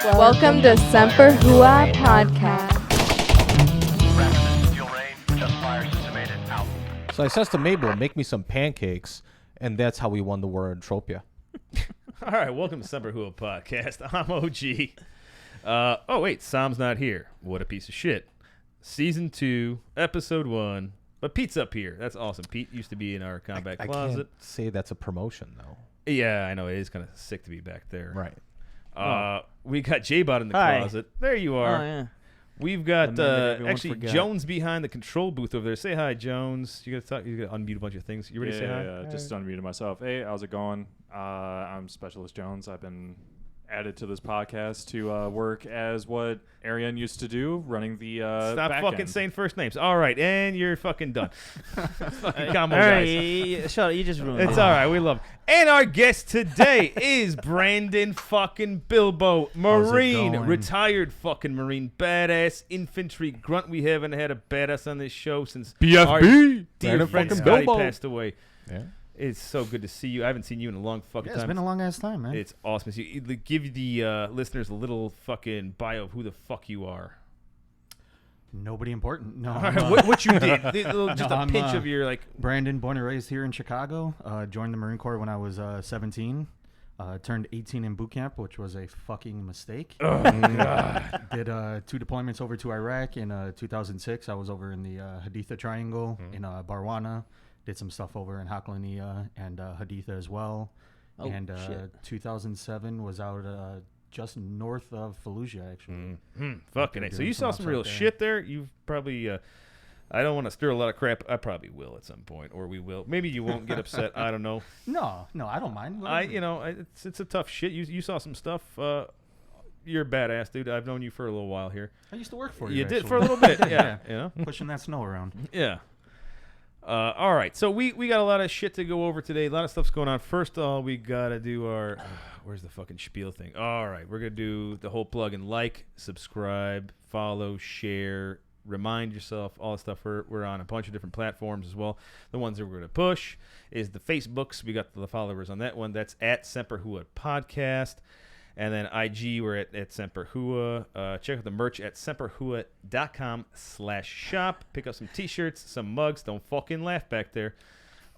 Welcome to Semper Hua Podcast. So I says to Mabel, make me some pancakes, and that's how we won the war in Tropia. All right, welcome to Semper Hua Podcast. I'm OG. Oh, wait, Sam's not here. What a piece of shit. Season 2, Episode 1. But Pete's up here. That's awesome. Pete used to be in our combat closet. I can't say that's a promotion, though. Yeah, I know. It is kind of sick to be back there. Right. We got J-Bot in the closet. There you are. Oh, yeah. We've got actually forgot. Jones behind the control booth over there. Say hi, Jones. You got to unmute a bunch of things. You ready to say hi? Yeah, just unmuted myself. Hey, how's it going? I'm Specialist Jones. I've been added to this podcast to work as what Arian used to do, running the Stop back fucking end. saying first names. All right, and you're fucking done. Fucking combo All right, guys. shut up. You just ruined it. It's all right. We love it. And our guest today is Brandon fucking Bilbo, Marine, going? retired fucking Marine, badass infantry grunt. We haven't had a badass on this show since BFB. our dear Brandon friend fucking Scotty Bilbo. passed away. Yeah. It's so good to see you. I haven't seen you in a long fucking Yeah, it's time. been a long ass time, man. It's awesome. So you give the listeners a little fucking bio of who the fuck you are. Nobody important. No, All I'm, right, what you did. Just No, a I'm, pinch of your like. Brandon, born and raised here in Chicago. Joined the Marine Corps when I was 17. Turned 18 in boot camp, which was a fucking mistake. Oh, God. Did 2 deployments over to Iraq in 2006. I was over in the Haditha Triangle in Barwana. Did some stuff over in Haklania and Haditha as well. Oh, and shit. 2007 was out just north of Fallujah, actually. Fucking A. So you saw some real shit there. You've probably. I don't want to stir a lot of crap. I probably will at some point, or we will. Maybe you won't get upset. I don't know. No, I don't mind. It's a tough shit. You saw some stuff. You're a badass, dude. I've known you for a little while here. I used to work for you. You did actually. for a little bit, yeah. You know? Pushing that snow around. Yeah. All right. So we got a lot of shit to go over today. A lot of stuff's going on. First of all, we got to do our... where's the fucking spiel thing? All right. We're going to do the whole plug and like, subscribe, follow, share, remind yourself, all that stuff. We're on a bunch of different platforms as well. The ones that we're going to push is the Facebooks. We got the followers on that one. That's at Semper Hua Podcast. And then IG, we're at Semper Hua. Check out the merch at semperhua.com/shop. Pick up some t-shirts, some mugs. Don't fucking laugh back there.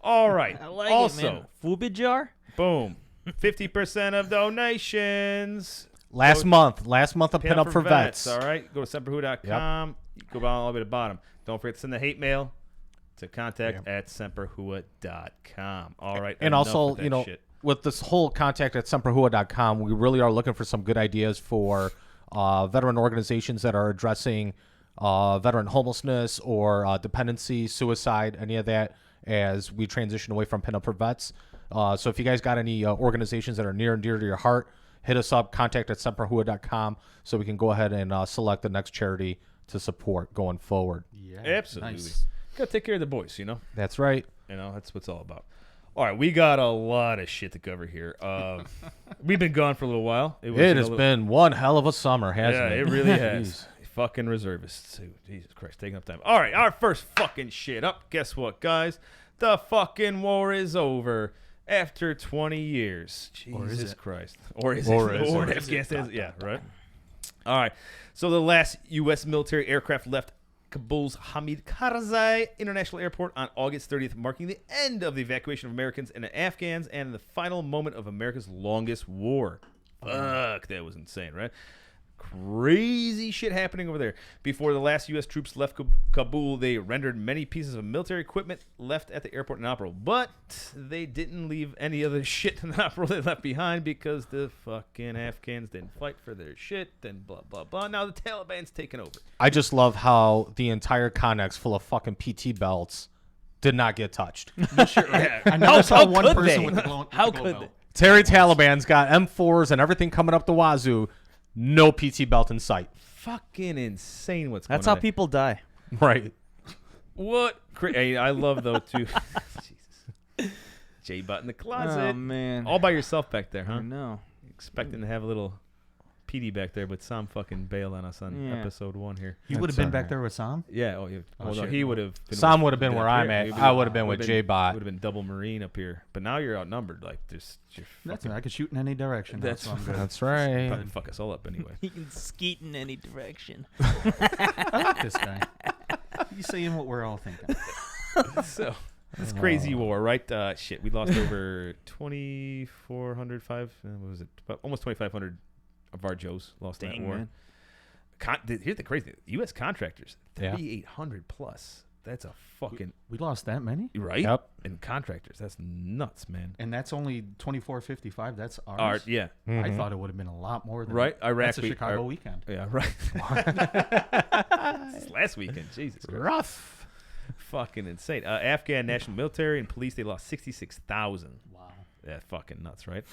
All right. I like also, it, man. Fubi jar? boom, 50% of donations. Last month of Pin Pin Up for Vets. All right. Go to semperhua.com. Go down all the way to the bottom. Don't forget to send the hate mail to contact at semperhua.com. All right. And enough also, with that shit. with this whole contact at semperhua.com, we really are looking for some good ideas for veteran organizations that are addressing veteran homelessness or dependency, suicide, any of that, as we transition away from Pin Up for Vets. So if you guys got any organizations that are near and dear to your heart, hit us up, contact at semperhua.com, so we can go ahead and select the next charity to support going forward. Yeah, Absolutely. Nice. Got to take care of the boys, you know? That's right. You know, that's what it's all about. All right, we got a lot of shit to cover here. We've been gone for a little while. It has been one hell of a summer, hasn't Yeah, it? it really has. Jeez. Fucking reservists, too. Jesus Christ, taking up time. All right, our first fucking shit up. Guess what, guys? The fucking war is over after 20 years. Jesus Christ. Or is it? Or Afghanistan. Yeah, right. All right. So the last U.S. military aircraft left Kabul's Hamid Karzai International Airport on August 30th, marking the end of the evacuation of Americans and Afghans and the final moment of America's longest war. Fuck, that was insane, right? Crazy shit happening over there. Before the last U.S. troops left Kabul, they rendered many pieces of military equipment left at the airport inoperable. But they didn't leave any other shit inoperable they left behind because the fucking Afghans didn't fight for their shit and blah, blah, blah. Now the Taliban's taken over. I just love how the entire Connex full of fucking PT belts did not get touched. I never saw one could person they? with the glow. How could they? Terry Taliban's got M4s and everything coming up the wazoo. No PT belt in sight. Fucking insane what's That's going how on. people die. Right. What? Hey, I love, though, too. Jesus. J-Bot in the closet. Oh, man. All by yourself back there, huh? I know. Expecting to have a little PD back there, but Sam fucking bailed on us on episode 1 here. You would have been back there with Sam? Yeah. Oh, yeah. Oh, no, shit. he would have. Sam would have been where I'm at. I would have been with J-Bot. Would have been double Marine up here. But now you're outnumbered. Like, That's I could shoot in any direction. That's so I'm good. That's right. Probably fuck us all up anyway. He can skeet in any direction. I like this guy. He's saying what we're all thinking. So, this crazy war, right? Shit, we lost over 2,400, what was it? About almost 2,500 of our Joes lost in that war. Man. Here's the crazy thing. U.S. contractors, 3,800 plus. That's a fucking... We lost that many? Right? Yep. And contractors, that's nuts, man. And that's only 2455. That's ours. Yeah. I thought it would have been a lot more than Right? that. Iraq. That's a Chicago weekend. Yeah, right. It's last weekend. Jesus Christ. Rough. Fucking insane. Afghan national military and police, they lost 66,000. Wow. Yeah, fucking nuts, right?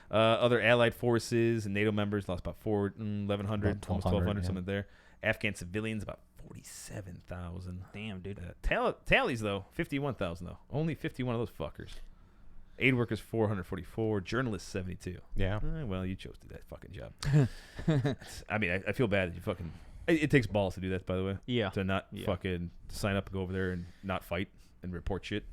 Other allied forces and NATO members lost about 1,100, About almost 1,200, 1,200, something there. Afghan civilians, about 47,000. Damn, dude. Tallies, though, 51,000, though. Only 51 of those fuckers. Aid workers, 444. Journalists, 72. Yeah. Well, you chose to do that fucking job. I mean, I feel bad that you fucking... It takes balls to do that, by the way. Yeah. To not fucking sign up and go over there and not fight and report shit.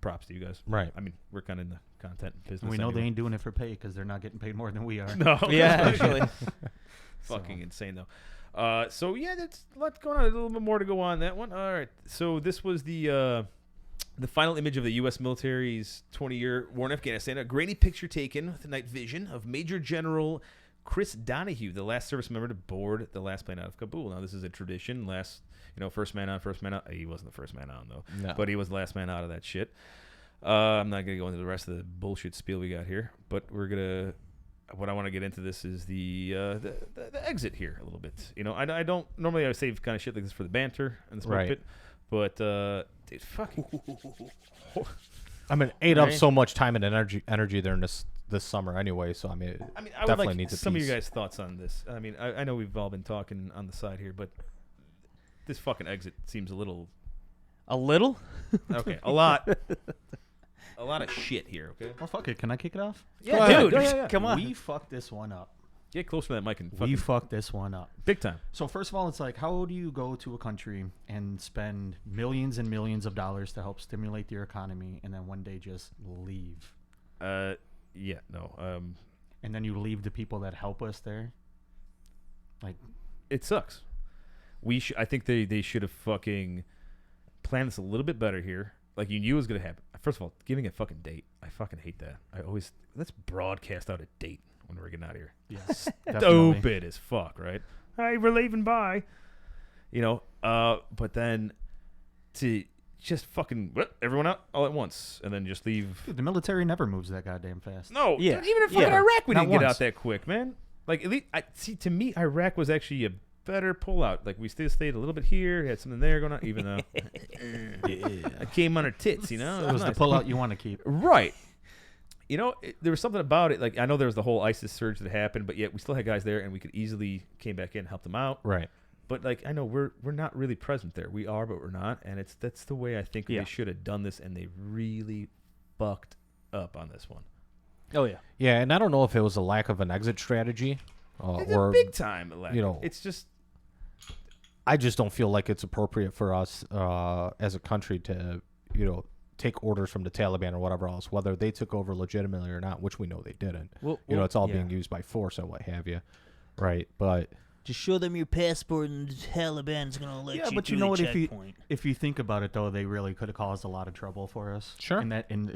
Props to you guys. Right. I mean, we're kind of in the content business. And we know anyway. they ain't doing it for pay because they're not getting paid more than we are. No. Yeah, actually. Fucking insane, though. So, yeah, that's a lot going on. A little bit more to go on that one. All right. So, this was the final image of the U.S. military's 20-year war in Afghanistan. A grainy picture taken with the night vision of Major General Chris Donahue, the last service member to board the last plane out of Kabul. Now, this is a tradition. First man on, first man out. He wasn't the first man on, though. No. But he was the last man out of that shit. I'm not going to go into the rest of the bullshit spiel we got here. But we're going to... What I want to get into this is the exit here a little bit. You know, I don't... Normally, I would save kind of shit like this for the banter and the smoke Right. pit. But, dude, fucking... I mean, ate up so much time and energy during this summer anyway. So I mean, I would definitely like needs a some piece. of your guys' thoughts on this. I mean, I know we've all been talking on the side here, but this fucking exit seems a little... A little? Okay, a lot of shit here, okay? Well, fuck it. Can I kick it off? Yeah, Dude, come on. We fucked this one up. Get closer to that mic and We fucking... fucked this one up. Big time. So first of all, it's like, how do you go to a country and spend millions and millions of dollars to help stimulate your economy and then one day just leave? Yeah, no. And then you leave the people that help us there? Like, It sucks. I think they should have fucking planned this a little bit better here. Like, you knew it was going to happen. First of all, giving a fucking date. I fucking hate that. Let's broadcast out a date when we're getting out of here. yes, Stupid as fuck, right? Hey, we're leaving, bye. You know, but then to just fucking everyone out all at once and then just leave. Dude, the military never moves that goddamn fast. No, Yeah. dude, even in fucking Yeah. Iraq, we Not didn't get once. out that quick, man. Like, at least, to me, Iraq was actually a better pullout. Like, we still stayed a little bit here, had something there going on, even though I came on our tits, you know? It was nice. the pullout you want to keep. Right. You know, there was something about it. Like, I know there was the whole ISIS surge that happened, but yet we still had guys there, and we could easily came back in and help them out. Right. But, like, I know we're not really present there. We are, but we're not. And that's the way I think Yeah. they should have done this, and they really fucked up on this one. Oh, yeah. Yeah, and I don't know if it was a lack of an exit strategy, It's or a big time. you know, it's just... I just don't feel like it's appropriate for us as a country to, you know, take orders from the Taliban or whatever else, whether they took over legitimately or not, which we know they didn't. Well, you know, it's all yeah. being used by force and what have you, right? But Just show them your passport and the Taliban's going to let Yeah, you but through you know the what? checkpoint. If you think about it, though, they really could have caused a lot of trouble for us. Sure.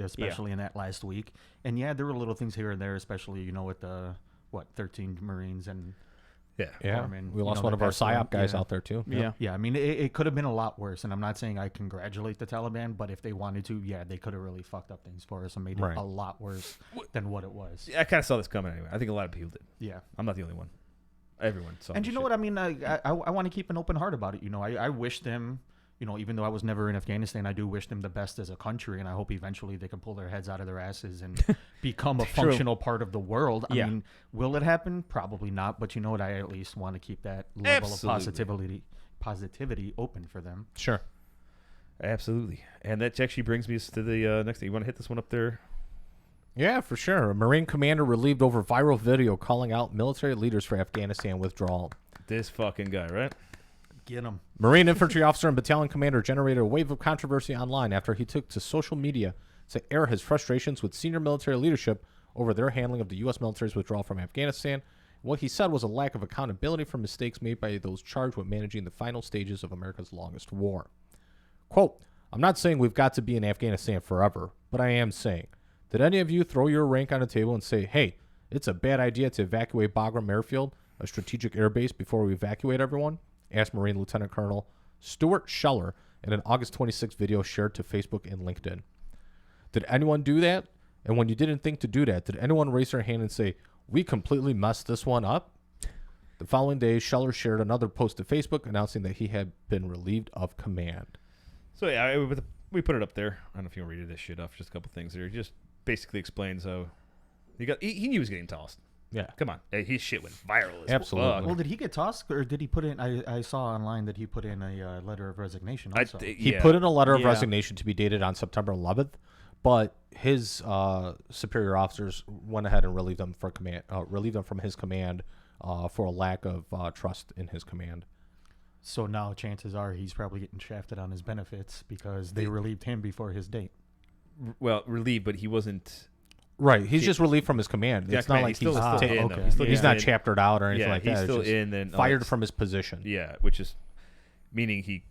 Especially in that last week. And yeah, there were little things here and there, especially, you know, with the 13 Marines and yeah, Foreman, we you lost know, one that of our passed away. PSYOP guys Yeah. out there too. Yeah. Yeah, I mean, it could have been a lot worse, and I'm not saying I congratulate the Taliban, but if they wanted to, yeah, they could have really fucked up things for us and made Right. it a lot worse than what it was. I kind of saw this coming anyway. I think a lot of people did. Yeah. I'm not the only one. Everyone saw And this you know shit. what I mean? I want to keep an open heart about it. You know, I wish them, you know, even though I was never in Afghanistan, I do wish them the best as a country, and I hope eventually they can pull their heads out of their asses and become a functional part of the world. I Yeah. mean, will it happen? Probably not. But you know what? I at least want to keep that level Absolutely. of positivity open for them. Sure. Absolutely. And that actually brings me to the next thing. You want to hit this one up there? Yeah, for sure. A Marine commander relieved over viral video calling out military leaders for Afghanistan withdrawal. This fucking guy, right? Get him. Marine infantry officer and battalion commander generated a wave of controversy online after he took to social media to air his frustrations with senior military leadership over their handling of the U.S. military's withdrawal from Afghanistan. What he said was a lack of accountability for mistakes made by those charged with managing the final stages of America's longest war. Quote, I'm not saying we've got to be in Afghanistan forever, but I am saying, did any of you throw your rank on a table and say, hey, it's a bad idea to evacuate Bagram Airfield, a strategic airbase, before we evacuate everyone? Asked Marine Lieutenant Colonel Stuart Scheller in an August 26 video shared to Facebook and LinkedIn. Did anyone do that? And when you didn't think to do that, did anyone raise their hand and say, we completely messed this one up? The following day, Scheller shared another post to Facebook announcing that he had been relieved of command. So yeah, we put it up there. I don't know if you want to read this shit off. Just a couple things there. He just basically explains how he knew he was getting tossed. Yeah. Come on. His shit went viral as Absolutely. fuck. Well, did he get tossed, or did he put in? I saw online that he put in a letter of resignation. Also. He put in a letter of resignation to be dated on September 11th, but his superior officers went ahead and relieved him from his command for a lack of trust in his command. So now chances are he's probably getting shafted on his benefits because they relieved him before his date. Well, relieved, but he wasn't. Right, he's just relieved from his command. Yeah, It's not like he's still he's in, okay. though. he's not chaptered out or anything like that. He's It's still just in. Then fired from his position. Yeah, which is meaning he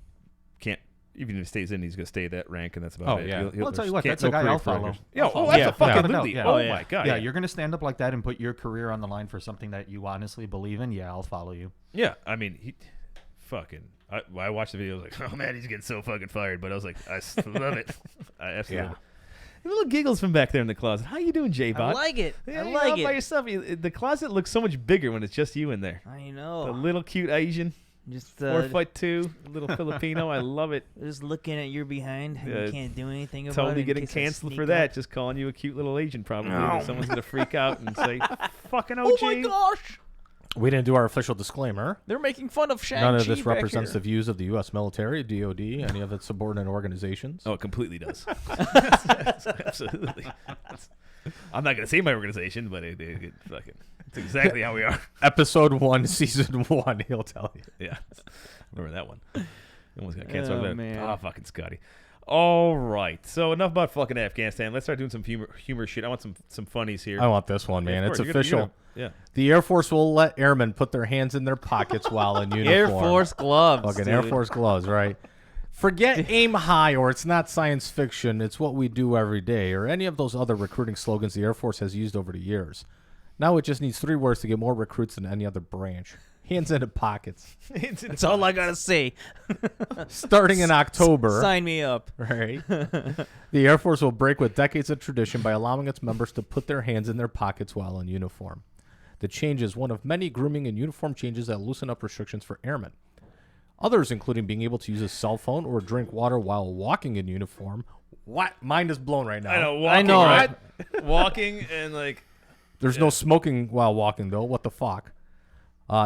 can't. Even if he stays in, he's gonna stay at that rank, and that's about it. Yeah. Well, I'll tell you what, there's that's a guy career I'll for him. follow. Yeah, I'll follow. that's Yeah, a fucking without a literally. doubt, Oh yeah. my god. Yeah, you're gonna stand up like that and put your career on the line for something that you honestly believe in. Yeah, I'll follow you. Yeah, I mean, he fucking. I watched the video. I was like, oh man, he's getting so fucking fired. But I was like, I love it. I absolutely. Yeah. Little giggles from back there in the closet. How you doing, J-Bot? I like it. Yeah, I you're like all by it. yourself. The closet looks so much bigger when it's just you in there. I The know. little cute Asian, Just 4'2", little Filipino. I love it. just looking at your behind. And Yeah, you can't do anything about it. Totally in getting case I canceled sneak for that. up. Just calling you a cute little Asian, probably. No. Someone's gonna freak out and say, "Fucking OG." Oh my gosh! We didn't do our official disclamer. They're making fun of Shang-Chi None of this back represents the here. views of the U.S. military, DOD, any of its subordinate organizations. Oh, it completely does. Absolutely. I'm not gonna say my organization, but it fucking. It's exactly how we are. Episode 1, Season 1, he'll tell you. Yeah, remember that one. Almost got canceled. Oh, that. man. Ah, fucking Scotty. All right, so enough about fucking Afghanistan. Let's start doing some humor shit. I want some funnies here. I want this one, Yeah, man. of It's course. You're official. gonna- yeah. The Air Force will let airmen put their hands in their pockets while in uniform. Air Force gloves. Fucking dude. Air Force gloves, right? Forget aim high or it's not science fiction. It's what we do every day or any of those other recruiting slogans the Air Force has used over the years. Now it just needs 3 words to get more recruits than any other branch. Hands in the pockets. That's all I gotta say. Starting in October. Sign me up. Right. The Air Force will break with decades of tradition by allowing its members to put their hands in their pockets while in uniform. The change is one of many grooming and uniform changes that loosen up restrictions for airmen. Others, including being able to use a cell phone or drink water while walking in uniform. What? Mind is blown right now. I know. Walking, I know. Right? Walking and like. There's no smoking while walking, though. What the fuck?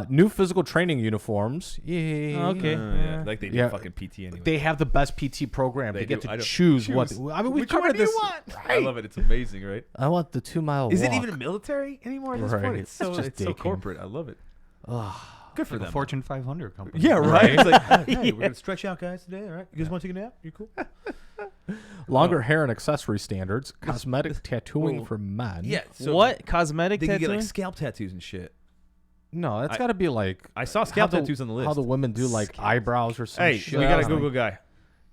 New physical training uniforms. Yay. Okay. Yeah, like they do Yeah. fucking PT anyway. They have the best PT program. They They get do. I to don't- choose what. choose. I mean, we've Which one covered do you this. want? I love it. It's amazing, right? I want the 2-mile Is walk. it even military anymore at this Right. point? It's so It's just it's so daycare. corporate. I love it. Good for Like a them. Fortune 500 company. Yeah, right. It's like, hey, we're gonna stretch out, guys, today. All right, you guys want to take a nap? You're cool. Longer hair and accessory standards. Cosmetic tattooing for men. Yeah. So What? Cosmetic They can tattooing? get like scalp tattoos and shit. No, that's I- got to be like. I saw how scalp the- tattoos on the list. How the women do like eyebrows or some Hey, shit. we got a Like- Google guy.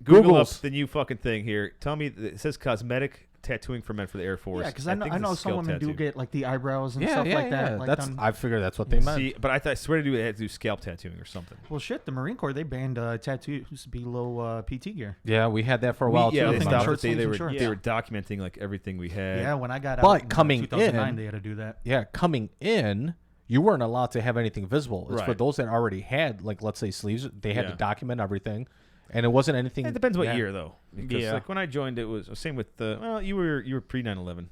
Google up Googles. the new fucking thing here. Tell me, it says cosmetic tattooing for men for the Air Force. Yeah, because I think know it's a some scalp women do tattoo. get like the eyebrows and Yeah, stuff yeah, like that. yeah. Like That's. done- I figured that's what they meant. See, but I swear to do they had to do scalp tattooing or something. well, shit, the Marine Corps, they banned tattoos below PT gear. Yeah, we had that for a while yeah, too. they Nothing stopped short it. sleeves They and were shorts. they were documenting like everything we had. Yeah, when I got But out in coming 2009, in- they had to do that. Yeah, coming in, you weren't allowed to have anything visible. It's for Right. those that already had, like, let's say sleeves. They had Yeah. to document everything, and it wasn't anything. It depends what yeah. year though, because Yeah. like when I joined, it was same with the. Well, you were pre 9/11,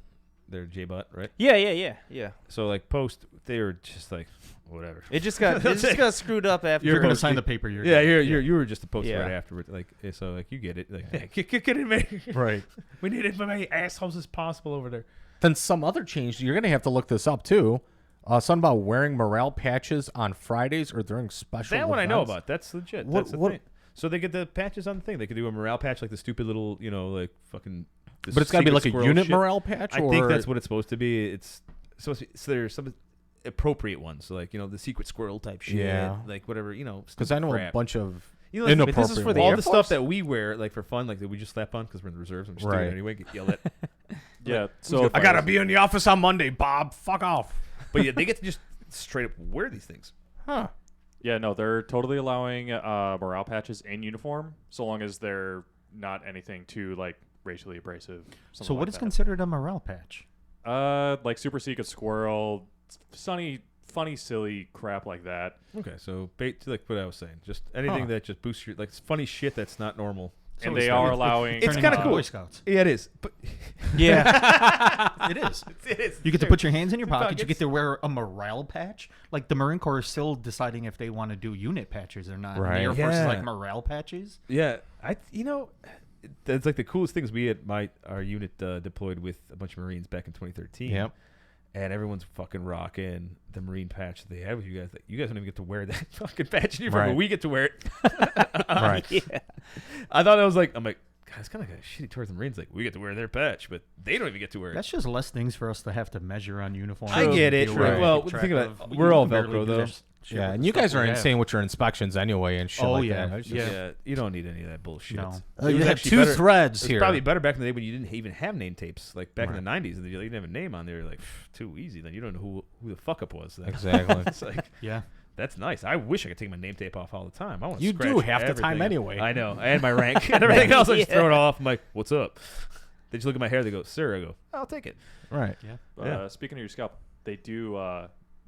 there, J-Bot, right? Yeah. So like post, they were just like whatever. It just got screwed up after. You're going to post- sign the paper. Yeah, you were just a post Yeah. right afterward. Like so, like you get it. Like get in, man. Right. We need as many assholes as possible over there. Then some other change, you're going to have to look this up too. Something about wearing morale patches on Fridays or during special That one I know events. about. That's legit. What- That's the what- thing. So they get the patches on the thing. They could do a morale patch like the stupid little, like fucking. But it's got to be like a unit morale. morale patch? I think that's what it's supposed to be. It's so there's some appropriate ones, like the secret squirrel type shit, Yeah. like whatever Because I know crap. a bunch of Like, inappropriate this is for the ones. all Air the Force? stuff that we wear, like for fun, like that we just slap on because we're in the reserves. I'm just doing Right. it anyway. Get yelled at. Yeah. So if I got to be in the office on Monday, Bob. Fuck off. But yeah, they get to just straight up wear these things. Huh. Yeah, no, they're totally allowing morale patches in uniform, so long as they're not anything too like racially abrasive. So something what like is that. considered a morale patch? Like Super Secret Squirrel, funny, silly crap like that. Okay, so like what I was saying, just anything that just boosts your funny shit that's not normal. And they are allowing. It's Turning kinda into cool. Boy Scouts. Yeah, it is. But Yeah. It is. it is. You get to put your hands in your Pockets. pockets. You get to wear a morale patch. Like the Marine Corps is still deciding if they want to do unit patches or not. And Right. the Air Force is Yeah. like morale patches. Yeah, that's like the coolest things. We had our unit deployed with a bunch of Marines back in 2013. Yep. And everyone's fucking rocking the Marine patch that they have with you guys. Like, you guys don't even get to wear that fucking patch in your Right. but we get to wear it. Right. Yeah. I thought I'm like, God, it's kind of shitty towards the Marines. Like, we get to wear their patch, but they don't even get to wear it. That's just less things for us to have to measure on uniform. I get it. Deal Right. with, Well, keep think track about of. it. We're all can barely Velcro, do though. that shit Yeah, with and the you guys stuff are we have. insane with your inspections anyway and shit Oh, like yeah. that. It's just- Yeah, you don't need any of that bullshit. No. Oh, It you was have actually two better- threads It's here. probably better back in the day when you didn't even have name tapes. Like back in Right. the 90s, you didn't have a name on there. Like, too easy. Then you don't know who the fuck up was. Then. Exactly. It's like, Yeah. that's nice. I wish I could take my name tape off all the time. I want to You scratch do half the time everything. anyway. I know. And my rank and everything else. I just Yeah. throw it off. I'm like, what's up? They just look at my hair. They go, sir. I go, I'll take it. Right. Yeah. Speaking of your scalp, they do.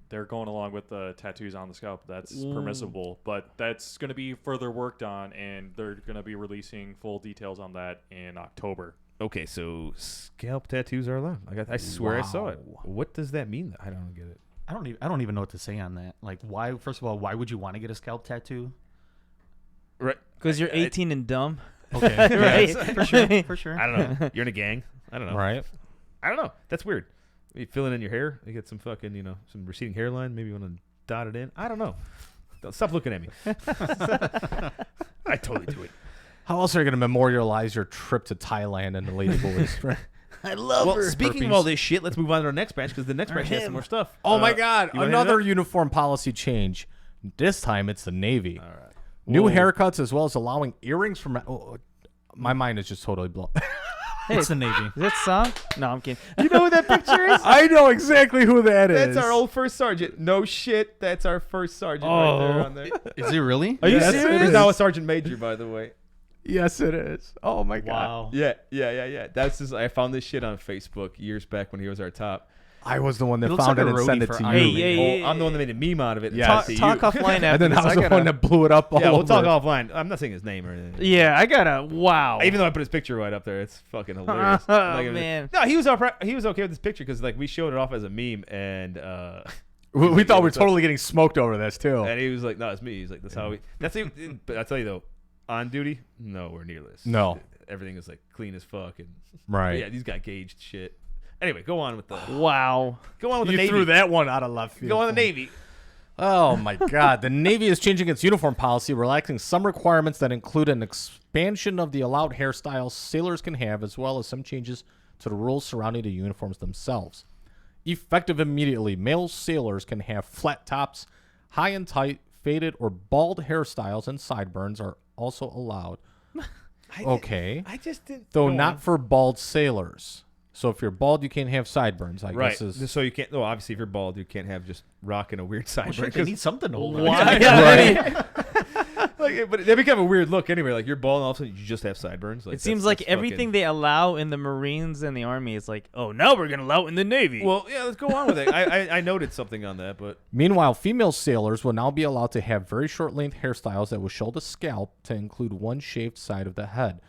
They're going along with the tattoos on the scalp. That's permissible, but that's going to be further worked on, and they're going to be releasing full details on that in October. Okay, so scalp tattoos are allowed. I swear I saw it. Wow. What does that mean? I don't get it. I don't even know what to say on that. Like, why? First of all, why would you want to get a scalp tattoo? Right. Because you're 18 and dumb. Okay, Right. yeah, for sure, for sure. I don't know. You're in a gang. I don't know. Right. I don't know. That's weird. You fill it in your hair. You get some fucking, some receding hairline. Maybe you want to dot it in. I don't know. Stop looking at me. I totally do it. How else are you going to memorialize your trip to Thailand and the Lady Boys? Right. I love Well, her. speaking of all this shit, let's move on to our next branch because the next branch has some him. more stuff. Oh my God! you wanna hit it Another up? uniform policy change. This time it's the Navy. All right. New Whoa. haircuts as well as allowing earrings from. Oh, my mind is just totally blown. It's the Navy. Is that song? No, I'm kidding. You know who that picture is? I know exactly who that is. That's our old first sergeant. No shit. That's our first sergeant right there on there. Is it really? Are you Yes, serious? It is now a sergeant major, by the way. Yes, it is. Oh my God! Wow. Yeah. That's just, I found this shit on Facebook years back when he was our top. I was the one that It looks found like it a and sent roadie it for to you. Iron Hey, Man. yeah, Well, I'm the one that made a meme out of it. And Yes. sent it to Talk you. offline And after then this. I was I the gotta, one that blew it up all Yeah, we'll over. talk offline. I'm not saying his name or anything. yeah, I gotta. Wow. Even though I put his picture right up there, it's fucking hilarious. Oh, Like, man. No, he was he was okay with this picture because like we showed it off as a meme and We thought we were what's up? totally getting smoked over this too. and he was like, no, it's me. He's like, that's how we. That's it. But I tell you though, on duty, nowhere near this. No. Everything is like clean as fuck and Right. yeah, these got gauged shit. Anyway, go on with the Wow. go on with You the Navy. threw that one out of left field. Go on the Navy. Oh my God. The Navy is changing its uniform policy, relaxing some requirements that include an expansion of the allowed hairstyles sailors can have, as well as some changes to the rules surrounding the uniforms themselves. Effective immediately, male sailors can have flat tops, high and tight, faded, or bald hairstyles, and sideburns are also allowed. Okay. I just didn't. Though go not on. for bald sailors. So if you're bald, you can't have sideburns, I Right. guess. Is, So you can't. Well, obviously, if you're bald, you can't have just rocking a weird Well, sideburn. shit, they need something to hold on. Why? Yeah, like, but they become a weird look anyway. Like you're bald, and all of a sudden you just have sideburns. Like, It seems that's- like that's everything fucking- they allow in the Marines and the Army is like, oh, now we're gonna allow it in the Navy. Well, yeah, let's go on with it. I noted something on that, but Meanwhile, female sailors will now be allowed to have very short-length hairstyles that will show the scalp to include one shaved side of the head.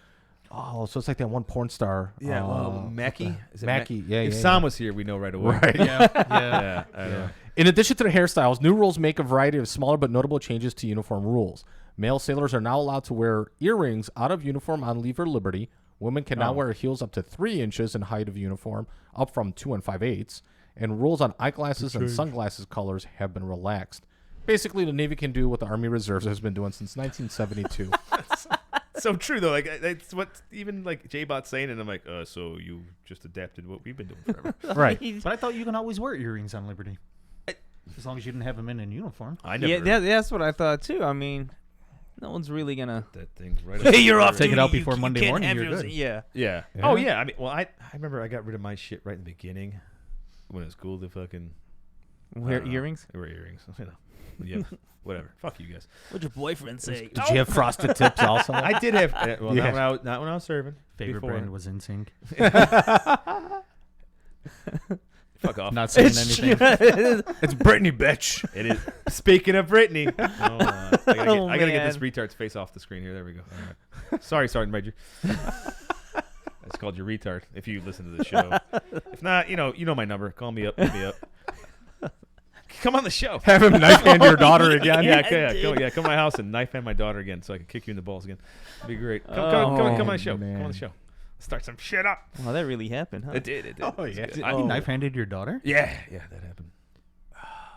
Oh, so it's like that one porn star. Mackie. Is it Mackie, yeah, If yeah, Sam yeah. was here, we know right away. Right. Yeah. I know. In addition to the hairstyles, new rules make a variety of smaller but notable changes to uniform rules. Male sailors are now allowed to wear earrings out of uniform on leave or liberty, Women can now wear heels up to 3 inches in height of uniform, up from 2 5/8, and rules on eyeglasses and sunglasses colors have been relaxed. Basically, the Navy can do what the Army Reserves has been doing since 1972. So true though. Like it's what even like J-Bot's saying, and I'm like, so you just adapted what we've been doing forever. Right. But I thought you can always wear earrings on Liberty, as long as you didn't have them in uniform. I never. Yeah, that's what I thought too. I mean, no one's really gonna. That thing's right. Hey, you're off. Take it out duty, before you Monday can't morning, have you're yours- good. Yeah. Yeah. Yeah. Oh yeah. I mean, well, I remember I got rid of my shit right in the beginning when it was cool to fucking Wear earrings. wear earrings. You know. Yeah. Whatever. Fuck you guys. What'd your boyfriend say? Did you have frosted tips also? I did have. Well, Yeah. not when I was serving. Favorite Before. brand was NSYNC. Fuck off. Not saying anything. It's Britney, bitch. It is. Speaking of Britney, I gotta get this man. retard's face off the screen here. There we go. All right. Sorry, Sergeant Major. It's called your retard. If you listen to the show, if not, you know my number. Call me up. Hit me up. Come on the show. Have him knife hand your daughter again. Come to my house and knife hand my daughter again, so I can kick you in the balls again. It'd be great. Come on the show. man. Come on the show. Start some shit up. Well, that really happened, huh? It did. Oh, It was yeah. good. You knife-handed your daughter? Yeah, that happened.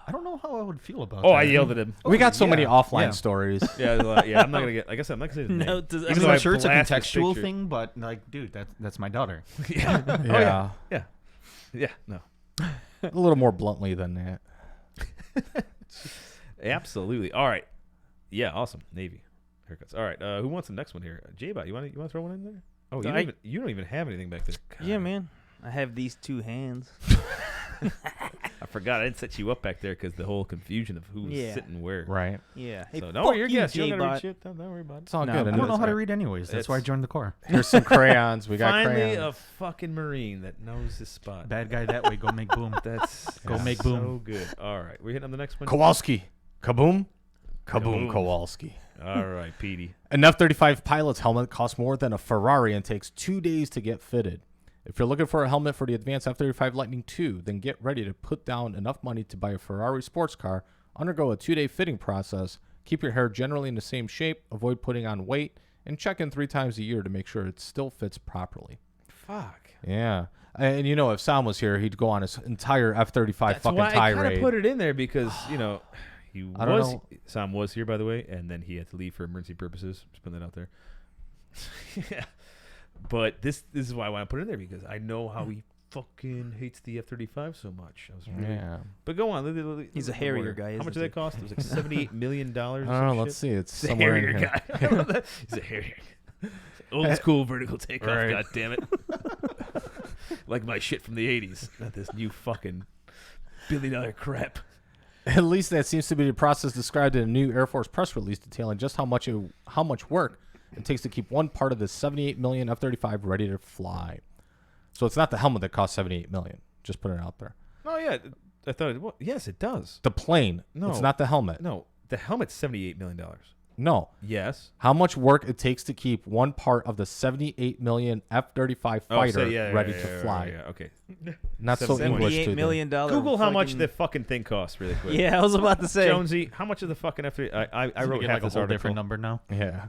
I don't know how I would feel about Oh, that. I yelled at him. We got so many offline Yeah. stories. Yeah, I'm not gonna get. Like I said, I'm not gonna say his name. No, does- I Even mean, though I'm sure it's a blasted his contextual picture. thing, but like, dude, that's my daughter. Yeah. Oh, Yeah. yeah. No. A little more bluntly than that. Absolutely. All right. Yeah. Awesome. Navy haircuts. All right. Who wants the next one here? J-Bot, you want to throw one in there? Oh, you don't even have anything back there. God. Yeah, man. I have these 2 hands. I forgot I didn't set you up back there because the whole confusion of who's Yeah. sitting where. Right. Yeah. Hey, So don't worry, your fuck you, guess. You don't gotta read J-Bot. shit. Don't worry about it. It's all No, good. I And don't know how to right. read anyways. That's why I It's- joined the Corps. here's some crayons. We got Finally, crayons. a fucking Marine that knows his spot. Bad guy that way. Go make boom. That's Go make so boom. good. All right, we're hitting on the next one. Kowalski. Kaboom. Kaboom Kaboom. Kowalski. All right, Petey. An F35 pilot's helmet costs more than a Ferrari and takes 2 days to get fitted. If you're looking for a helmet for the advanced F35 Lightning II, then get ready to put down enough money to buy a Ferrari sports car, undergo a 2-day fitting process, keep your hair generally in the same shape, avoid putting on weight, and check in 3 times a year to make sure it still fits properly. Fuck. Yeah. And you know, if Sam was here, he'd go on his entire F35 That's fucking why I kind of tirade. put it in there because I don't know. Sam was here by the way, and then he had to leave for emergency purposes. Just putting that out there. Yeah. But this is why I want to put it in there because I know how he fucking hates the F-35 so much. I was really, Yeah. But go on. He's a Harrier guy, How much isn't did that cost? It was like $78 million. I don't know. Let's see. It's He's a somewhere in Harrier here. guy. He's a Harrier. Old school vertical takeoff. Right. God damn it. Like my shit from the 80s. Not this new fucking $1 billion crap. At least that seems to be the process described in a new Air Force press release detailing just how much work it takes to keep one part of the $78 million F-35 ready to fly. So it's not the helmet that costs $78 million. Just put it out there. Oh, yeah. I thought it was. Yes, it does. The plane. No. It's not the helmet. No, the helmet's $78 million. No. Yes. How much work it takes to keep one part of the $78 million F-35 fighter ready to fly. Yeah, okay. Not so English to $78 them. million. Google how much fucking- the fucking thing costs really quick. Yeah, I was about to say. Jonesy, how much of the fucking F-35? I Doesn't it wrote get half like a this whole article. different number now. Yeah.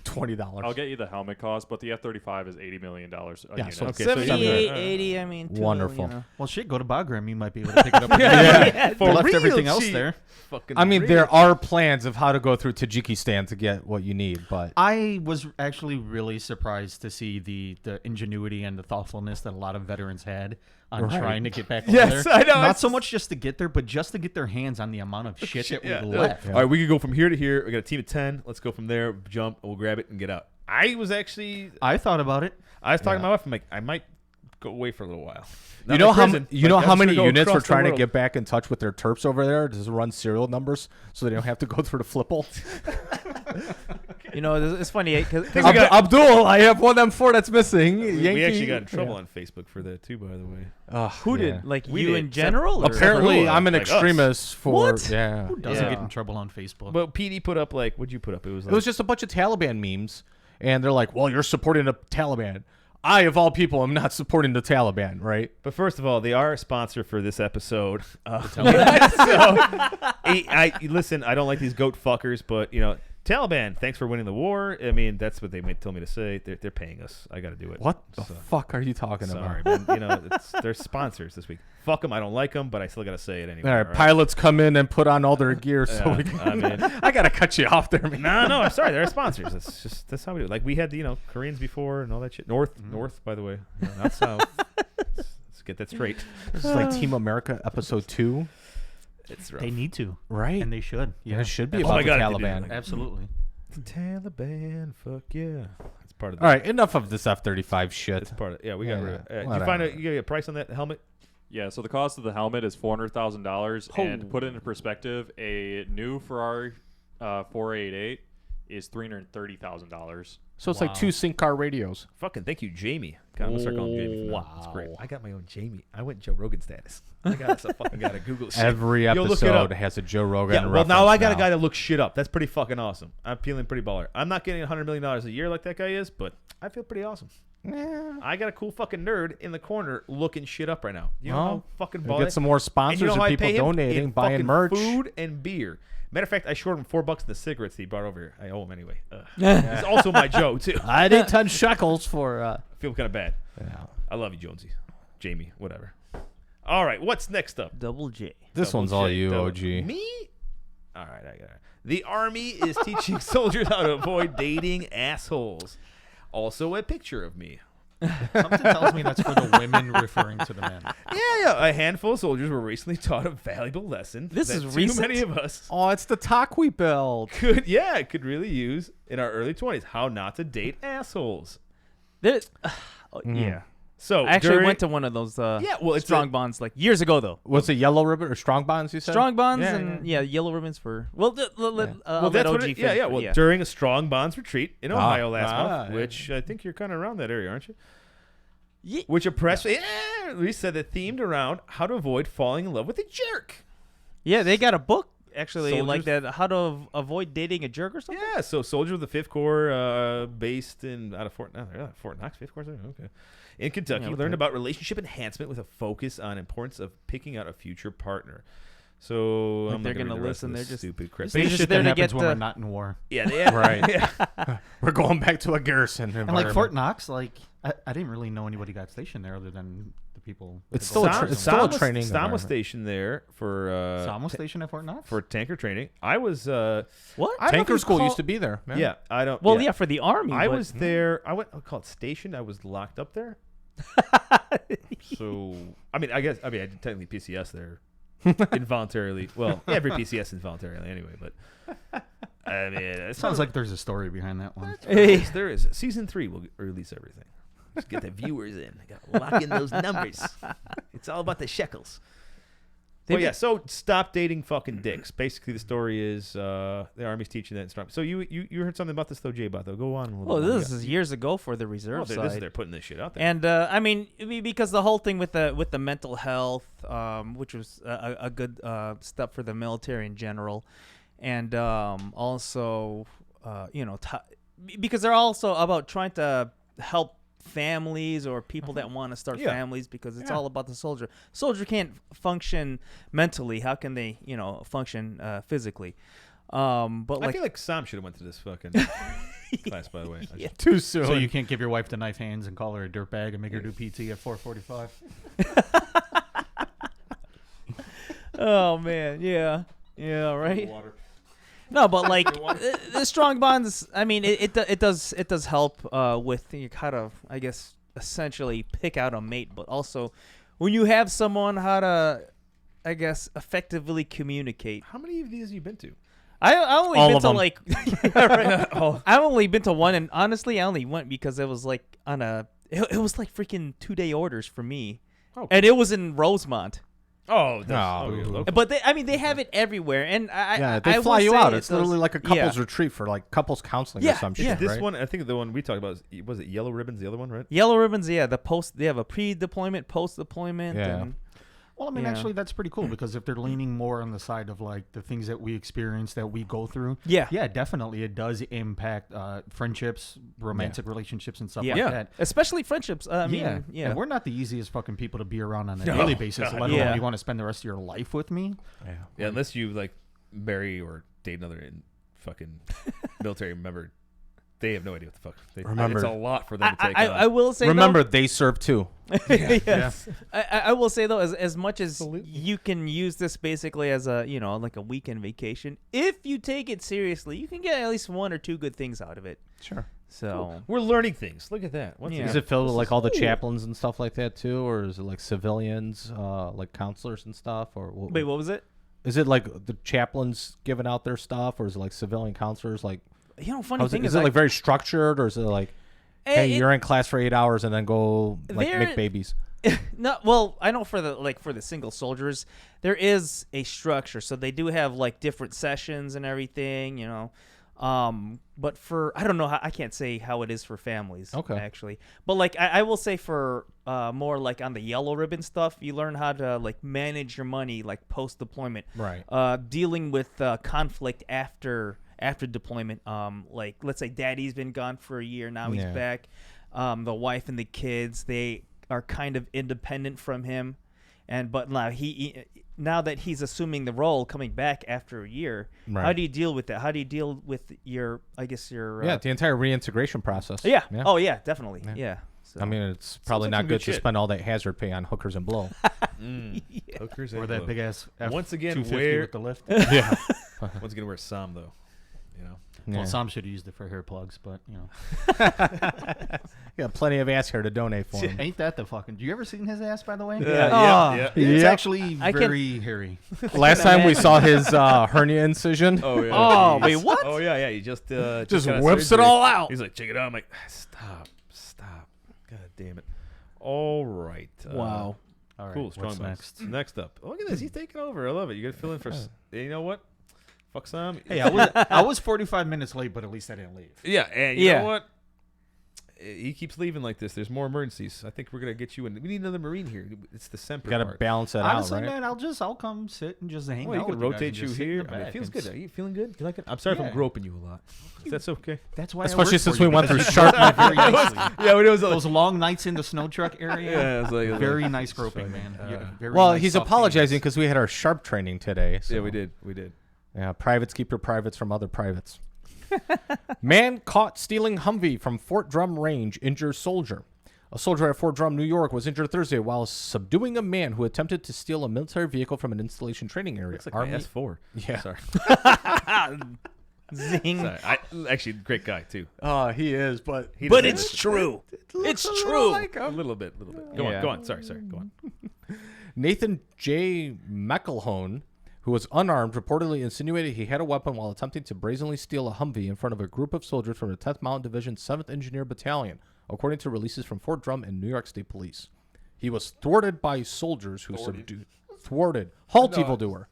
$20. I'll get you the helmet cost, but the F-35 is $80 million a Yeah, unit. so Okay, so 78, yeah. 80, I mean. Wonderful. Well, shit, go to Bagram. You might be able to pick it up. Yeah. They left everything else cheap. there. Fucking I mean, real there are plans of how to go through Tajikistan to get what you need, but I was actually really surprised to see the ingenuity and the thoughtfulness that a lot of veterans had on Right. trying to get back Yes, over there. I know, Not it's- so much just to get there, but just to get their hands on the amount of shit that Yeah. was left. All right, we could go from here to here. We got a team of 10. Let's go from there, jump, we'll grab it and get out. I was talking I thought about it. to my wife. I'm like, I might go away for a little while. you know how prison, you know like, how I'm just many gonna go units were across the trying to world. get back in touch with their terps over there to run serial numbers so they don't have to go through the flipple. You know, it's funny because we got- Abdul, I have one M4 that's missing. We actually got in trouble on Facebook for that too, by the way. who yeah. did? Like We you did. in general? or- Apparently, Separate I'm an like us. extremist for What? yeah. Who doesn't Yeah. get in trouble on Facebook? But PD put up like, what'd you put up? It was like, It was just a bunch of Taliban memes, and they're like, "Well, you're supporting the Taliban." I, of all people, am not supporting the Taliban, right? But first of all, they are a sponsor for this episode. Listen, I don't like these goat fuckers, but you know, Taliban, thanks for winning the war. I mean, that's what they told me to say. They're paying us. I got to do it. What the fuck are you talking Sorry, about? man. You know, they're sponsors this week. Fuck them. I don't like them, but I still got to say it anyway. All right, pilots come in and put on all their gear. So Yeah, we can, I mean- I gotta cut you off there, man. No, I'm sorry. They're sponsors. That's how we do it. Like we had, Koreans before and all that shit. North, by the way, not south. Let's get that straight. This is like Team America episode 2, It's rough. They need to, right? and they should. Yeah, it should be Oh my about the God, if they do, Taliban. like- Absolutely. The Taliban. Fuck yeah. It's part of. All right, enough of this F-35 shit. It's part of. Yeah, we got. Yeah, Did you whatever. find you get a price on that helmet? Yeah, so the cost of the helmet is $400,000, and to put it into perspective, a new Ferrari 488 is $330,000. So it's like 2 sync car radios. Fucking thank you, Jamie. God, I'm gonna start calling him Jamie. Wow, that's great. I got my own Jamie. I went Joe Rogan status. I got some fucking guy to Google shit. Every You'll look it episode up. has a Joe Rogan. Yeah, well, reference now I got a guy to look shit up. That's pretty fucking awesome. I'm feeling pretty baller. I'm not getting $100 million a year like that guy is, but I feel pretty awesome. I got a cool fucking nerd in the corner looking shit up right now. You know how fucking baller. Get some more And sponsors you know and how I people pay him? donating, In buying fucking merch. food and beer. Matter of fact, I shorted him $4 in the cigarettes that he brought over here. I owe him anyway. It's also my Joe too. I did 10 shekels for. I feel kind of bad. Yeah. I love you, Jonesy. Jamie, whatever. All right, what's next up? Double J. This Double one's all J, you, double- OG. Me? All right, I got it. The Army is teaching soldiers how to avoid dating assholes. Also, a picture of me. Something tells me that's for the women referring to the men. Yeah. A handful of soldiers were recently taught a valuable lesson. This that is too recent? many of us Oh, it's the talk we built. could really use in our early 20s. How not to date assholes. There, yeah. So I actually during- went to one of those it's strong bonds like years ago though. Was it yellow ribbon or strong bonds? You said Strong bonds Yeah, and yellow ribbons for well, Well, that's what it, yeah. Well, during a strong bonds retreat in Ohio last month, yeah. which I think you're kind of around that area, aren't you? Yeah. Which we said that themed around how to avoid falling in love with a jerk. Yeah, they got a book actually like Soldiers- that. How to avoid dating a jerk or something. Yeah, so soldier of the 5th Corps, based out of Fort Knox, 5th Corps. Okay, in Kentucky, learned about relationship enhancement with a focus on importance of picking out a future partner. So Like I'm they're not gonna read the rest listen, of they're this just- stupid crap. They're Basic just shit there that to happens get when we're the- not in war. Yeah, Right. Yeah. We're going back to a garrison And like environment. Fort Knox, like I didn't really know anybody got stationed there other than the people. It's that still go a to tra- the it's zone. still a training Sam was environment. stationed there for Sam was stationed at Fort Knox. for tanker training. I was What? I don't know if Tanker you school call- used to be there. Man. Yeah, I don't. Well, yeah, for the army. I but- was there. I call it stationed. I was locked up there. So I did technically PCS there involuntarily. Well, every PCS involuntarily anyway. But I mean, it Sounds like there's a story behind that one. there is. Season 3 will release everything. Just get the viewers in. I got to lock in those numbers. It's all about the shekels. Well, yeah. So stop dating fucking dicks. Basically, the story is the Army's teaching that instruction. So you heard something about this though, Jay? About though. Go on. A little Oh, bit more. this is years ago for the reserve Oh, side. they're putting this shit out there. And because the whole thing with the mental health, which was a good step for the military in general, and also because they're also about trying to help families or people that want to start families, because it's all about the soldier. Soldier can't function mentally. How can they function physically? But I like feel like Sam should have went to this fucking class, by the way. Yeah. Too soon. So you can't give your wife the knife hands and call her a dirtbag and make her do PT at 4:45. Oh man, yeah, right. No, but like the strong bonds. I mean, it does help with you kind of, I guess, essentially pick out a mate, but also when you have someone how to, I guess, effectively communicate. How many of these have you been to? I only All been of to them. like I've only been to one, and honestly, I only went because it was like it was like freaking 2-day orders for me, and it was in Rosemont. Oh, But they have it everywhere, and Yeah, I they fly will you say out. it It's does- literally like a couples yeah. retreat for like couples counseling Yeah, or some yeah. shit. This right? one, I think the one we talked about was it Yellow Ribbons, the other one, right? Yellow ribbons, yeah. They have a pre-deployment, post-deployment. Yeah. And, Well, I mean, Yeah. actually, that's pretty cool because if they're leaning more on the side of like the things that we experience, that we go through, yeah, definitely, it does impact friendships, romantic relationships, and stuff yeah. like that. Especially friendships. I mean, yeah. And we're not the easiest fucking people to be around on a No, daily basis, God, let alone yeah. you want to spend the rest of your life with me. Yeah, unless you like marry or date another fucking military member, they have no idea what the fuck. Remember- it's a lot for them to take I on. will say Remember, they serve too. yes. I will say though, as much as Absolutely. you can use this basically as a like a weekend vacation, if you take it seriously, you can get at least 1 or 2 good things out of it. Sure. So We're learning things. Look at that. Once Yeah. again. Is it filled with like all the chaplains and stuff like that too, or is it like civilians, like counselors and stuff, or wait, what was it? is it like the chaplains giving out their stuff, or is it like civilian counselors? Like, Funny thing is it like very structured, or is it like, hey, you're in class for 8 hours and then go like There- make babies? No, well, I know for the single soldiers, there is a structure, so they do have like different sessions and everything, But for I don't know how I can't say how it is for families. Okay. Actually, but like I will say for more like on the yellow ribbon stuff, you learn how to like manage your money like post deployment. Right. Dealing with conflict after deployment. Like let's say daddy's been gone for a year, now he's Yeah. back. The wife and the kids, they are kind of independent from him, but now that he's assuming the role coming back after a year, Right. how do you deal with that? How do you deal with your the entire reintegration process. yeah. Oh yeah, definitely. Yeah. So. I mean, it's probably like not some good good to shit. spend all that hazard pay on hookers and blow. Hookers Or and that blow. big ass Once again, 250 where- with the lift. Yeah. Once again, we're Sam though. Yeah. Well, some should have used it for hair plugs, but Got plenty of ass hair to donate for him. ain't that the fucking? You ever seen his ass, by the way? Yeah. It's Yep. actually I can- very hairy. Last time we saw his hernia incision. Oh yeah. Oh, Jeez. wait, what? Oh yeah. He just Just got whips it surgery. all out. He's like, check it out. I'm like, stop. God damn it. All right. Wow. All right, Cool. Strong what's box. next? Next up. Look at this. He's taking over. I love it. You got to fill in for. You know what? Fuck Sam. Hey, I was 45 minutes late, but at least I didn't leave. Yeah, and you Yeah. know what? He keeps leaving like this. There's more emergencies. I think we're gonna get you in. We need another Marine here. It's the Semper Got to part. balance that Honestly, out, right? man, I'll come sit and just hang Well, you out can with you guys rotate and you just sit in here. the I mean, it back feels and good. Are you feeling good? You like it? I'm sorry if Yeah. I'm groping you a lot. That's okay. That's why. Especially I work since for we you, went through because sharp. you very nicely. Yeah, it was like, Those long nights in the snow truck area. yeah, it's like Very nice groping, man. Yeah, very Well, nice he's soft apologizing hands. because we had our sharp training today. So. Yeah, we did. Yeah, privates keep your privates from other privates. Man caught stealing Humvee from Fort Drum Range, injures soldier. A soldier at Fort Drum, New York, was injured Thursday while subduing a man who attempted to steal a military vehicle from an installation training area. Looks like my S4. Yeah. Sorry. Zing. Sorry. Actually, great guy too. Oh, he is, but He But doesn't- it's true. It's a little true. like a little bit. Go Yeah. on. Sorry. Go on. Nathan J. McElhone, who was unarmed, reportedly insinuated he had a weapon while attempting to brazenly steal a Humvee in front of a group of soldiers from the 10th Mountain Division 7th Engineer Battalion, according to releases from Fort Drum and New York State Police. He was thwarted by soldiers who subdued. Thwarted. Halt, evildoer.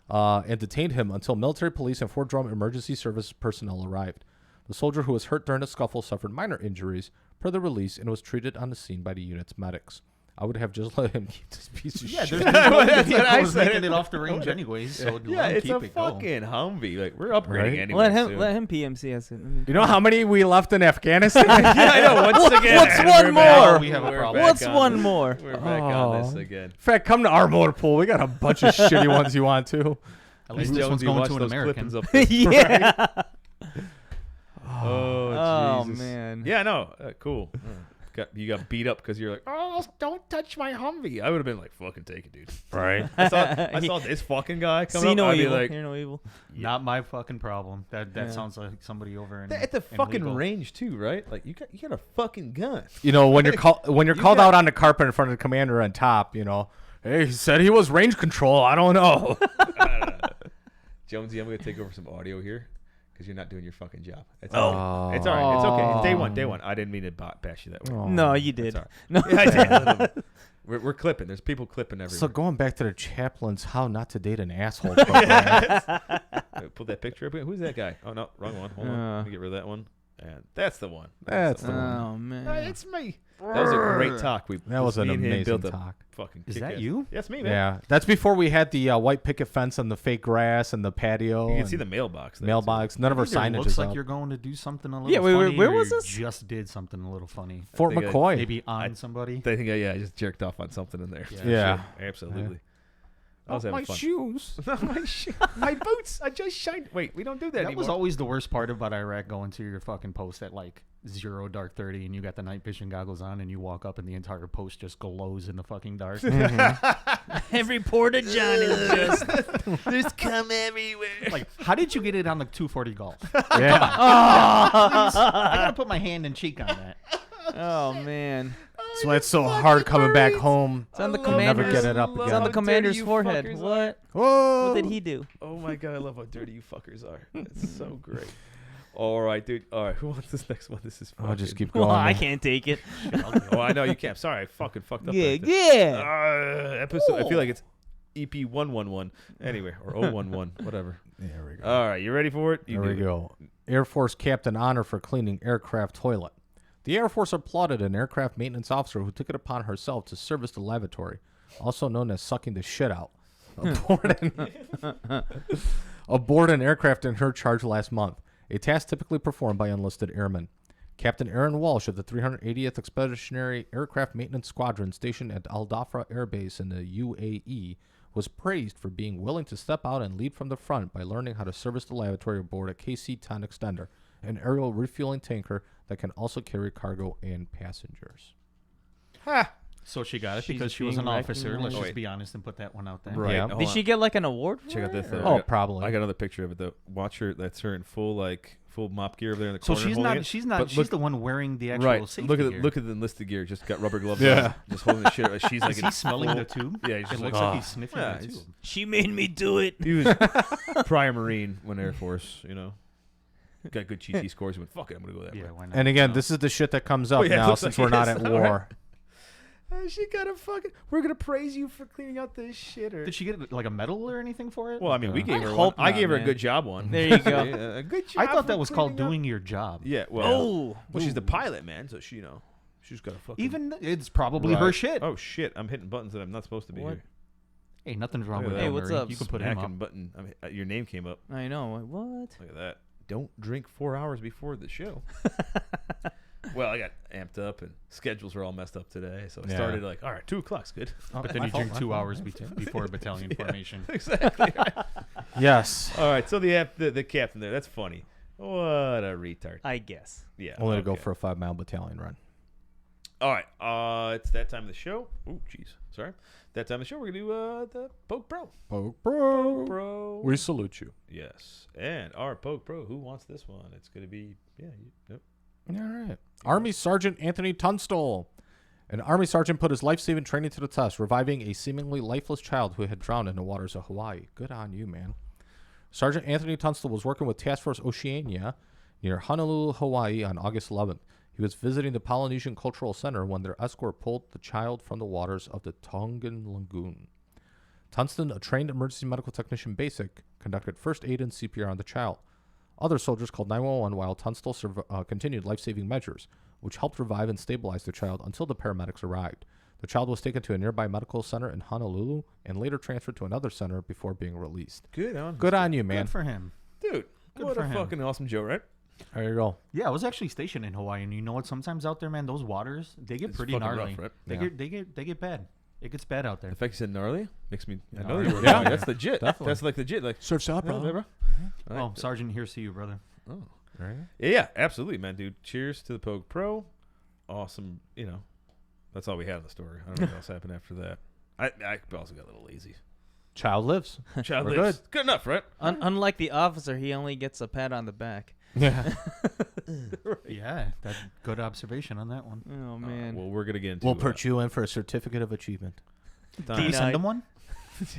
And detained him until military police and Fort Drum emergency service personnel arrived. The soldier who was hurt during the scuffle suffered minor injuries per the release and was treated on the scene by the unit's medics. I would have just let him keep this piece of Yeah, shit. there's no way That's the what I vehicle was said. making it off the range anyways. So Yeah, let him it's keep a it going. fucking Humvee. Like we're upgrading Right? anyway. soon. Let him PMCS it. You know how many we left in Afghanistan? Yeah, I know. Once again, what's and one we're back. more? We have a We're problem. back What's on one this. more? We're back on this again. In fact, come to our motor pool. We got a bunch of shitty ones you want to. At least Hey, this one's Jonesy, going watch to an those American. clippings up there. Yeah. Oh, Jesus. Man. Yeah, no, cool. You got beat up because you're like, oh, don't touch my Humvee. I would have been like, fucking take it, dude. Right. I saw this fucking guy come See up. no I'd be evil. like, Hear no evil. Not my fucking problem. That Yeah. sounds like somebody over in at the in fucking legal. range too, right? Like you got a fucking gun. You know, when you're called got- out on the carpet in front of the commander on top, you know, hey, he said he was range control. I don't know. Jonesy, I'm gonna take over some audio here because you're not doing your fucking job. It's Oh. all right. It's all right. It's okay. It's day one. I didn't mean to bash you that way. No, you did. It's all right. No. Yeah, I did a little bit. We're clipping. There's people clipping everywhere. So going back to the Chaplains, how not to date an asshole program. Pull that picture up. Who's that guy? Oh no, wrong one. Hold on. Let me get rid of that one. And that's the one. That's the the one. one. Oh man. It's me. That was a great talk. That was an me and him amazing built a talk. Fucking Is that kick-ass- you? Yes, me, man. Yeah, that's before we had the white picket fence and the fake grass and the patio. You can and see the mailbox. there, mailbox. None of our Either signage looks is like up. you're going to do something a little Yeah, wait, funny, where or was you this? just did something a little funny. Fort I think McCoy. Maybe on somebody. too. I think I just jerked off on something in there. Yeah. Yeah. Sure. Absolutely. I was having fun. shoes. My boots. I just shined. Wait, we don't do that That anymore. was always the worst part about Iraq, going to your fucking post at like 0 dark 30 and you got the night vision goggles on and you walk up and the entire post just glows in the fucking dark. Every porta john is just There's cum everywhere. Like, how did you get it on the 240 Golf? Yeah. I gotta put my hand and cheek on that. oh man. That's why it's so hard coming back home. It's on the I love Never commander's. get it up love It's again. on the how commander's dirty you forehead. fuckers What? Whoa. What did he do? Oh my god, I love how dirty you fuckers are. It's so great. All right, dude. All right, who wants this next one? This is fucking... I'll just keep going. Well, I can't take it. Oh, I know you can't. Sorry, I fucking fucked up. Yeah, back there. yeah. Episode. I feel like it's EP 111. Anyway, or 011, whatever. There we go. All right, you ready for it? You There we do it. go. Air Force Captain Honor for cleaning aircraft toilet. The Air Force applauded an aircraft maintenance officer who took it upon herself to service the lavatory, also known as sucking the shit out, aboard an aircraft in her charge last month, a task typically performed by enlisted airmen. Captain Aaron Walsh of the 380th Expeditionary Aircraft Maintenance Squadron stationed at Al Dhafra Air Base in the UAE was praised for being willing to step out and lead from the front by learning how to service the lavatory aboard a KC-10 extender, an aerial refueling tanker that can also carry cargo and passengers. So she got it She's because she was being an officer. Let's recognized. just be honest and put that one out there. Right. Yeah. hold Did on. she get like an award? For Check out this. it, though. or- Oh, probably. I got another picture of it though. Watch her. That's her in full full mop gear over there in the So corner. she's holding not. it. She's not. But She's look- the one wearing the actual Right. safety Look at gear. look at the enlisted gear. Just got rubber gloves. Yeah. on, just holding the shit. She's like Is he smelling full- the tube? Yeah, he's It just looks like, like he's sniffing yeah, the he's- tube. She made me do it. He was prior Marine, went Air Force. You know, got good GT scores. He went, fuck it, I'm gonna go that Yeah, way. why not? And again, this is the shit that comes up Oh, yeah, it now looks since like we're not it is. at All war. right. She got a fucking. We're gonna praise you for cleaning out this shitter. Did she get like a medal or anything for it? Well, I mean, we gave I her one. hope I not, gave her a man. good job one. There you go. Yeah, a good job. I thought that for was called cleaning up. doing your job. Yeah, well, Oh. well, she's the pilot, man. So she, she's got a fucking. Even it's probably her Right. shit. Oh shit! I'm hitting buttons that I'm not supposed to be What? here. Hey, nothing's wrong Look with at that. that. Hey, what's Murray. up? You can put him Smacking up. button. Your name came up. I know. What? Look at that. Don't drink 4 hours before the show. Well, I got amped up and schedules were all messed up today, so I Yeah. started like, all right, 2 o'clock's good. But then you drink 2 hours before battalion formation. Exactly. Yes. All right, so the captain there. That's funny. What a retard. I guess. Yeah. Only to go okay. for a 5-mile battalion run. All right. It's that time of the show. Oh, jeez. Sorry. That time of the show, we're going to do the POG Pro. POG Pro. Pro. We salute you. Yes. And our POG Pro, who wants this one? It's going to be, yep. All right. Army Sergeant Anthony Tunstall. An Army sergeant put his life-saving training to the test, reviving a seemingly lifeless child who had drowned in the waters of Hawaii. Good on you, man. Sergeant Anthony Tunstall was working with Task Force Oceania near Honolulu, Hawaii on August 11th. He was visiting the Polynesian Cultural Center when their escort pulled the child from the waters of the Tongan Lagoon. Tunstall, a trained emergency medical technician basic, conducted first aid and CPR on the child. Other soldiers called 911 while Tunstall continued life-saving measures, which helped revive and stabilize the child until the paramedics arrived. The child was taken to a nearby medical center in Honolulu and later transferred to another center before being released. Good on Good on you, man. Good for him. Dude, Good what for a him. fucking awesome Joe, right? There you go. Yeah, I was actually stationed in Hawaii, and you know what? Sometimes out there, man, those waters they get It's pretty fucking gnarly. rough, right? Yeah. They get bad. It gets bad out there. The fact you said gnarly makes me. I know Gnarly. you were. Yeah. That's legit. Definitely. That's like legit. Like, Surf's up, yeah, bro. Oh, Alright. Sergeant, here's to you, brother. Oh. Right. Yeah, absolutely, man, dude. Cheers to the POG Pro. Awesome. That's all we had in the story. I don't know what else happened after that. I also got a little lazy. Child lives. Child We're lives. Good enough, right? Unlike the officer, he only gets a pat on the back. Yeah. Yeah, that's good observation on that one. Oh man. Well, we're gonna get into. We'll put you in for a certificate of achievement. Did you send them one?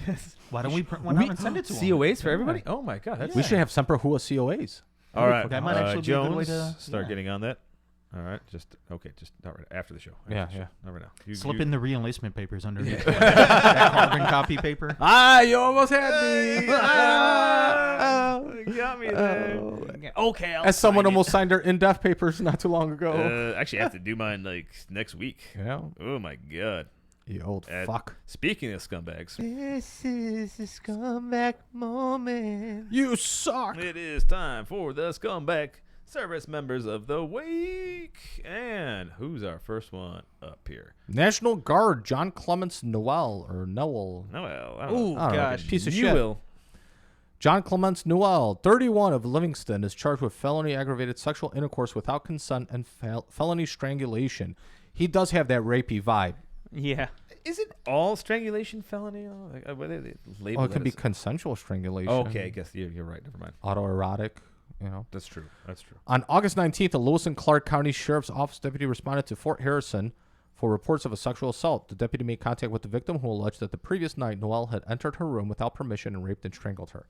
Yes. Why don't we print one out and send it to them? COAs for everybody? Oh my god, that's We should have Semper Hua COAs. all right. That might actually be a good way Jones, to start yeah. getting on that. All right, just not right after the show. After Yeah, the show. yeah. Not right now. Slip in the re-enlistment papers underneath. That carbon copy paper. Ah, you almost had me. You got me there. Okay. I'll As someone sign it. almost signed their in-depth papers not too long ago. Actually, I have to do mine like next week. Yeah. Oh my god. You old fuck. Speaking of scumbags, This is the scumbag moment. You suck. it is time for the scumbag service members of the week. And who's our first one up here? National Guard John Clements Noel. Noel. I don't Ooh, know. I don't know, gosh. piece of You shit. will. John Clements Noel, 31 of Livingston, is charged with felony aggravated sexual intercourse without consent and felony strangulation. He does have that rapey vibe. Yeah. Isn't all strangulation felony? What do they label Well, it can that be as? consensual strangulation. Okay, I guess you're right. Never mind. Autoerotic, you know. That's true. That's true. On August 19th, the Lewis and Clark County Sheriff's Office deputy responded to Fort Harrison for reports of a sexual assault. The deputy made contact with the victim, who alleged that the previous night Noel had entered her room without permission and raped and strangled her.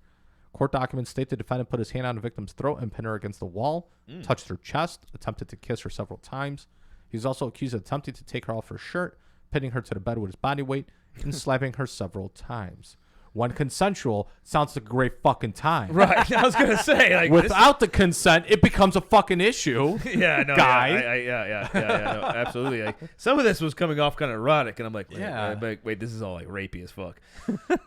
Court documents state the defendant put his hand on the victim's throat and pinned her against the wall, touched her chest, attempted to kiss her several times. He was also accused of attempting to take her off her shirt, pinning her to the bed with his body weight, and slapping her several times. When consensual, sounds like a great fucking time. Right. I was gonna say, like, Without the consent, it becomes a fucking issue. yeah, no, guy. yeah, no, absolutely. Like, some of this was coming off kind of erotic, and I'm like, Yeah. wait, this is all like rapey as fuck.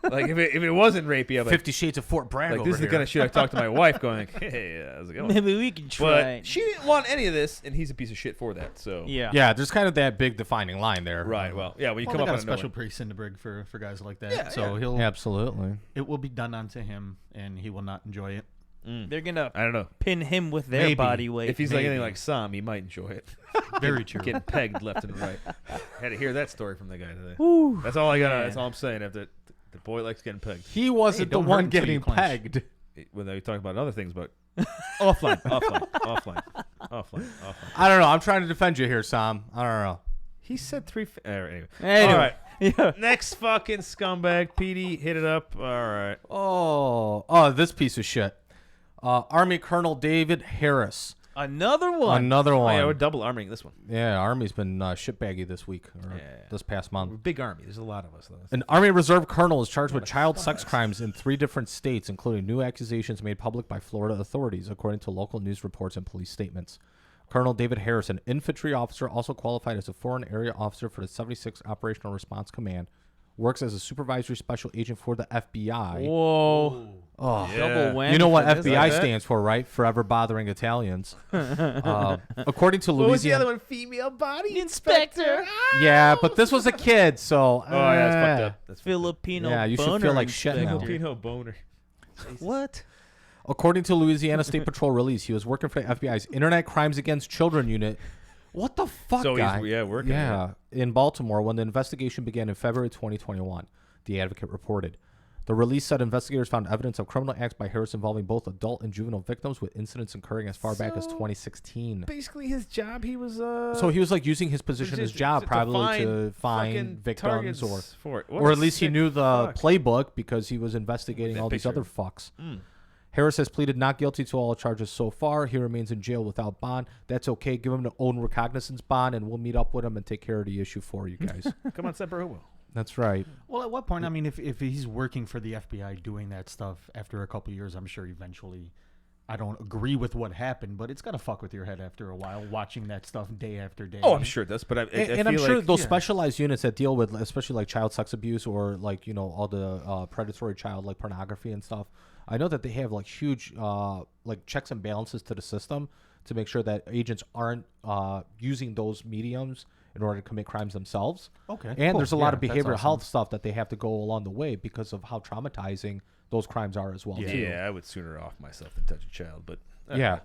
Like, if it wasn't rapey, I'm like, 50 Shades of Fort Bragg like over this is the here. kind of shit I talked to my wife, going, hey, how's it going? Maybe we can try. But she didn't want any of this, and he's a piece of shit for that. So Yeah. Yeah, there's kind of that big defining line there. right. Well, yeah, when you Well, come they up got on a special priest in the brig for guys like that. Yeah, so yeah. he'll Absolutely. it will be done unto him, and he will not enjoy it. They're going to I don't know. pin him with their Maybe. body weight. If he's like anything maybe. like Sam, he might enjoy it. Very true. Getting pegged left and right. Had to hear that story from the guy today. Woo. That's all I got. Man. That's all I'm saying. After the boy likes getting pegged. He wasn't the don't hurt one until getting you clench. pegged. When they talk about other things, but offline. I don't know. I'm trying to defend you here, Sam. I don't know. He said three. Anyway. Anyway. All right. Yeah. Next fucking scumbag, PD, hit it up. All right. Oh, this piece of shit. Army Colonel David Harris. Another one. Another Oh, one. yeah, we're double arming this one. Yeah, Army's been shitbaggy this week, or Yeah. this past We're a month. big army. There's a lot of us, though. An Army Reserve colonel is charged with child sex crimes in 3 different states, including new accusations made public by Florida authorities, according to local news reports and police statements. Colonel David Harris, an infantry officer, also qualified as a foreign area officer for the 76th Operational Response Command, works as a supervisory special agent for the FBI. Whoa. Oh, Double whammy. you know what for this. FBI like that? stands for, right? Forever bothering Italians. According to What was the Louisiana, other one? Female body Inspector. yeah, but this was a kid, so Oh, yeah, that's fucked up. That's fucked up. Filipino Yeah, you should boner feel like shit now. inspector. Filipino boner. What? According to Louisiana State Patrol release, he was working for the FBI's Internet Crimes Against Children unit. What the fuck, So guy? he's working. Yeah, in Baltimore when the investigation began in February 2021, the Advocate reported. The release said investigators found evidence of criminal acts by Harris involving both adult and juvenile victims, with incidents occurring as far back as So, 2016. Basically, his job, he was So he was like using his position, his job, probably to find fucking victims, targets for it. What or a at least he sick knew the fuck. playbook because he was investigating That all these picture. other fucks. Mm. Harris has pleaded not guilty to all charges so far. He remains in jail without bond. That's okay. Give him an own recognizance bond, and we'll meet up with him and take care of the issue for you guys. Come on, Semper Huo. That's right. Well, at what point? I mean, if he's working for the FBI doing that stuff after a couple years, I'm sure eventually. I don't agree with what happened, but it's got to fuck with your head after a while watching that stuff day after day. Oh, I'm sure it does, but I And I'm feel sure like, those yeah. specialized units that deal with, especially like child sex abuse or like, you know, all the predatory child like pornography and stuff. I know that they have like huge like checks and balances to the system to make sure that agents aren't using those mediums in order to commit crimes themselves. Okay. And cool. there's a lot Yeah, of that's behavioral awesome. health stuff that they have to go along the way because of how traumatizing those crimes are as well. Yeah. too. yeah, I would sooner off myself than touch a child, but Yeah.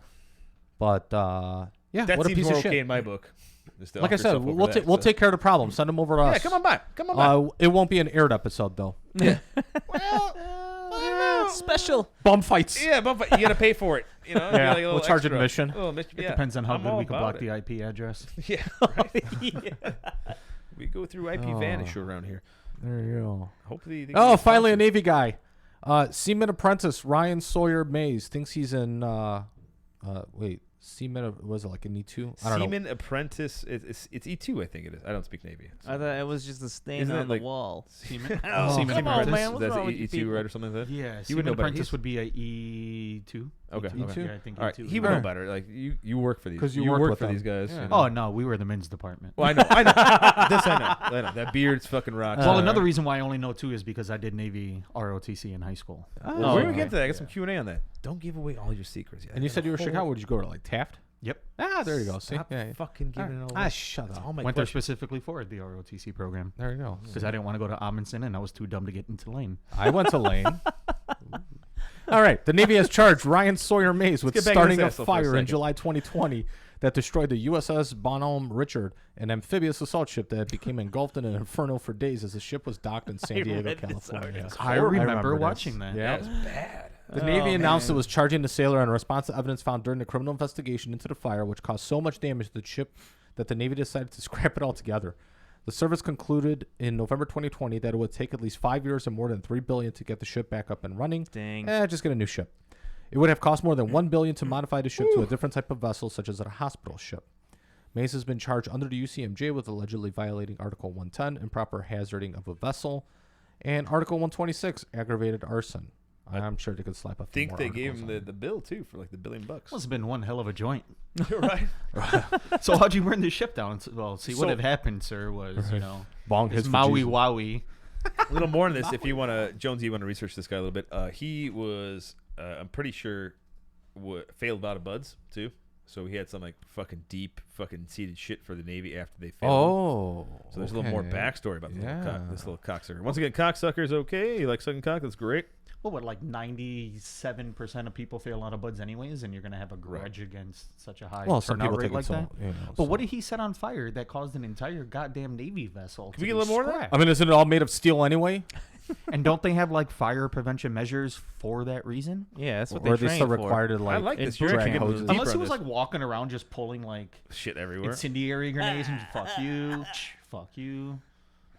But yeah, that what a seems piece more of shit. okay in my book. Just to Like I offer said, yourself over we'll that, we'll so. take care of the problem. Send them over to us. Yeah, come on by. Come on by. It won't be an aired episode though. Special. Bum fights. Yeah, but you gotta pay for it. You know, Yeah, like a little we'll charge extra. admission. A little admission, It yeah. depends on how I'm good all we can block about the it. IP address. Yeah, right. We go through IP vanish around here. There you go. Hopefully. they Oh, get finally a sponsored. Navy guy. Seaman apprentice Ryan Sawyer Mays thinks he's in. Wait, Seaman was it like an E2? I don't know. Seaman apprentice. It's E2, I think it is. I don't speak Navy. so. I thought it was just a stain Isn't it on the like- wall. Seaman. Oh, Seaman come on, apprentice. man. What's That's wrong with you E2, people? right, or something like that. Yeah, You would know Seaman better. apprentice He's- would be a E2. Okay. E2? Okay. Yeah, I think All right. E2. He would know better. Like you work for these. 'Cause you work work with for them. these guys. Yeah. you know. Oh no, we were the men's department. Well, I know. I know. This I know. That beard's fucking rocks. Well, another reason why I only know 2 is because I did Navy ROTC in high school. Well, we're gonna okay. get to that. I got some Q&A on that. Don't give away all your secrets yet. And you said you were Hold- Chicago. Where'd you go to? Like Taft? Yep. Ah, there you go. See? Stop fucking giving it all. Ah, shut up. all my Went there questions. specifically for the ROTC program There you go. because I didn't want to go to Amundsen and I was too dumb to get into Lane. I went to Lane. All right. The Navy has charged Ryan Sawyer Mays with get back starting into a this asshole for a fire in second. July 2020 that destroyed the USS Bonhomme Richard, an amphibious assault ship that became engulfed in an inferno for days as the ship was docked in San Diego, read this California. I remember remember this. watching that. Yeah. That was bad. The Navy announced it was charging the sailor in response to evidence found during the criminal investigation into the fire, which caused so much damage to the ship that the Navy decided to scrap it altogether. The service concluded in November 2020 that it would take at least 5 years and more than $3 billion to get the ship back up and running. Dang. Just get a new ship. It would have cost more than $1 billion to modify the ship to a different type of vessel, such as a hospital ship. Mays has been charged under the UCMJ with allegedly violating Article 110, improper hazarding of a vessel, and Article 126, aggravated arson. I'm sure they could slap a few think more they gave articles him on the bill too for like the $1 billion. Must have been one hell of a joint. You're right. So how'd you burn the ship down? Well, see, what So- had happened, sir, was, you know, Bong his his Maui Wowie. A little more on this if you want to, Jonesy, you want to research this guy a little bit. He was, I'm pretty sure, failed out of buds too. So he had some like fucking deep fucking seated shit for the Navy after they failed. Oh. So there's a little more okay. backstory about this little Yeah. cocksucker. Once again, cocksucker's okay. You like sucking cock? That's great. What, like 97% of people fail out of buds anyways, and you're going to have a grudge against such a high Well, some turnout people rate take like it so, that? you know, But so- what did he set on fire that caused an entire goddamn Navy vessel Can we get a little more of that? I mean, isn't it all made of steel anyway? And don't they have like fire prevention measures for that reason? Yeah, that's what Or are they they still train for. required to like, I like this. drag You're actually getting hoses? deeper Unless he on was this. like walking around just pulling like Shit everywhere. incendiary grenades and fuck you, fuck you.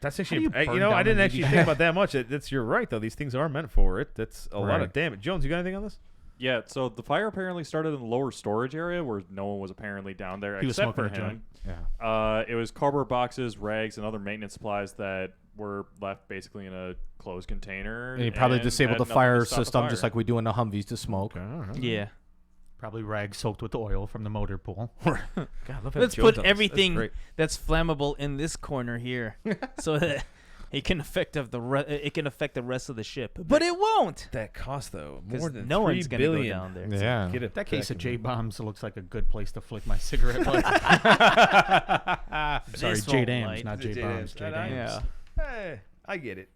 That's do actually, you burn you know, I down didn't a actually Navy think about that much. That's you're right though. These things are meant for it. That's a lot of Right. damage. Jones, you got anything on this? Yeah, so the fire apparently started in the lower storage area where no one was apparently down there He was except for smoking a him. Yeah. It was cardboard boxes, rags, and other maintenance supplies that were left basically in a closed container. And you probably disabled had the nothing fire to stop the system fire. just like we do in the Humvees to smoke. Yeah. Probably rags soaked with oil from the motor pool. God, love Let's Jones put on this. That's everything great. that's flammable in this corner here, so that it can affect the rest of the ship. But it won't. That cost though 'Cause more than no $3 one's gonna go billion. down there. Yeah. Get it That case of back J in- bombs looks like a good place to flick my cigarette butt. Sorry, This J won't dams, light. not J J bombs. J dams. dams. Yeah. Hey, I get it.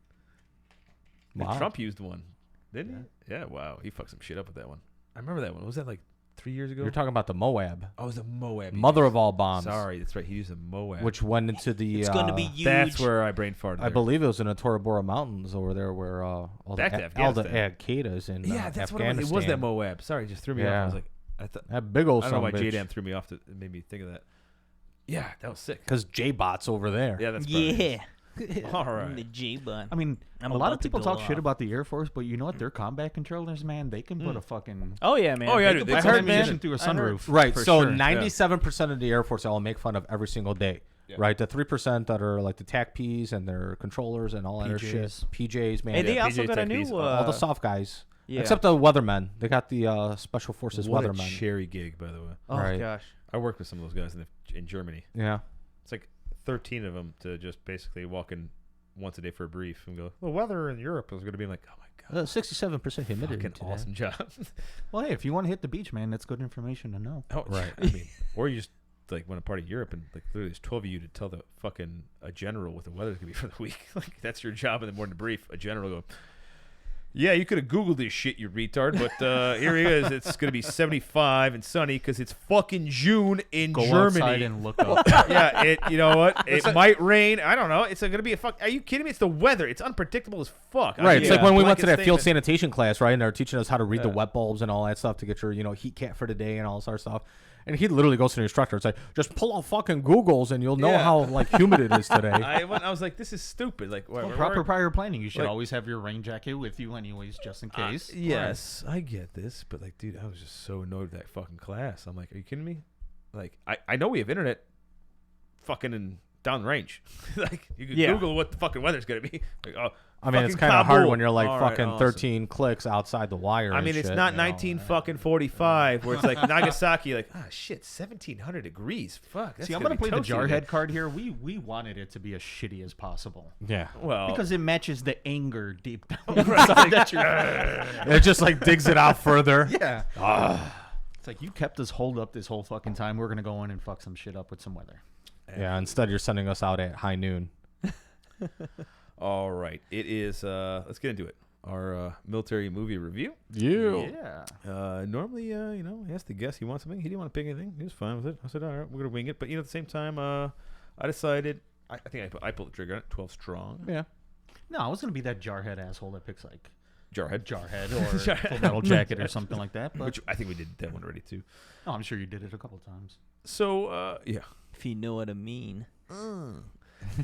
And Wow. Trump used one, didn't he? Yeah. Wow. He fucked some shit up with that one. I remember that one. Was that like 3 years ago? You're talking about the Moab, Oh, it was a Moab. he mother used. of all bombs. Sorry, that's right. He used a Moab. Which went into the. It's going to be huge. That's where I brain farted. I there. believe it was in the Tora Bora Mountains over there where all the Back to all the Afghanistan. Al-Qaeda's in Yeah, that's what it Afghanistan. was. It was that Moab. Sorry, it just threw me off. I Yeah. was like, I thought. That big old I don't know son why of a JDAM bitch. threw me off. It made me think of that. Yeah, that was sick. Because J-Bot's over there. Yeah, that's probably it. Yeah. All right. The J button. I mean, I'm a lot about of to people go talk shit off. about the Air Force, but you know what? Their combat controllers, man, they can put a fucking Oh yeah, man. Oh, yeah, They dude, can they put heard, some man. ammunition through a I heard. sunroof. Right. for So sure. 97% of the Air Force I will make fun of every single day. Yeah. Right. The 3% that are like the TAC Ps and their controllers and all that other shit. PJs. PJs, man. Hey, they Yeah, also PJ got a Tech new. piece. all the soft guys. yeah. Except the weathermen. They got the Special Forces What a weathermen. cherry gig, by the way. Oh Right. gosh. I worked with some of those guys in Germany. Yeah. It's like 13 of them to just basically walk in once a day for a brief and go, the weather in Europe is going to be like, oh my God. 67% humidity. Fucking today. awesome job. Well, hey, if you want to hit the beach, man, that's good information to know. Oh, Right. I mean, or you just like want to party in Europe and like literally there's 12 of you to tell the fucking a general what the weather's going to be for the week. Like that's your job in the morning to brief. A general go, yeah, you could have Googled this shit, you retard, but here he is. It's going to be 75 and sunny because it's fucking June in Go Germany. outside and look up. Yeah, you know what? It might rain. I don't know. It's going to be a fuck. Are you kidding me? It's the weather. It's unpredictable as fuck. Right. It's like when we went to that Blanket field statement. sanitation class, right? And they're teaching us how to read the Yeah. wet bulbs and all that stuff to get your, heat cap for the day and all this other stuff. And he literally goes to the instructor. It's like, just pull out fucking Googles and you'll know Yeah. how humid it is today. I was like, this is stupid. Like, Well, proper prior planning. You should like- always have your rain jacket with you, anyways, just in case. Yes, I get this, but like, dude, I was just so annoyed with that fucking class. I'm like, are you kidding me? Like, I know we have internet fucking in downrange. Like you can Yeah. Google what the fucking weather's gonna be. Like, oh, I mean, it's fucking kind of hard Kabul. when you're like All right, fucking awesome. 13 clicks outside the wire. I and mean, it's shit, not you know. 1945 where it's like Nagasaki, like, ah, shit, 1700 degrees. Fuck. That's See, I'm gonna gonna be play the toasty today. Jarhead card here. We wanted it to be as shitty as possible Yeah. Well, because it matches the anger deep down inside that you're. It just like digs it out further. Yeah. It's like you kept us holed up this whole fucking time. We're gonna go in and fuck some shit up with some weather. Yeah. Instead, you're sending us out at high noon. all right. It is. Let's get into it. Our military movie review. Yeah. Normally, he has to guess. He wants something. He didn't want to pick anything. He was fine with it. I said, all right, we're gonna wing it. But at the same time, I decided. I think I pulled the trigger on it. 12 strong. Yeah. No, I was gonna be that jarhead asshole that picks like Jarhead. Jarhead or Full Metal Jacket or something like that. But Which I think we did that one already too. no, I'm sure you did it a couple times. So yeah. If you know what I mean.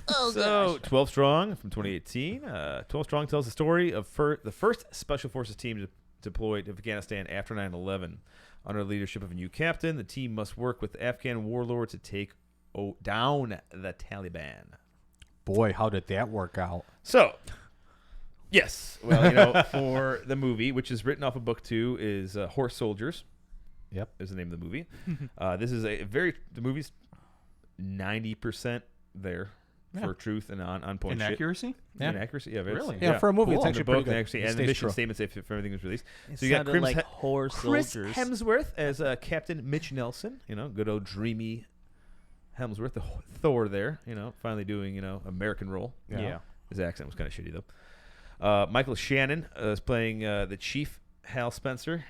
So 12 Strong from 2018. 12 Strong tells the story of the first Special Forces team deployed to Afghanistan after 9/11. Under the leadership of a new captain, the team must work with Afghan warlords to take down the Taliban. Boy, how did that work out? So, yes. Well, for the movie, which is written off a book too, is Horse Soldiers. Yep. Is the name of the movie. This is the movie's 90% there for truth and on point shit. Inaccuracy? Yeah. Inaccuracy, yeah. Really? Yeah, for a movie, Cool. it's actually The book, pretty good. actually, It and the stays mission true. statements if everything was released. It So you got sounded like Chris soldiers. Hemsworth as Captain Mitch Nelson. Good old dreamy Hemsworth, the Thor there. Finally doing American role. Yeah. His accent was kind of shitty though. Michael Shannon is playing the Chief Hal Spencer,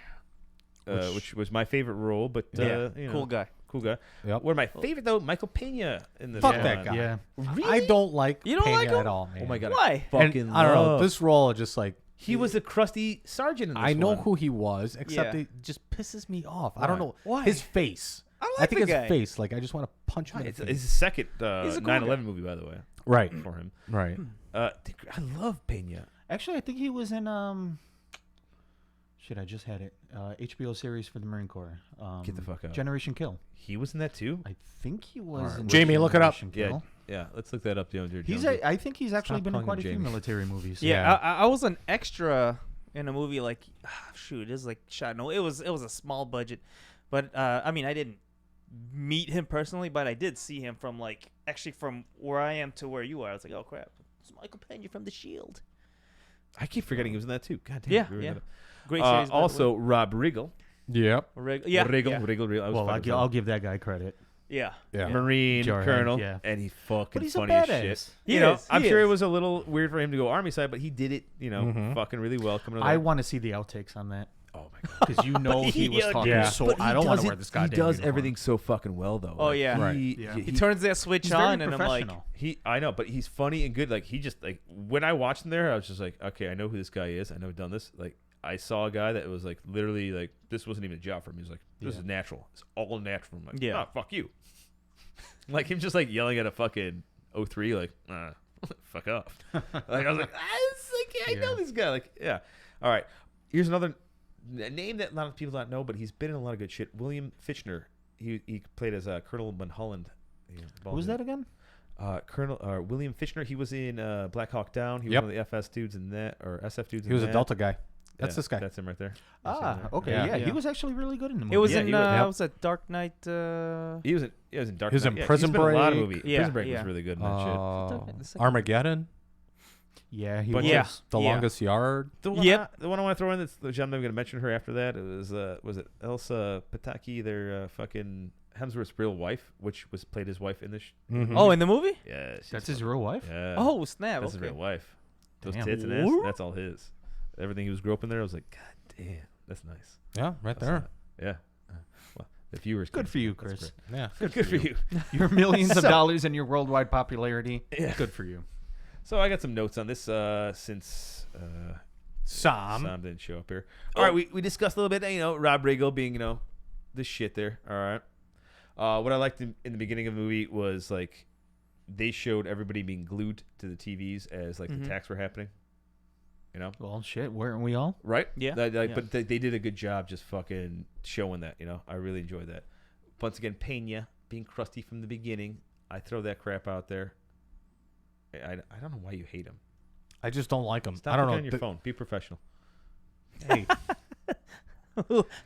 which was my favorite role. But Cool guy. Cool guy. Yep. One of my favorite though, Michael Pena in this. Fuck one. that guy. Yeah. I don't like You don't Pena like him? at all, man. Oh my god! Why? I fucking And I don't know. love- This role just like He was a crusty sergeant in this I know one. who he was, except Yeah. it just pisses me off. I don't know Why? his face. I I like think the his guy. face. Like I just want to punch him. It's in the his face. second He's a cool 9/11 movie, by the way, Right. for him. Right. I love Pena. Actually, I think he was in shit, I just had it. HBO series for the Marine Corps. Get the fuck out. Generation Kill. He was in that too. I think he was. Alright. In Jamie, look it up. Generation Yeah, Kill. yeah. Let's look that up, Jonesy. I think he's actually Stop been in calling quite a him few Jamie. military movies. Yeah, I was an extra in a movie like, shoot, it was like shot. No, it was a small budget, but I mean, I didn't meet him personally, but I did see him from from where I am to where you are. I was like, oh crap, it's Michael Pena from The Shield. I keep forgetting he was in that too. God damn. Yeah, we were yeah. in that. Great series. by the way. Also, Rob Riggle. Yep. Yeah, Riggle. yeah. Riggle. I was Well, fucking I'll sorry. give that guy credit. Yeah. Yeah. Marine Jarhead, Colonel, yeah. and he fucking But he's a funny as badass. shit. He You know, is, I'm he sure it is. was a little weird for him to go Army side, but he did it. Fucking really well. Coming over I there. want to see the outtakes on that Oh my god. because he was talking Yeah. so. But I he don't want does to it- wear this goddamn He does uniform. everything so fucking well, though. Oh, yeah. Right. Yeah. He turns that switch He's very on, and I'm like, professional. I know, but he's funny and good. Like he just when I watched him there, I was just like, okay, I know who this guy is. I know he's done this. Like I saw a guy that was like literally like this wasn't even a job for him. He was like, this Yeah. is natural. It's all natural. I'm like, Yeah. oh, fuck you. Like him just like yelling at a fucking 03, like, fuck off. Like I was like, it's like, yeah, I know Yeah. this guy. Like, yeah. All right. Here's another name that a lot of people don't know, but he's been in a lot of good shit. William Fichtner. He played as Colonel Mulholland. Who was that again? Colonel William Fichtner. He was in Black Hawk Down. He was Yep. one of the FS dudes in that, or SF dudes. He was in a that. Delta guy. That's Yeah, this guy. That's him right there. You see him Ah, there? okay, Yeah. yeah, Yeah. he was actually really good in the movie. it was Yeah, in he was- Yep. was a Dark Knight. He was in Dark He was Knight. in Yeah, Prison he's been in a lot of Break. movies. Yeah, Prison Break yeah. was really good in that shit. Armageddon. Yeah, he But was. yeah. The Yeah. Longest Yard. The one, Yep. the one I want to throw in that's the gem I'm going to mention her after that was it Elsa Pataki, their fucking Hemsworth's real wife, which was played his wife in this. Mhm. Oh, in the movie? Yeah, she's That's his fucking- real wife. Yeah. Oh, snap. that's his Okay. real wife. Those Damn. tits and ass, Whoop. that's all his. Everything he was grew up in there, I was like, God damn, that's nice. Yeah, right That's there. not- yeah. Well, the viewers. Good can- for you, that's Chris. Yeah. great. Good for you. Your millions of So- dollars and your worldwide popularity. Yeah. Good for you. So I got some notes on this since Sam. Sam didn't show up here. All right, we discussed a little bit, Rob Riggle being, the shit there. All right. What I liked in the beginning of the movie was like they showed everybody being glued to the TVs as like the attacks were happening. Well, shit, weren't we all? Right? Yeah. But they did a good job just fucking showing that. I really enjoyed that. Once again, Pena being crusty from the beginning. I throw that crap out there. I don't know why you hate them. I just don't like them. Stop I don't looking know. on your phone. Be professional. Hey,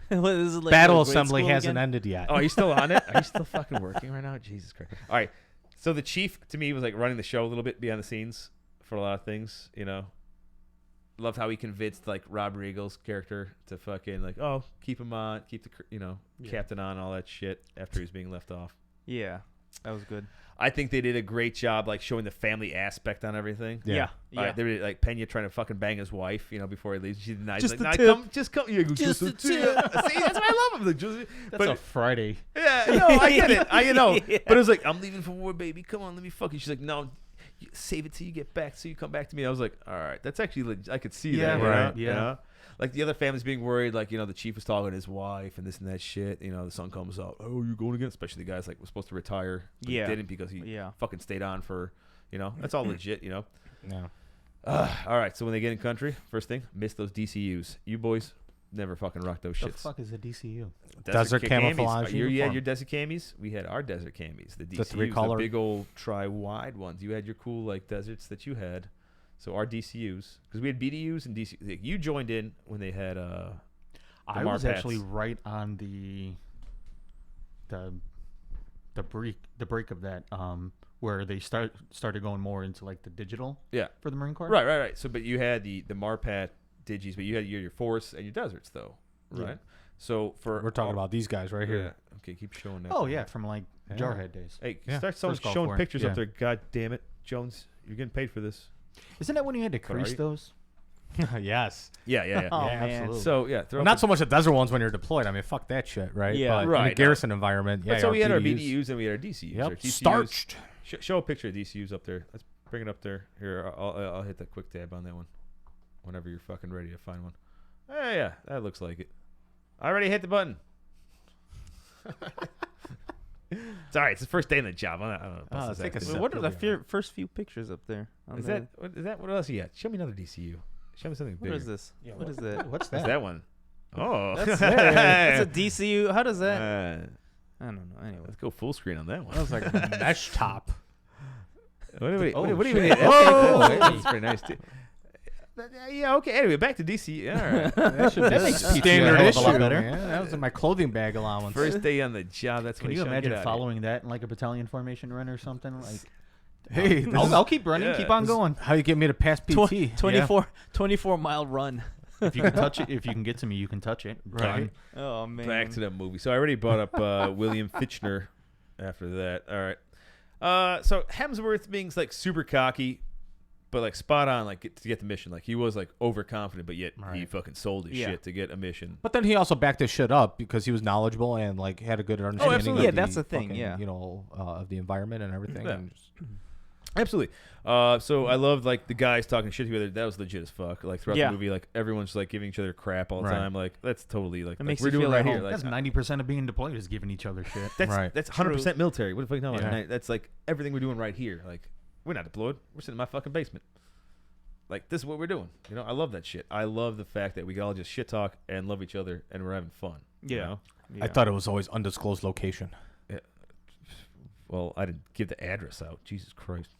What is it, like battle grade assembly school hasn't again? ended yet. Oh, are you still on it? Are you still fucking working right now? Jesus Christ. All right. So the chief, to me, was like running the show a little bit behind the scenes for a lot of things, you know. Loved how he convinced, like, Rob Riegel's character to fucking, like, oh, keep him on, keep the, captain on, all that shit after he was being left off. Yeah, that was good. I think they did a great job, like, showing the family aspect on everything. Yeah. They were like Pena trying to fucking bang his wife, before he leaves. She denies, Just like, the nah, tip. just come. Yeah, just a tip. See, that's why I love him. Like, That's a Friday. yeah, no, I get it. Yeah. But it was like, I'm leaving for war, baby. Come on, let me fuck you. She's like, no, save it till you get back, so you come back to me. I was like, all right, that's actually, I could see Yeah, that. right, You yeah. know? Like the other family's being worried, like, the chief was talking to his wife and this and that shit. The son comes out, oh, you're going again? Especially the guy's like was supposed to retire, but Yeah. he didn't because he Yeah. fucking stayed on for, that's all legit, Yeah. All right, so when they get in country, first thing, miss those DCUs. You boys never fucking rock those The shits. fuck is a DCU? Desert camis. camouflage You had uniform. your desert camis. We had our desert camis. The DCUs, three-color. the big old tri-wide ones. You had your cool like deserts that you had. So our DCUs, because we had BDUs and DC. Like, you joined in when they had. I was actually right on the break of that, where they started going more into like the digital. Yeah. For the Marine Corps. Right. So, but you had the Marpat digis, but you had your forests and your deserts though, right? Yeah. So We're talking about these guys right here. Yeah. Okay, keep showing that. Oh yeah, from like Yeah. Jarhead days. Hey, Yeah. start First Gulf showing War. pictures Yeah. up there. God damn it, Jones, you're getting paid for this. Isn't that when you had to But are crease you- those? Yes. Yeah. Oh, Yeah, man. absolutely. So yeah, throw Well, up not the- so much the desert ones when you're deployed. I mean, fuck that shit, right? Yeah. But in Right, a garrison environment, yeah. But so we had our BDUs. BDUs and we had our DCUs. Our Yep. DCUs Starched. Show a picture of DCUs up there. Let's bring it up there. Here, I'll hit that quick tab on that one. Whenever you're fucking ready to find one. Yeah, that looks like it. I already hit the button. It's all right. It's the first day in the job. I don't know. Oh, take a sip. What are the You'll be all right. first few pictures up there? Is that what else you got? Show me another DCU. Show me something What bigger. is this? What is that? What's What's that? that one? Oh, That's a DCU. How does that? I don't know. Anyway. Let's go full screen on that one. That was like a mesh top. What do we? Oh, what do you shit. mean? Oh. That's pretty nice too. Yeah. Okay. Anyway, back to DC. All right. That makes PTO Standard a issue. lot better. Man. That was in my clothing bag allowance. First day on the job. That's Can what you he's trying to imagine get out of following that in like a battalion formation run or something? Like, Hey, this is I'll keep running, yeah, keep on this- going. how you get me to pass PT. 24 mile run. If you can touch it, if you can get to me, you can touch it. Right. Oh man. Back to that movie. So I already brought up William Fichtner after that. All right. So Hemsworth being like super cocky, but like spot on, like to get the mission. Like he was like overconfident, but yet he Right. fucking sold his Yeah. shit to get a mission. But then he also backed his shit up because he was knowledgeable and like had a good understanding. absolutely. Of Yeah, that's the thing, fucking, yeah. of the environment and everything. Yeah. And just, Absolutely. So I love like the guys talking shit together. That was legit as fuck. Like throughout Yeah. the movie, like everyone's like giving each other crap all the Right. time. Like that's totally like, It makes we're you doing feel right at here. home. Like That's 90% of being deployed is giving each other shit. that's Right. that's 100% military. What the fuck? No, Yeah. that's like everything we're doing right here. Like we're not deployed. We're sitting in my fucking basement. Like this is what we're doing. I love that shit. I love the fact that we can all just shit talk and love each other and we're having fun. you Yeah. know? I thought it was always undisclosed location. Well, I didn't give the address out. Jesus Christ.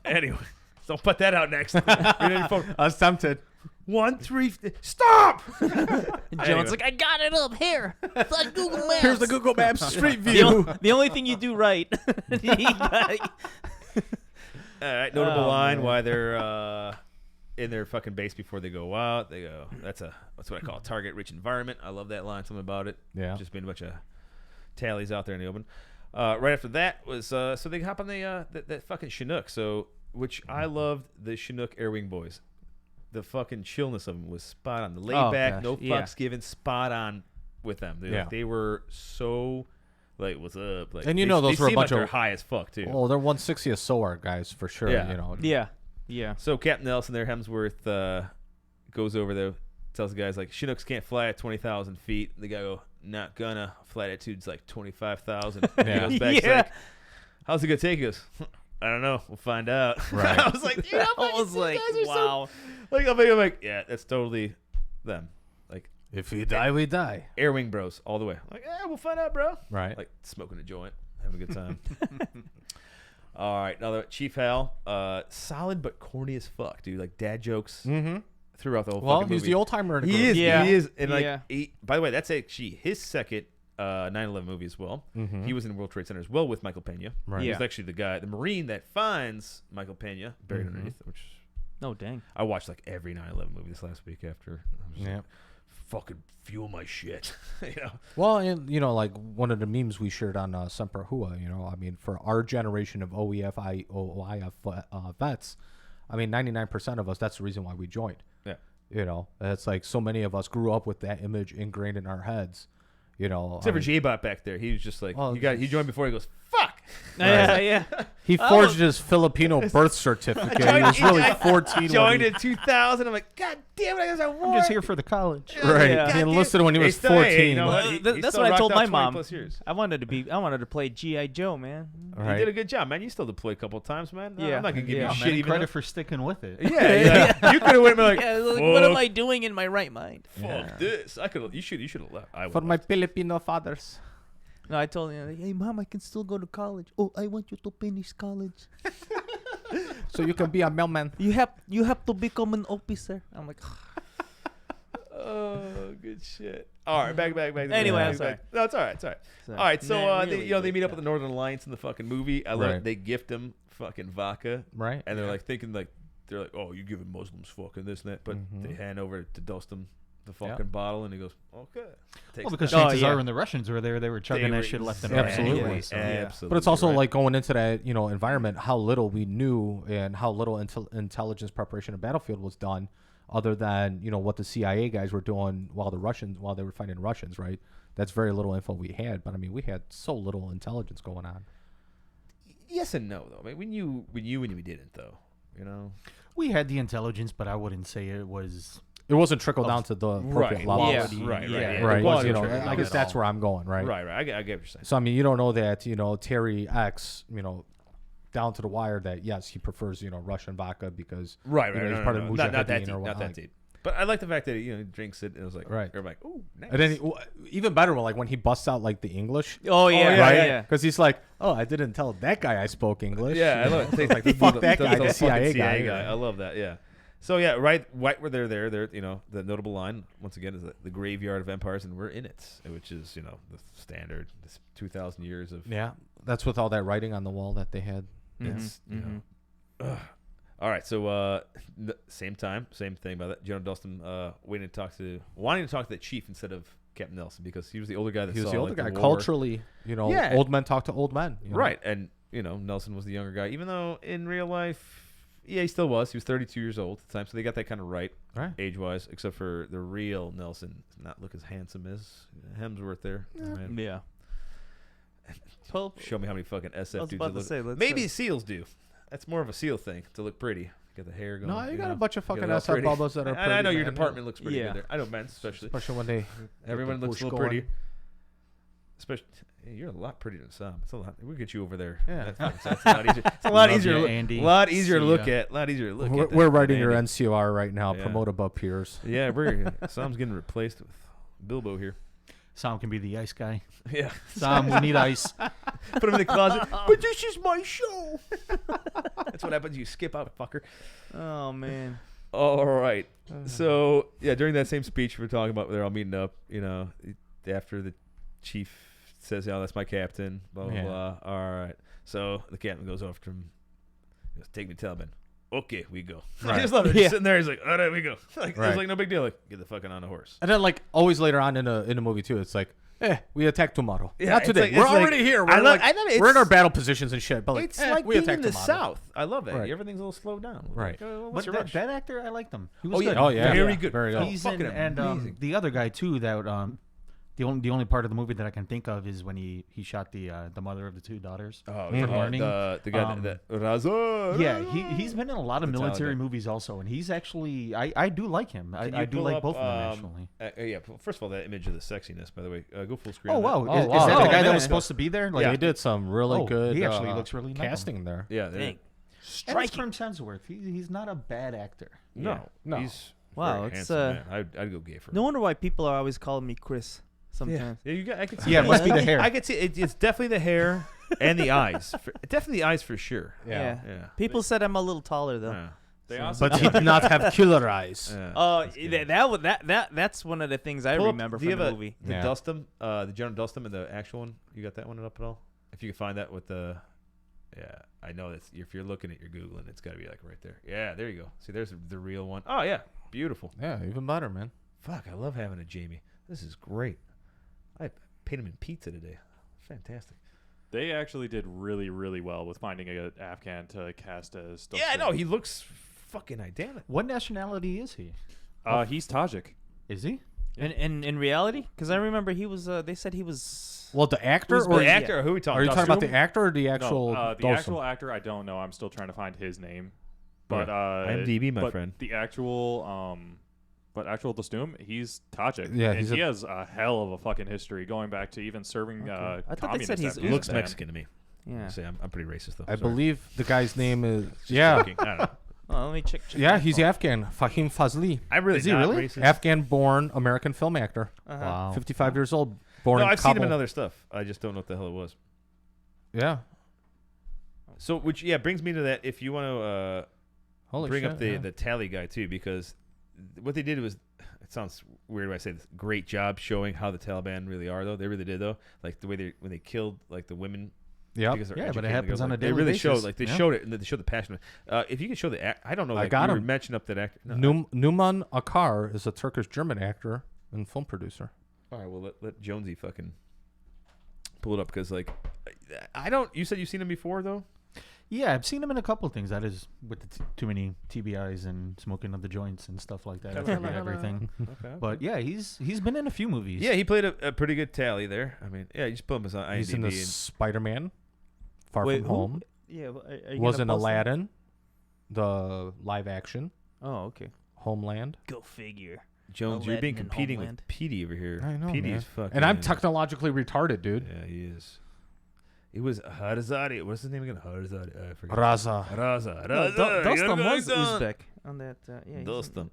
Anyway, don't put that out next. Read on your phone. I was tempted. 1 3. Stop. And Jones Anyway. like, I got it up here. It's on Google Maps. Here's the Google Maps Street the, View. the only thing you do right. All right, notable Oh, line man. why they're in their fucking base before they go out. They go, that's what I call a target-rich environment. I love that line. Something about it. Yeah. Just being a bunch of tallies out there in the open. Right after that was so they hop on that fucking Chinook. So which I loved the Chinook Air Wing boys. The fucking chillness of them was spot on. The laid Oh, back, gosh, no fucks yeah. given, spot on with them. Yeah. They were so like, what's up? Like, And you they- know those they were a seem bunch like they're of- high as fuck too. Oh, they're 160th SOAR guys for sure. Yeah. You know. Yeah. So Captain Nelson there, Hemsworth, goes over there, tells the guys like Chinooks can't fly at 20,000 feet. The guy go, not gonna. Flight altitude's like 25,000. Yeah. He goes back, he's Yeah. like, how's it gonna take us? I don't know. We'll find out. Right. I was like, dude, I was like, wow. I'm like, yeah, that's totally them. Like If we die, we die. Air Wing bros all the way. Like, yeah, we'll find out, bro. Right. Like smoking a joint, having a good time. All right, another Chief Hal. Solid but corny as fuck, dude. Like dad jokes throughout the whole fucking movie. He's the old timer in the He group. is. Yeah. He is. And Yeah. by the way, that's actually his second 9/11 movie as well. He was in World Trade Center as well with Michael Pena. Right. He Yeah. was actually the Marine that finds Michael Pena buried underneath, which No, dang. I watched like every 9/11 movie this last week after. I was just Yeah. like, fucking fuel my shit. You know? Well, and like one of the memes we shared on Semper Hua, I mean, for our generation of OEF vets, I mean, 99% of us, that's the reason why we joined. Yeah. It's like so many of us grew up with that image ingrained in our heads. Except for J-Bot back there. He was just like, Well, he joined before. He goes, fuck. Yeah. he forged his Filipino birth certificate. He was really 14 Joined when in 2000. I'm like, God damn it, I guess I I'm just here for the college. he, right. Yeah. He enlisted when he was 14. That's what I told my mom. I wanted to play G.I. Joe, man. You did a good job, man. You still deployed a couple of times, man. Yeah. I'm not going to give Yeah. you Man, shit even credit though- for sticking with it. Yeah. You could have went and been like, Yeah, fuck, what am I doing in my right mind? fuck this. You should have left. I For would my Filipino fathers. No, I told him, hey, Mom, I can still go to college. Oh, I want you to finish college. So you can be a mailman. You have to become an officer. I'm like, Oh, good shit. All right, back. Anyway, I'm sorry. No, it's all right. All right, so they meet up with the Northern Alliance in the fucking movie. I love it. They gift him fucking vodka, Right. and they're like thinking like they're like, oh, you're giving Muslims fucking this and that, but they hand over to Dostum the fucking bottle, and he goes, okay. Well, because Oh, chances yeah. are when the Russians were there, they were chugging that shit left and right. Absolutely. Anyway, so. Absolutely. But it's also right. like going into that, environment, how little we knew and how little intelligence preparation of battlefield was done, other than what the CIA guys were doing while they were fighting Russians, right? That's very little info we had. But I mean, we had so little intelligence going on. Yes and no, though. I mean, we knew when we didn't, though. We had the intelligence, but I wouldn't say it was. It wasn't trickled down to the appropriate level. Yeah. Quality. Right. Yeah. Right. Quality I control. guess that's where I'm going, right? Right. I get what you're saying. So I mean, you don't know that Terry X, down to the wire that yes, he prefers Russian vodka because He's he's part of the not that Mujahideen deep. or what. Not that deep. But I like the fact that he drinks it and it was like, Right. You're like, ooh, nice. And then even better when he busts out like the English. oh yeah, yeah, yeah. Because he's like, oh, I didn't tell that guy I spoke English. Yeah, I love it. It's like Fuck that guy, the CIA CIA guy. I love that. Yeah. So yeah, right where they're there. The notable line once again is the graveyard of empires, and we're in it, which is the standard. This 2,000 years of Yeah, that's with all that writing on the wall that they had. it's ugh. All right, so same thing about that. General Dostum wanting to talk to the chief instead of Captain Nelson because he was the older guy that He was saw the older like, guy. the war. Culturally, Yeah. old men talk to old men. Right, and Nelson was the younger guy, even though in real life, yeah, he still was. He was 32 years old at the time, so they got that kind of right, age-wise. Except for the real Nelson, does not look as handsome as Hemsworth there. Man. Yeah. Show me how many fucking SF I was dudes about that to look. say, let's Maybe say. SEALs do. That's more of a SEAL thing to look pretty. Get the hair going. No, you got a bunch of Get it fucking all SF pretty. bubbles that are And I know pretty, your man. department looks pretty Yeah. good there. I know men's especially. Especially when they Everyone get the looks a push little going. prettier. Especially, hey, you're a lot prettier than Sam. It's a lot. We'll get you over there. Yeah. That's a lot easier. It's a lot Love easier. ya, Andy. A lot easier to See look ya. at. A lot easier to look We're, at. we're than writing your Andy. NCR right now. Yeah. Promote above peers. Yeah, Sam's getting replaced with Bilbo here. Sam can be the ice guy. Yeah. Sam, we need ice. Put him in the closet. But this is my show. That's what happens. You skip out, fucker. Oh man. All right. So yeah, during that same speech we're talking about, they're all meeting up. After the chief says, "Yeah, that's my captain." Blah blah Yeah. blah. All right. So the captain goes over to him. He goes, "Take me to Taliban." Okay, we go. I just love it. Yeah. Just sitting there, he's like, "All right, we go." Like, Right. It's like no big deal. Like, get the fucking on the horse. And then always later on in the movie too, it's like, we attack tomorrow. Yeah, Not it's today. like- We're it's like- already here. We're I love it. we're in our It's- battle positions and shit. But It's like we being attack in the tomorrow. South. I love that. Right. Everything's a little slowed down. Right. Like, But what's your rush? that actor, I liked him. He was Oh yeah. good. Oh, yeah. Very Yeah. good. Very good. He's fucking in, and amazing. the other guy too. That the only part of the movie that I can think of is when he shot the mother of the two daughters. Oh, for learning. the guy that Raza. Yeah, he's been in a lot of The military Taliban. movies also, and he's actually I do like him. I do like both of them actually. Yeah. First of all, that image of the sexiness, by the way. Go full screen. Oh on that. wow, Oh, is wow. that Oh, the guy that man. was supposed to be there? Like, They did some really good. He actually looks really nice. casting there. Yeah. Dang. And it's Chris Hemsworth. He's not a bad actor. No. No. He's Wow, very it's, handsome man. I'd go gay for him. No wonder why people are always calling me Chris. Sometimes. Yeah, I could see Yeah, it that. must be the hair. I could see it's definitely the hair. And the eyes. Definitely the eyes for sure. Yeah. Yeah. People said I'm a little taller though. Yeah. They also But he did not have killer eyes. Yeah. Oh, That's good. that's one of the things I Pull up- remember do you from the have movie. The Yeah. Dustum, the General Dustum and the actual one. You got that one up at all? If you can find that with the, yeah, I know that's if you're looking at your Googling, it's got to be like right there. Yeah, there you go. See, there's the real one. Oh yeah, beautiful. Yeah, even better, man. Fuck, I love having a Jamie. This is great. I paid him in pizza today. Fantastic. They actually did really, really well with finding an Afghan to cast as. Yeah, I know. He looks fucking identical. What nationality is he? He's Tajik. Is he? In reality, because I remember he was. They said he was. Well, the actor Who's or the actor? Or who are we talking? are you talking about the Dustum? actor or the actual? No, the Dawson? actual actor, I don't know. I'm still trying to find his name. But IMDb, my but friend. The actual actual Dustum, he's Tajik. Yeah, and he's he has a hell of a fucking history going back to even serving. I thought they communist said he's Afghanistan. Looks Mexican to me. Yeah. Say I'm pretty racist though. I Sorry. believe the guy's name is Just yeah, joking. I don't know. Oh, let me check. yeah. my He's phone. Afghan. Fahim Fazli, I'm really Is he not really? racist. Afghan-born American film actor, Uh-huh. Wow. 55 years old, born No, in I've seen him Kabul. in other stuff. I just don't know what the hell it was. Yeah. So, which brings me to that. If you want to Holy bring shit, up the yeah. the tally guy too, because what they did was, it sounds weird when I say this, great job showing how the Taliban really are though. They really did though. Like the way when they killed like the women. Yep. Because they're Yeah, but it educating the happens girls, on a like, daily They really basis. showed like they Yeah. showed it and they showed the passion. If you can show the I don't know. I Like, got you were him. mentioning up that actor. No, Numan Akar is a Turkish-German actor and film producer. all right, well let Jonesy fucking pull it up because like I don't. You said you've seen him before though. Yeah, I've seen him in a couple of things. That is with the too many TBIs and smoking of the joints and stuff like that. I forget everything. Okay. But yeah, he's been in a few movies. Yeah, he played a pretty good tally there. I mean, yeah, you just put him as on He's in the IMDb. Spider-Man, Far Wait, From who? Home. Yeah. Are you Was gonna in post them? Aladdin, the live action, Oh, okay. Homeland. Go figure. Jones, you're being Aladdin and competing Homeland. with Petey over here. I know, Petey man. is fucking. And I'm technologically retarded, dude. Yeah, he is. It was Harzadi. What's his name again? Harzadi. I forget. Raza. Raza. No, Raza. Dostum was Dostum. Uzbek on that. Yeah. he's- Dostum.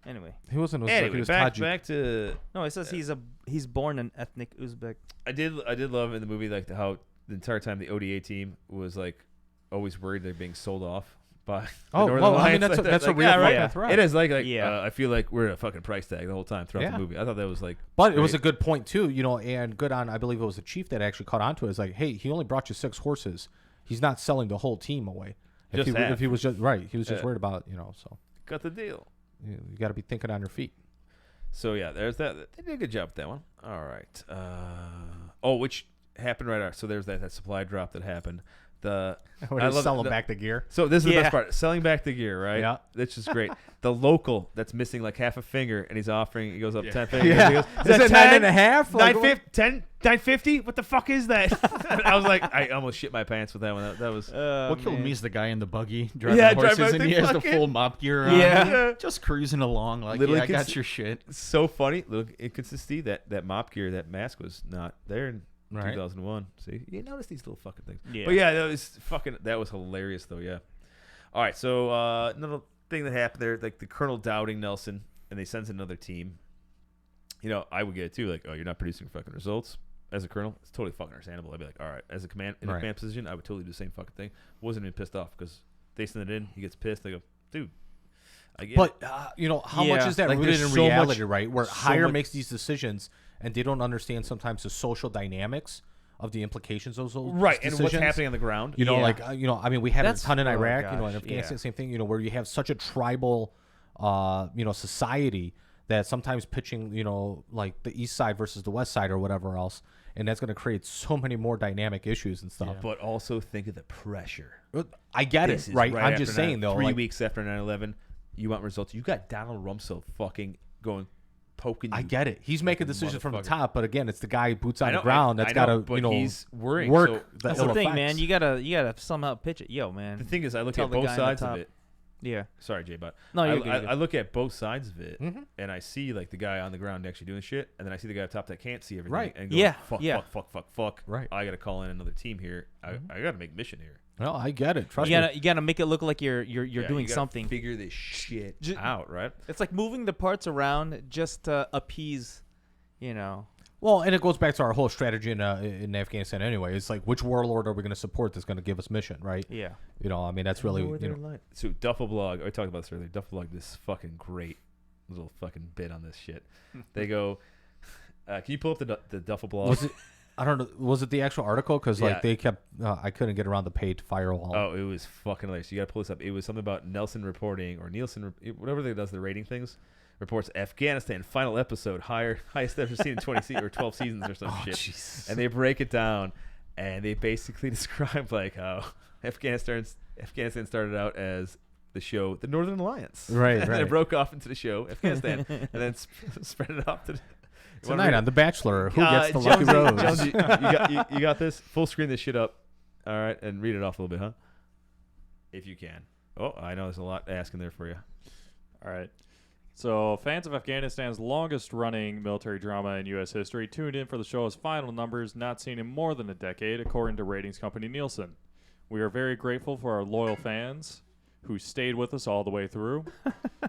Anyway, He wasn't Uzbek. he Anyway, was back Tajik. to. no, it says he's born an ethnic Uzbek. I did love in the movie like how the entire time the ODA team was like always worried they're being sold off by. the Oh, Northern well, I mean, Alliance. that's a Like, real yeah, right. fucking threat. It is like Yeah. I feel like we're at a fucking price tag the whole time throughout Yeah. the movie. I thought that was like. But it was a great. good point too, and good on. I believe it was the chief that actually caught on to it. It's like, hey, he only brought you 6 horses. He's not selling the whole team away. Just if half. he was just right, he was just Yeah. worried about So got the deal. you got to be thinking on your feet. So yeah, there's that. They did a good job with that one. All right. Which happened right after. So there's that supply drop that happened. I love selling the- back the gear. So this is the Yeah. best part. Selling back the gear, right? Yeah. This is great. The local that's missing like half a finger and he's offering. He goes up 10 fingers. Yeah. He goes, Is it 9 and a half? Like, 950? What the fuck is that? I was like, I almost shit my pants with that one. That was. What killed me is the guy in the buggy driving Yeah, horses, driving and he the has the fucking- full mop gear on. Yeah. Just cruising along like, Little yeah, I got incons- your shit. So funny. Little inconsistency. That mop gear, that mask was not there in Right. 2001. See, you notice these little fucking things. Yeah. But yeah, that was hilarious though. Yeah. All right. So another thing that happened there, like the colonel doubting Nelson, and they sends another team. I would get it too. Like, oh, you're not producing fucking results as a colonel. It's totally fucking understandable. I'd be like, all right, as a command in a Right. command position, I would totally do the same fucking thing. Wasn't even pissed off because they send it in. He gets pissed. They go, dude. I get But it. how much Yeah. is that Like, rooted there's in so much- reality, right? Where so hire much- makes these decisions, and they don't understand sometimes the social dynamics of the implications of those Right, and decisions. what's happening on the ground. You know, Yeah. like I mean, we have it a That's- ton in oh, Iraq. In gosh, Afghanistan, yeah. same thing. Where you have such a tribal, society that sometimes pitching, like the east side versus the west side or whatever else, and that's going to create so many more dynamic issues and stuff. But also think of the pressure. I get This it, is right? I'm after just saying though, 3 like, weeks after 9/11, you want results. You got Donald Rumsfeld fucking going poking. I you. get it. He's making fucking decisions from the motherfucker. top, but again, it's the guy boots on I know, the ground that's got to, but he's worrying. work. So That's ill the thing, effects. man. You gotta somehow pitch it. Yo, man. the thing is, I look Tell at the both guy on the sides of top. it. Yeah. Sorry, Jay, but No, I, you're good, you're good. I look at both sides of it, Mhm. and I see like the guy on the ground actually doing shit, and then I see the guy up top that can't see everything, Right. And go, Yeah, fuck, yeah. fuck. Right. I got to call in another team here. I got to make mission here. No, I get it. Trust You me. gotta make it look like you're Yeah, doing you gotta something. Figure this shit Ju- out, right? It's like moving the parts around just to appease, Well, Well, and it goes back to our whole strategy in Afghanistan anyway. It's like, which warlord are we going to support that's going to give us mission, right? Yeah. You know, I mean, that's really, So Duffel Blog, I talked about this earlier. Duffel Blog, this fucking great little fucking bit on this shit. They go, can you pull up the Duffel Blog? Was it? I don't know. Was it the actual article? Because Yeah. like they kept, I couldn't get around the paid firewall. Oh, it was fucking hilarious. You got to pull this up. It was something about Nelson reporting, or Nielsen, whatever they does the rating things. Reports Afghanistan final episode highest ever seen in 12 seasons or some shit. Jesus. And they break it down, and they basically describe like how Afghanistan started out as the show The Northern Alliance, Right, and then right. it broke off into the show Afghanistan, and then spread it off to. Tonight on The Bachelor, who gets the Jonesy, lucky rose? Jonesy, you got this. Full screen this shit up, all right, and read it off a little bit, huh? If you can. Oh, I know there's a lot asking there for you. All right. So, fans of Afghanistan's longest-running military drama in U.S. history tuned in for the show's final numbers, not seen in more than a decade, according to ratings company Nielsen. We are very grateful for our loyal fans who stayed with us all the way through.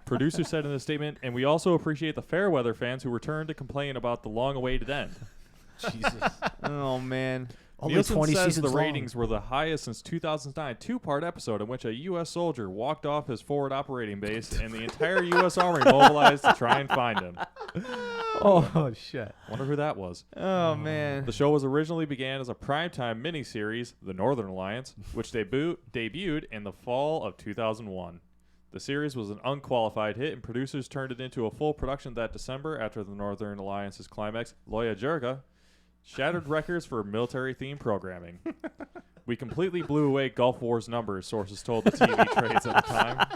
Producer said in a statement, and we also appreciate the fair weather fans who returned to complain about the long-awaited end. Jesus. Oh, man. Only Nielsen 20 says seasons the long. ratings were the highest since 2009 two-part episode in which a U.S. soldier walked off his forward operating base and the entire U.S. Army mobilized to try and find him. Oh shit! Wonder who that was. Oh, man. The show was originally began as a primetime miniseries, The Northern Alliance, which debuted in the fall of 2001. The series was an unqualified hit, and producers turned it into a full production that December after The Northern Alliance's climax, Loya Jirga, shattered records for military-themed programming. We completely blew away Gulf War's numbers, sources told the TV trades at the time.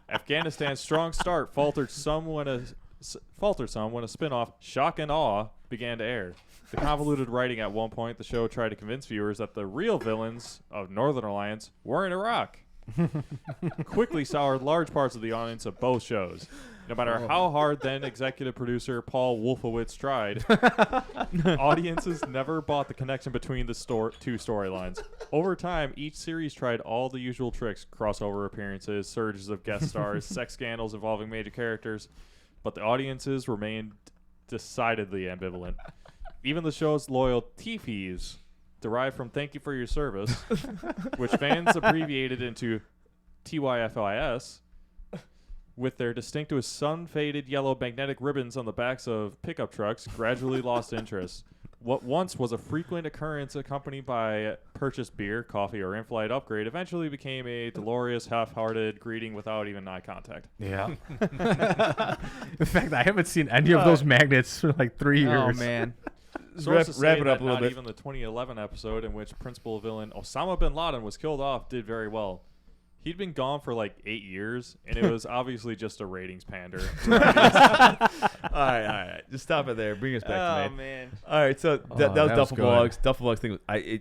Afghanistan's strong start faltered some when a spin-off, Shock and Awe, began to air. The convoluted writing at one point, the show tried to convince viewers that the real villains of Northern Alliance were in Iraq. Quickly soured large parts of the audience of both shows. No matter how hard then executive producer Paul Wolfowitz tried, audiences never bought the connection between the two storylines. Over time, each series tried all the usual tricks: crossover appearances, surges of guest stars, sex scandals involving major characters, but the audiences remained decidedly ambivalent. Even the show's loyal TFs, derived from "Thank you for your service," which fans abbreviated into TYFIS, with their distinctive sun-faded yellow magnetic ribbons on the backs of pickup trucks, gradually lost interest. What once was a frequent occurrence accompanied by purchased beer, coffee, or in-flight upgrade eventually became a dolorous, half-hearted greeting without even eye contact. Yeah. In fact, I haven't seen any of those magnets for like 3 years. Oh, man. Sources Wrap say it up that a little not bit. even the 2011 episode in which principal villain Osama bin Laden was killed off did very well. He'd been gone for like 8 years, and it was obviously just a ratings pander. All right. Just stop it there. Bring us back to me. Man. All right, so that was that was Duffel good. Blogs. Duffel Blogs thing was I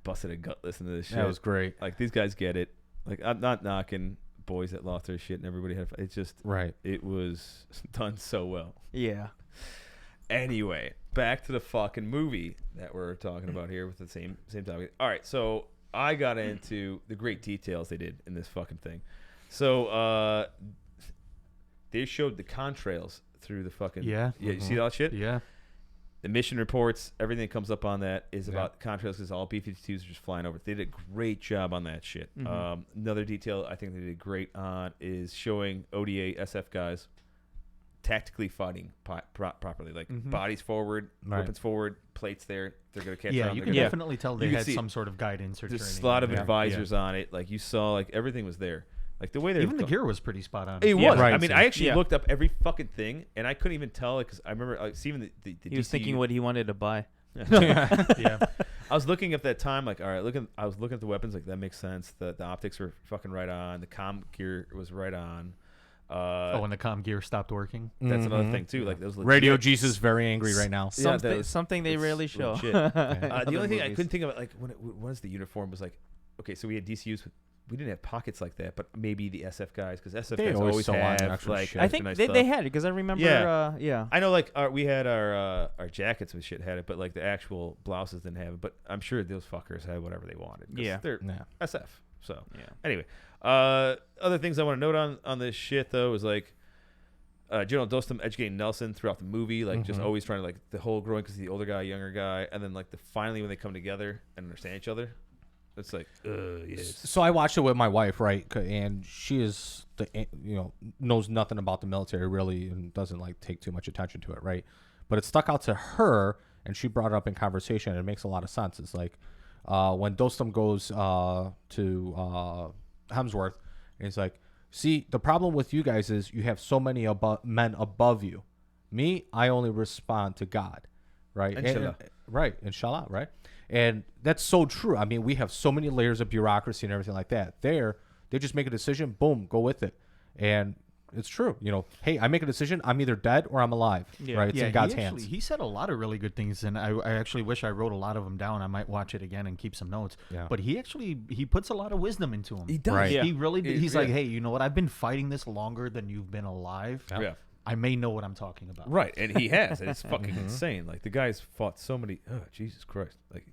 busted a gut listening to this shit. That was great. Like, these guys get it. Like, I'm not knocking boys that lost their shit and everybody had it's just Right. it was done so well. Yeah. Anyway, back to the fucking movie that we're talking about here with the same topic. All right, so I got into the great details they did in this fucking thing. So they showed the contrails through the fucking Yeah. You see that shit? Yeah. The mission reports, everything that comes up on that is about contrails because all B-52s are just flying over. They did a great job on that shit. Another detail I think they did great on is showing ODA SF guys tactically fighting properly, like bodies forward, weapons forward, plates there. They're gonna catch. Yeah, on. you They're can gonna- definitely tell they You can had see some sort of guidance or There's training. a lot of Yeah. advisors on it. Like you saw, like everything was there. Like the way they Even the gear was pretty spot on. It was. Right. I mean, I actually Yeah. looked up every fucking thing, and I couldn't even tell it because I remember like even the He was thinking DCU what he wanted to buy. Yeah. I was looking at that time, like, all right, I was looking at the weapons, like that makes sense. The optics were fucking right on. The comm gear was right on. When the comm gear stopped working. That's another thing too. Like those legit, Radio Jesus is very angry right now. Yeah, that was- Something they it's rarely show. legit. The only thing I couldn't think of, like, when is the uniform was like, okay, so we had DCUs. We didn't have pockets like that, but maybe the SF guys, because SF They guys always always sew on have extra like shit. I think nice they stuff. had it because I remember. Yeah. Yeah. I know, like we had our jackets and shit had it, but like the actual blouses didn't have it. But I'm sure those fuckers had whatever they wanted. 'cause Yeah. they're Yeah. SF. So Yeah. anyway, other things I want to note on this shit though is like General Dostum educating Nelson throughout the movie, like just always trying to like the whole growing because the older guy, younger guy, and then like finally when they come together and understand each other, it's like, yes. So I watched it with my wife, right? And she is knows nothing about the military really and doesn't like take too much attention to it, right? But it stuck out to her, and she brought it up in conversation. And it makes a lot of sense. It's like when Dostum goes to Hemsworth, and he's like, see, the problem with you guys is you have so many men above you. Me, I only respond to God, right? Inshallah. Right, inshallah, right? And that's so true. I mean, we have so many layers of bureaucracy and everything like that. They just make a decision, boom, go with it. And it's true. Hey, I make a decision, I'm either dead or I'm alive, right? It's in God's hands. He said a lot of really good things, and I actually wish I wrote a lot of them down. I might watch it again and keep some notes. Yeah. But he puts a lot of wisdom into him. He does. Right. He really did. He's like, hey, you know what? I've been fighting this longer than you've been alive. Yeah. I may know what I'm talking about. Right, and he has. And it's fucking insane. Like the guy's fought so many. Oh, Jesus Christ! Like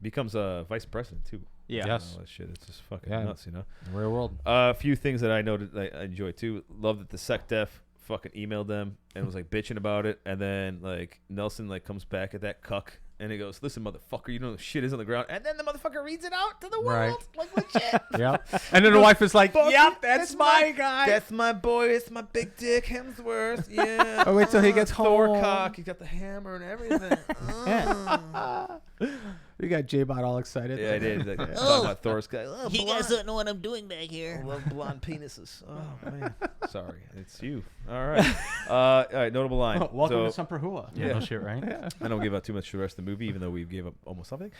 becomes a vice president too. Yeah. Yes. All that shit. It's just fucking Yeah. nuts, Real world. A few things that I noted that I enjoy too. Love that the SecDef fucking emailed them and was like bitching about it, and then like Nelson like comes back at that cuck and he goes, "Listen, motherfucker, you know the shit is on the ground," and then the motherfucker reads it out to the world, like legit. Yeah. And then the wife is like, Fuck yep, it, that's my guy. That's my boy. It's my big dick Hemsworth. Yeah. Oh, wait till he gets Thor home. cock. He got the hammer and everything. You got J-Bot all excited. Yeah, I did. Like, talking about Thor's guy. Oh, You guys don't know what I'm doing back here. I love blonde penises. Oh man, sorry, it's you. All right, all right. Notable line. Welcome So, to Semper Hua. Yeah, no shit, right? I don't give out too much for the rest of the movie, even though we gave up almost something.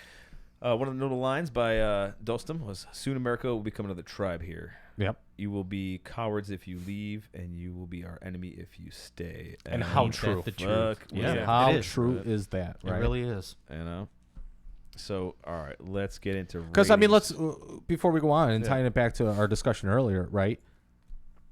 One of the notable lines by Dostum was, "Soon America will become another tribe here. Yep. You will be cowards if you leave, and you will be our enemy if you stay." And how Ain't that true. the Fuck truth? yeah. Yeah, How it is. true is that, It right? really is. You know. So all right, let's get into Because I mean, ratings. let's before we go on and tying it back to our discussion earlier, right?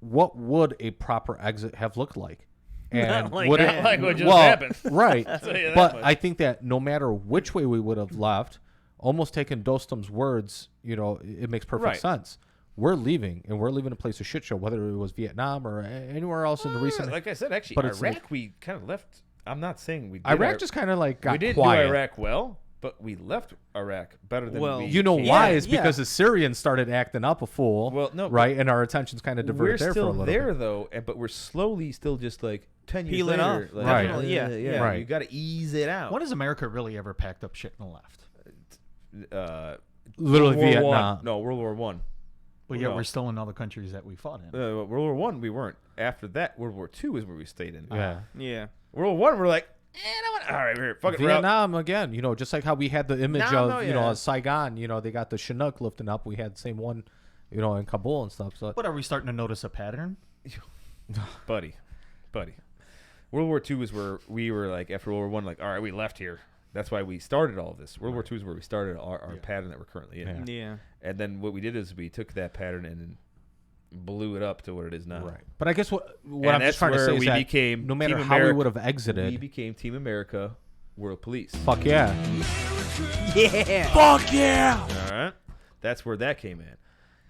What would a proper exit have looked like? And like would that. it, Like what just well, happened. right? tell you that But much. I think that no matter which way we would have left, almost taking Dostum's words, it makes perfect Right. sense. We're leaving, and we're leaving a place of shit show, whether it was Vietnam or anywhere else in the recent. like I said, actually, but it's Iraq like- we kind of left. I'm not saying we did Iraq just kind of like got we didn't quiet. do Iraq well, but we left Iraq better than Well, we. You know came. why? Yeah, Is because the Syrians started acting up a fool. Well, no, right, and our attention's kind of We're diverted there for a still little there bit. though, but we're slowly still just like 10 years Peeling later. off. Like, Right. Definitely, yeah. Right. You got to ease it out. When has America really ever packed up shit and left? Literally World War Vietnam. One. No, World War One. But yet No. we're still in all the countries that we fought in. World War One, we weren't. After that, World War Two is where we stayed in. Yeah. Yeah. World War One, we're like, all right, we're here. Fuck it, we're out. Vietnam again, just like how we had the image No, of, no, yeah. Saigon, they got the Chinook lifting up. We had the same one, in Kabul and stuff. So But are we starting to notice a pattern? buddy. World War II is where we were like, after World War One, like, all right, we left here. That's why we started all of this. World War II is where we started our pattern that we're currently in. Yeah. Yeah. And then what we did is we took that pattern and blew it up to what it is now. right. But I guess what And I'm that's just trying to where say is we that became no matter Team how we America- would have We exited, became Team America, World Police. fuck yeah. Yeah. Fuck yeah. All right, that's where that came in.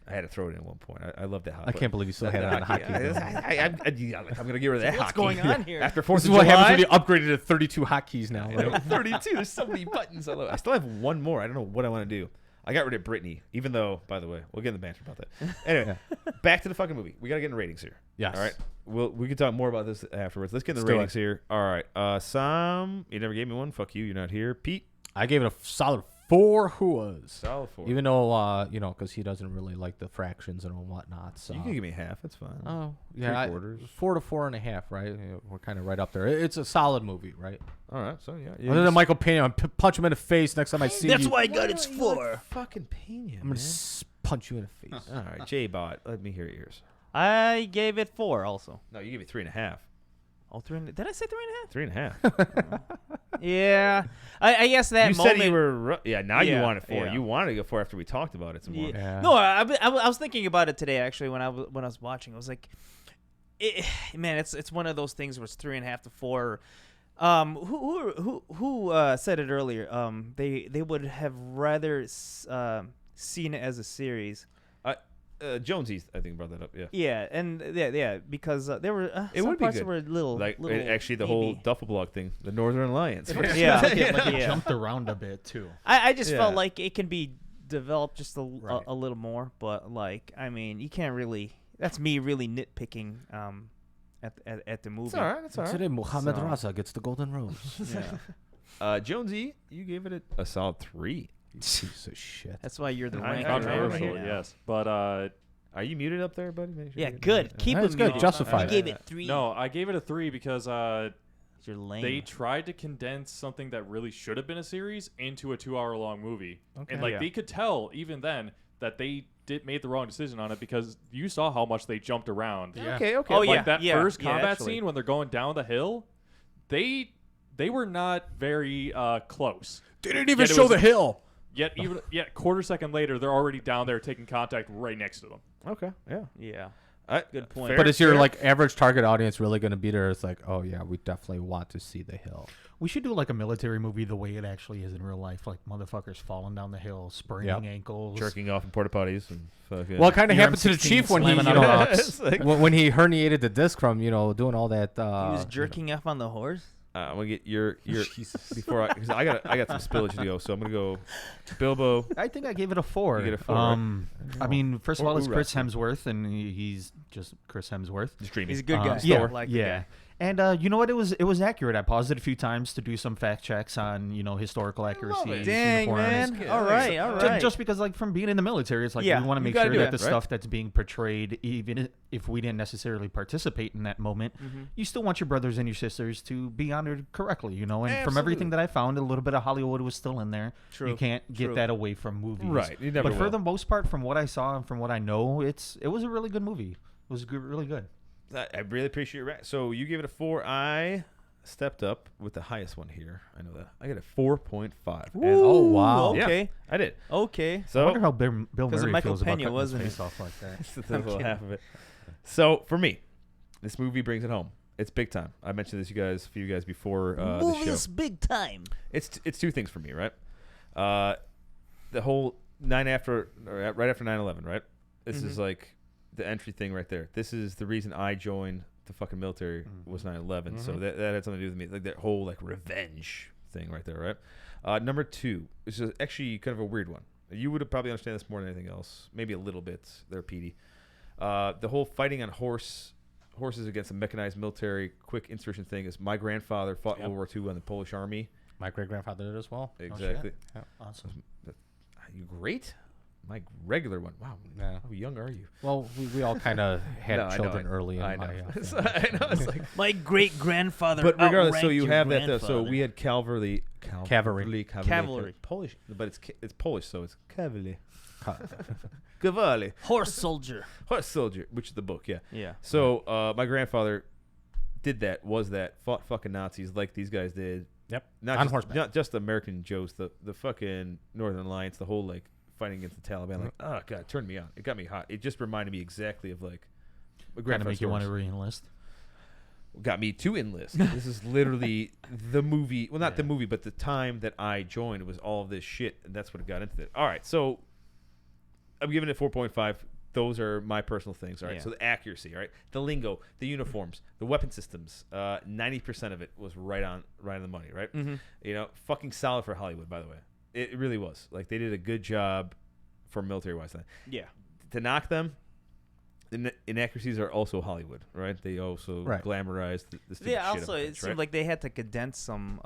I had to throw it in at one point. I love that. I can't believe you still had it on hockey. I'm gonna get rid of that. What's hockey. going on here? After 4th This of is what July, happens when you upgraded to 32 hotkeys now. Right? 32. There's so many buttons. I still have one more. I don't know what I want to do. I got rid of Britney, even though, by the way, we'll get in the banter about that. Anyway, back to the fucking movie. We got to get in the ratings here. Yes. All right. We can talk more about this afterwards. Let's get in the Let's do ratings here. All right. Sam, you never gave me one. Fuck you. You're not here. Pete, I gave it a solid 4 huas. solid 4. Even though, because he doesn't really like the fractions and whatnot. So. You can give me half. That's fine. Oh, yeah. 3/4. 4 to 4.5, right? We're kind of right up there. It's a solid movie, right? All right. So, yeah. Other than Michael Pena, I'm punch him in the face next time I see That's you. why I got its for. Fucking Pena, I'm going to punch you in the face. All right. J-Bot, let me hear yours. I gave it 4 also. No, you gave me 3.5. Oh, 3. Did I say 3.5? 3.5. Yeah. I guess that You moment. said you were. Yeah, now you Yeah, wanted 4. yeah. You wanted to go 4 after we talked about it some more. Yeah. No, I was thinking about it today actually when I was watching. I was like, man, it's one of those things where it's 3.5 to 4. Who said it earlier? They would have rather seen it as a series. Jonesy, I think, brought that up. Yeah. Yeah, and yeah, because there were It some would be parts good. that were little, Actually, the whole maybe. duffel blog thing, the Northern Alliance. It Yeah. it Yeah. jumped around a bit too. I just felt Yeah. like it can be developed just Right. a little more, but like I mean, you can't really. That's me really nitpicking at the movie. It's all right. It's all right. Today, Mohammed So- Raza gets the Golden Rose. Yeah. Jonesy, you gave it a solid 3. Piece of shit. That's why you're the I- ranker. Controversial, right? yes. But Are you muted up there, buddy? Make sure Yeah, you get good. that. Keep That's him good. muted. Justified. You gave it 3. no, I gave it a 3 because You're lame. they tried to condense something that really should have been a series into a 2-hour-long movie. Okay. And like Yeah. they could tell even then that they made the wrong decision on it because you saw how much they jumped around. Yeah. Okay. Oh, Like yeah. that yeah, first yeah, combat actually. scene when they're going down the hill, they were not very close. They didn't even show the hill. Yet quarter second later, they're already down there taking contact right next to them. Okay. Yeah. Yeah. Good point. But is your like average target audience really going to be there? It's like, oh yeah, we definitely want to see the hill. We should do like a military movie the way it actually is in real life, like motherfuckers falling down the hill, spraining ankles, jerking off in porta potties and fucking. Well, it kind of Your happened to the M16 chief when he, slamming you on know, It's like- when he herniated the disc from, doing all that. He was jerking off on the horse. I'm gonna get your Jesus. before because I got some spillage to go, so I'm gonna go Bilbo. I think I gave it a 4. You get a 4, right? I mean, first of Or all, it's Uruk. Chris Hemsworth, and he's just Chris Hemsworth. Just dreaming. He's a good guy. Yeah, Like the yeah. guy. And you know what? It was accurate. I paused it a few times to do some fact checks on historical accuracy. it. Dang, uniforms. man. Yeah, All right, all right. Just because, like, from being in the military, it's like Yeah, we want to you make gotta sure do that that, the right? stuff that's being portrayed, even if we didn't necessarily participate in that moment, you still want your brothers and your sisters to be honored correctly, And from Absolutely. everything that I found, a little bit of Hollywood was still in there. True, You can't get true. that away from movies, Right, you never But for will. the most part, from what I saw and from what I know, it was a really good movie. It was good, really good. I really appreciate your so you gave it a 4. I stepped up with the highest one here. I know that. I got a 4.5. And- Oh, wow. Yeah, Okay. I did. Okay. I So wonder how Bill 'Cause of Murray Michael feels about Pena, cutting wasn't his it? face off like that. That's the little half of it. So for me, this movie brings it home. It's big time. I mentioned this a few guys before the Movie show. is big time. It's 2 things for me, right? The whole right after 9/11, right? This is like the entry thing right there. This is the reason I joined the fucking military was 9/11. So that had something to do with me, like that whole like revenge thing right there, right? Number 2, this is actually kind of a weird one. You would probably understand this more than anything else, maybe a little bit there, Petey. The whole fighting on horses against a mechanized military quick insertion thing is my grandfather fought World War II on the Polish army. My great grandfather did as well. Exactly. Awesome. Are you great? My regular one. Wow. Yeah. How young are you? Well, we all kind of had No, I know, children early in I know. my I know. It's like, My great grandfather. but regardless, so outranked you your have that. So grandfather. we had cavalry. Cavalry. Polish, but it's Polish, so it's cavalry. Cavalry. Horse soldier. Horse soldier, which is the book. Yeah. Yeah. So my grandfather did that. Fought fucking Nazis like these guys did. Yep. Not On just, horseback. Not just the American Joes, the fucking Northern Alliance, the whole like fighting against the Taliban. Like, oh god, it turned me on. It got me hot. It just reminded me exactly of like my Kind of grandfather's make you want to stories. re-enlist. Got me to enlist. This is literally the movie. Well, not the movie, but the time that I joined was all of this shit, and that's what got into it. All right, so I'm giving it 4.5. Those are my personal things. All right, Yeah. so the accuracy, all right, the lingo, the uniforms, the weapon systems. 90% of it was right on the money, right? Fucking solid for Hollywood, by the way. It really was. Like they did a good job for military wise. Yeah. To knock them. The inaccuracies are also Hollywood, right? They also glamorize the stupid Yeah. shit Also, of it things, seemed right? like they had to condense some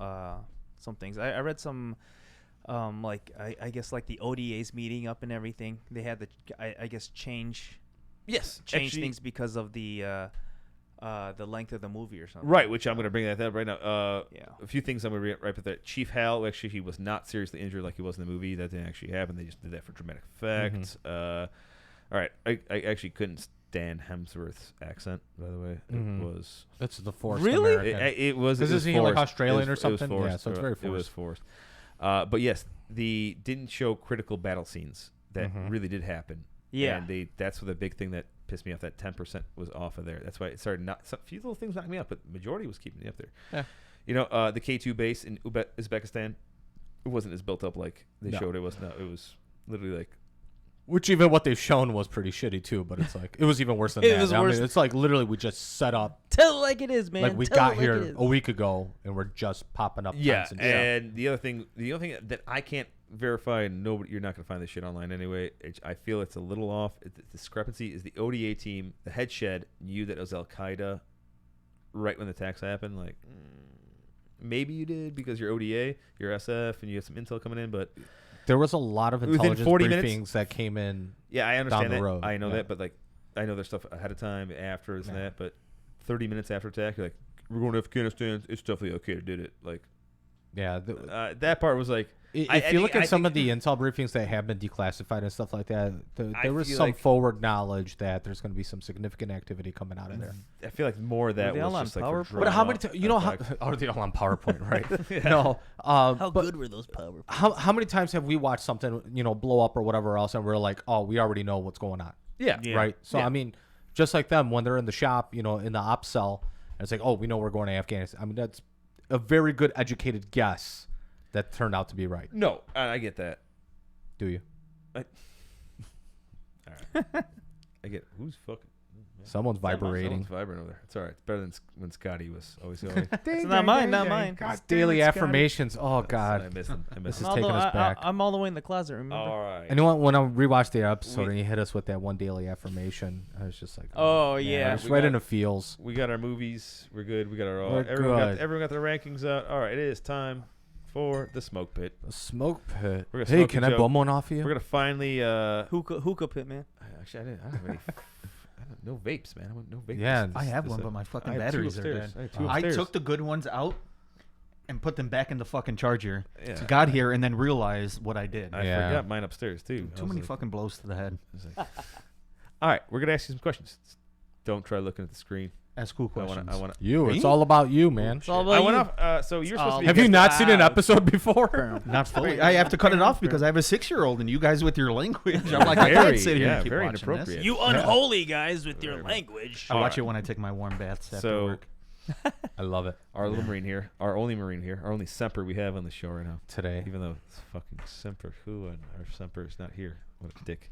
things. I read some, I guess like the ODA's meeting up and everything. They had to, I guess, change actually, things because of the length of the movie or something. right, which I'm going to bring that up right now. Yeah. A few things I'm going to right with that. Chief Hal, actually, he was not seriously injured like he was in the movie. That didn't actually happen. They just did that for dramatic effect. All right, I actually couldn't stand Hemsworth's accent, by the way. It was... It's the forced Really? American. It was... Because it was isn't he like forced. Australian It or was something? forced. Yeah, so it's very It was forced. forced. But yes, the didn't show critical battle scenes that really did happen. Yeah. And that's the big thing that pissed me off. That 10% was off of there. That's why it started not... A few little things knocked me up, but majority was keeping me up there. Yeah. The K2 base in Uzbekistan, it wasn't as built up like they showed it was. No, it was literally like Which even what they've shown was pretty shitty too, but it's like it was even worse than It that. was I worse. mean, it's like literally we just set up Tell it like it is, man. like we Tell got it like here it is. a week ago and we're just popping up. Yeah, tents and shit. and the other thing that I can't verify, and nobody, you're not gonna find this shit online anyway. I feel it's a little off. The discrepancy is the ODA team, the head shed knew that it was Al Qaeda right when the attacks happened. Like, maybe you did because you're ODA, you're SF, and you have some intel coming in, but there was a lot of Within intelligence 40 briefings minutes? that came in. yeah, I understand Down the that. road, I know yeah. that, but like, I know there's stuff ahead of time, after and Yeah. that, but 30 minutes after attack, you're like, we're going to Afghanistan. It's definitely Al Qaeda did it. Like, Yeah, that part was like. if you look at some of the intel briefings that have been declassified and stuff like that, I there was feel some like- forward knowledge that there's going to be some significant activity coming out of there. I feel like more of that Were they all was on just like PowerPoint? for But how many? drama You know how? effect. Are they all on PowerPoint, right? Yeah. No. How but good were those power? how many times have we watched something blow up or whatever else, and we're like, oh, we already know what's going on, Yeah. right? So Yeah. I mean, just like them when they're in the shop, in the op cell, and it's like, oh, we know we're going to Afghanistan. I mean, that's a very good educated guess that turned out to be right. No, I get that. Do you? All right. I get who's fucking. Someone's vibrating. Someone's vibrating over there. It's all right. It's better than when Scotty was always going. It's not mine, not mine. It's daily affirmations. Oh I God. missed him. I missed This him. is taking us back. I'm all the way in the closet. Remember? All right. Anyone when I rewatched the episode We- and he hit us with that one daily affirmation, I was just like, Oh, man, yeah. it's We right got- in the feels. We got our movies. We're good. We got our We're good. everyone got their rankings out. All right. It is time for the smoke pit. A smoke pit. We're gonna Hey, smoke can a I joke. bum one off of you? We're gonna finally. Hookah pit, man. Actually, I don't have any. No vapes, man. I want no vapes. Yeah, I have This, one, but my fucking I have two batteries are upstairs. dead. I have two I upstairs. took the good ones out and put them back in the fucking charger. Yeah. Got here and then realized what I did. I Yeah. forgot mine upstairs too. I Too was many like- fucking blows to the head. I was like, all right, we're gonna ask you some questions. Don't try looking at the screen. Ask cool questions. I want to. You. Me? It's all about you, man. It's all about I you. went off. So you're supposed to be. Have you guest- not seen an episode before? Not fully. I have to cut it off because I have a 6-year-old and you guys with your language. I'm like, I Very- can't sit here yeah, and keep very watching inappropriate. this. You unholy guys with your language. I watch it when I take my warm baths after So work. I love it. our little marine here, our only marine here, our only semper we have on the show right now. Today. Even though it's fucking semper who and our semper is not here. What a dick.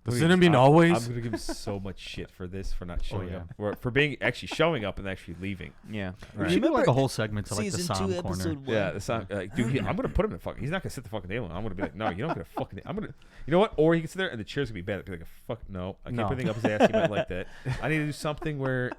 Doesn't it mean always? I'm gonna give him so much shit for this, for not showing yeah. up, for being actually showing up and actually leaving. Yeah. We should do like a whole segment to like the Season Psalm 2, corner. episode 1. Yeah, the song, dude, I'm gonna put him in the fucking. He's not gonna sit the fucking table. I'm gonna be like, no, you don't get a fucking. I'm gonna, you know what? Or he can sit there and the chair's gonna be bad. Like a fuck, no, I can't No. put anything up his ass. He might like that. I need to do something where,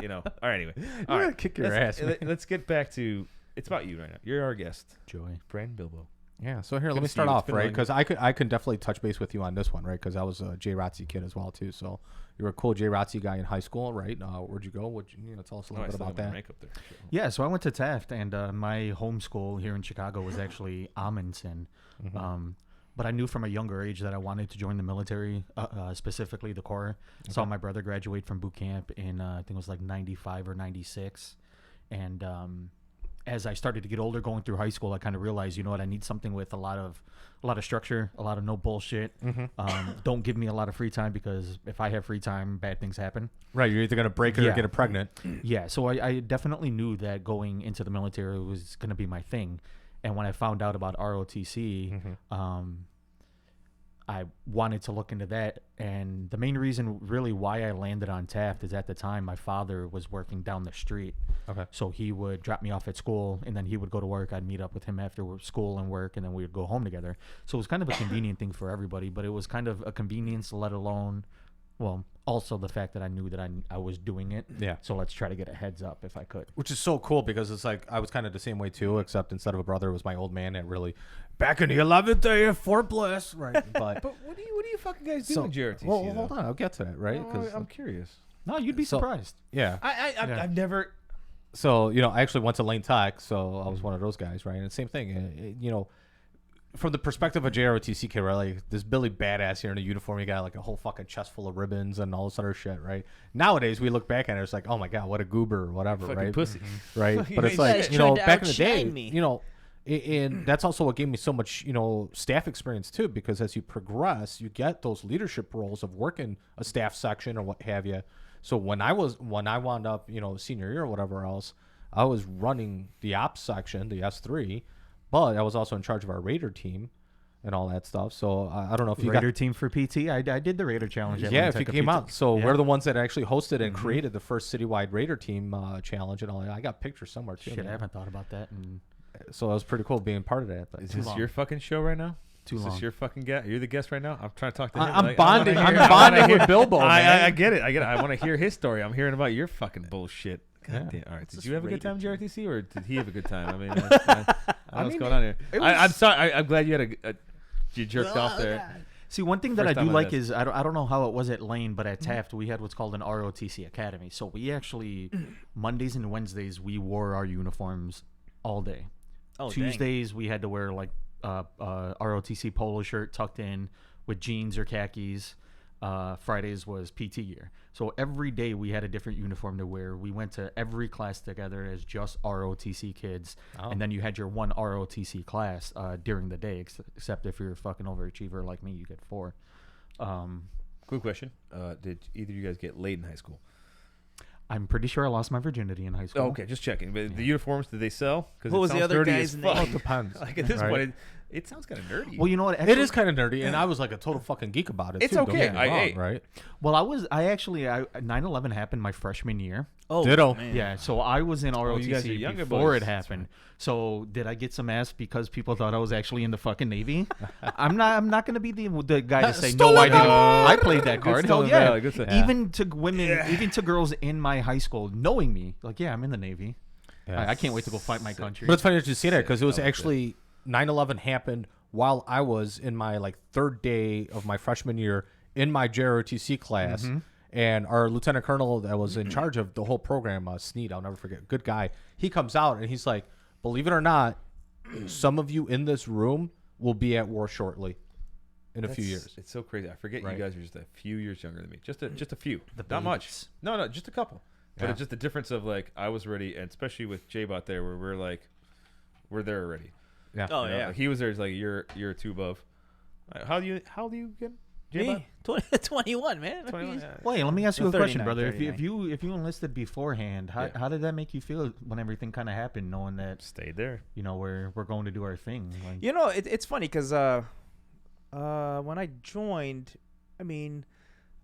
All right, anyway, all You're right, gonna kick your let's, ass, man. Let's get back to. It's about you right now. You're our guest, Joy. Brandon Bilbo. Yeah. So here, Good let me to see start you. It's off, been a right? long- Because I can definitely touch base with you on this one, right? Because I was a J Rotzi kid as well too. So you were a cool J Rotzi guy in high school, right? Where'd you go? Tell us a Oh, little I bit still about got my that. rank up there. Yeah, so I went to Taft, and my home school here in Chicago was actually Amundsen. But I knew from a younger age that I wanted to join the military, specifically the Corps. Saw my brother graduate from boot camp in, I think it was like 95 or 96. And as I started to get older going through high school, I kind of realized, you know what, I need something with a lot of structure, a lot of no bullshit. Don't give me a lot of free time, because if I have free time, bad things happen. Right. You're either gonna break it or Yeah. get it pregnant. Yeah, so I definitely knew that going into the military was going to be my thing. And when I found out about ROTC, I wanted to look into that. And the main reason really why I landed on Taft is at the time my father was working down the street. Okay. So he would drop me off at school, and then he would go to work. I'd meet up with him after school and work, and then we would go home together. So it was kind of a convenient thing for everybody, but it was kind of a convenience, let alone, well, also the fact that I knew that I was doing it. Yeah. So let's try to get a heads up if I could. Which is so cool, because it's like I was kind of the same way too, except instead of a brother, it was my old man that really back in the 11th day of Fort Bliss, right? But But what do you fucking guys do so, in JRTC? well, though? hold on, I'll get to that, right? Oh, 'Cause, I'm curious. No, you'd be So- surprised. yeah. I've never. So I actually went to Lane Tech, so I was one of those guys, right? And same thing, from the perspective of JROTC kid, right? Like this Billy badass here in a uniform, you got like a whole fucking chest full of ribbons and all this other shit, right? Nowadays we look back at it, it's like, oh my god, what a goober or whatever, Fucking right? pussy. Right? Fucking But it's made like, shit. Tried to back in the day, outshine me. and that's also what gave me so much, staff experience too, because as you progress, you get those leadership roles of working a staff section or what have you. So when I wound up, senior year or whatever else, I was running the ops section, the S3, but I was also in charge of our Raider team. and all that stuff. So I don't know if you Raider got. team for PT. I did the Raider challenge. at Yeah, one if you Tech came PT. out. So Yeah. we're the ones that actually hosted and created the first citywide Raider team challenge and all that. I got pictures somewhere too. Shit, I man. haven't thought about that in So it was pretty cool being part of that. But Is Too this long. your fucking show right now? too Is long. this your fucking guest? You're the guest right now? I'm trying to talk to him. I'm Like, I wanna bonding. hear- I'm I wanna bonding hear- with Bilbo, man. I get it. I want to hear his story. I'm hearing about your fucking bullshit. God Yeah. damn. All right. Did This you have a good Raider time, team. JRTC, or did he have a good time? I mean, I don't know what's going on here. I'm sorry. I'm glad you had you jerked off there. See, one thing that First I do time on like this. is I don't know how it was at Lane, but at Taft we had what's called an ROTC Academy. So we actually Mondays and Wednesdays we wore our uniforms all day. Oh, dang. Tuesdays we had to wear like ROTC polo shirt tucked in with jeans or khakis. Fridays was PT gear. So every day we had a different uniform to wear. We went to every class together as just ROTC kids, and then you had your one ROTC class during the day. Except if you're a fucking overachiever like me, you get 4. Quick question: did either of you guys get laid in high school? I'm pretty sure I lost my virginity in high school. Oh, okay, just checking. But the uniforms, did they sell? Because What was the other guy's name? Well, it depends. Like at this right? point, it sounds kind of nerdy. Well, you know what? It is kind of nerdy, and I was like a total fucking geek about it. It's too, don't okay. get me wrong, hey. right? Well, I actually 9/11 happened my freshman year. Oh, Ditto. man. Yeah, so I was in you guys are ROTC younger before boys. it happened. So did I get some ass because people thought I was actually in the fucking Navy? I'm not gonna be the guy to say no. I didn't. I played that card. Hell stolen yeah. valor, good stuff. Even to women, even to girls in my high school, knowing me, like yeah, I'm in the Navy. Yeah. I can't wait to go fight my country. But it's funny that you say that because it was I like actually 9/11 happened while I was in my like 3rd day of my freshman year in my JROTC class. And our lieutenant colonel that was in charge of the whole program, Sneed, I'll never forget, good guy. He comes out and he's like, believe it or not, some of you in this room will be at war shortly in a few years. It's so crazy. I forget Right. you guys are just a few years younger than me. Just a few. The Not much. babies. No, just a couple. But Yeah. it's just the difference of like I was ready, and especially with J-Bot there, where we're like, we're there already. Yeah. Oh, You know, yeah. like, he was there. He's like, you're a 2 above. How do you get? J-Bot? Me? 21, man. 21, yeah. Wait, let me ask you a 39, question, brother. If 39. you enlisted beforehand, how, Yeah. how did that make you feel when everything kind of happened, knowing that Stayed there. we're going to do our thing? Like, You know, it's funny because when I joined, I mean,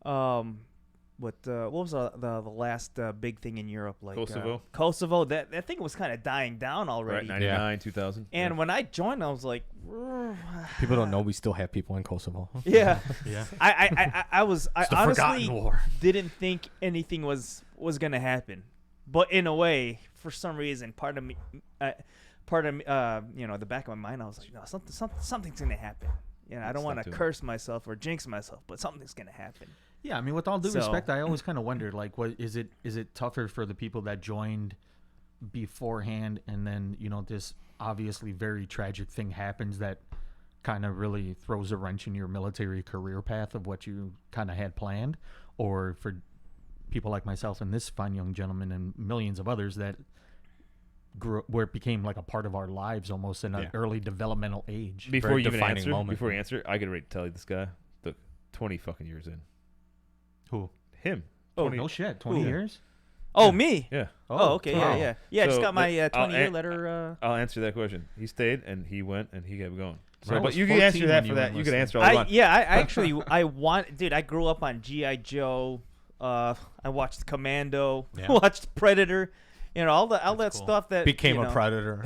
what was the last big thing in Europe? Like Kosovo? Kosovo. That thing was kind of dying down already. Right, 99, 2000. And when I joined, I was like, People don't know we still have people in Kosovo. yeah. yeah. I was I It's the honestly forgotten war. didn't think anything was gonna happen, but in a way, for some reason, part of me, you know, the back of my mind, I was like, no, something's gonna happen. You know, I don't want to Something. curse myself or jinx myself, but something's gonna happen. Yeah, I mean, with all due So- respect, I always kind of wondered, like, what is it tougher for the people that joined beforehand, and then this obviously very tragic thing happens that kind of really throws a wrench in your military career path of what you kind of had planned, or for people like myself and this fine young gentleman and millions of others that grew where it became like a part of our lives almost in an Yeah. early developmental age. Before Very you even defining answer, moment. before you answer, I get ready to tell you this guy. Look, 20 fucking years in. Who? Him. Oh, 20 no shit. 20 Ooh. years? Oh, me. Yeah. Oh, okay. wow. Yeah. I just So got my I'll 20-year an- letter. I'll answer that question. He stayed and he went and he kept going. So, I but was you can 14 answer that when for you that. You can enlisted. answer all you want. I actually dude. I grew up on G.I. Joe. I watched Commando. Yeah. Watched Predator. You know, all that cool. stuff that Became you a know. predator.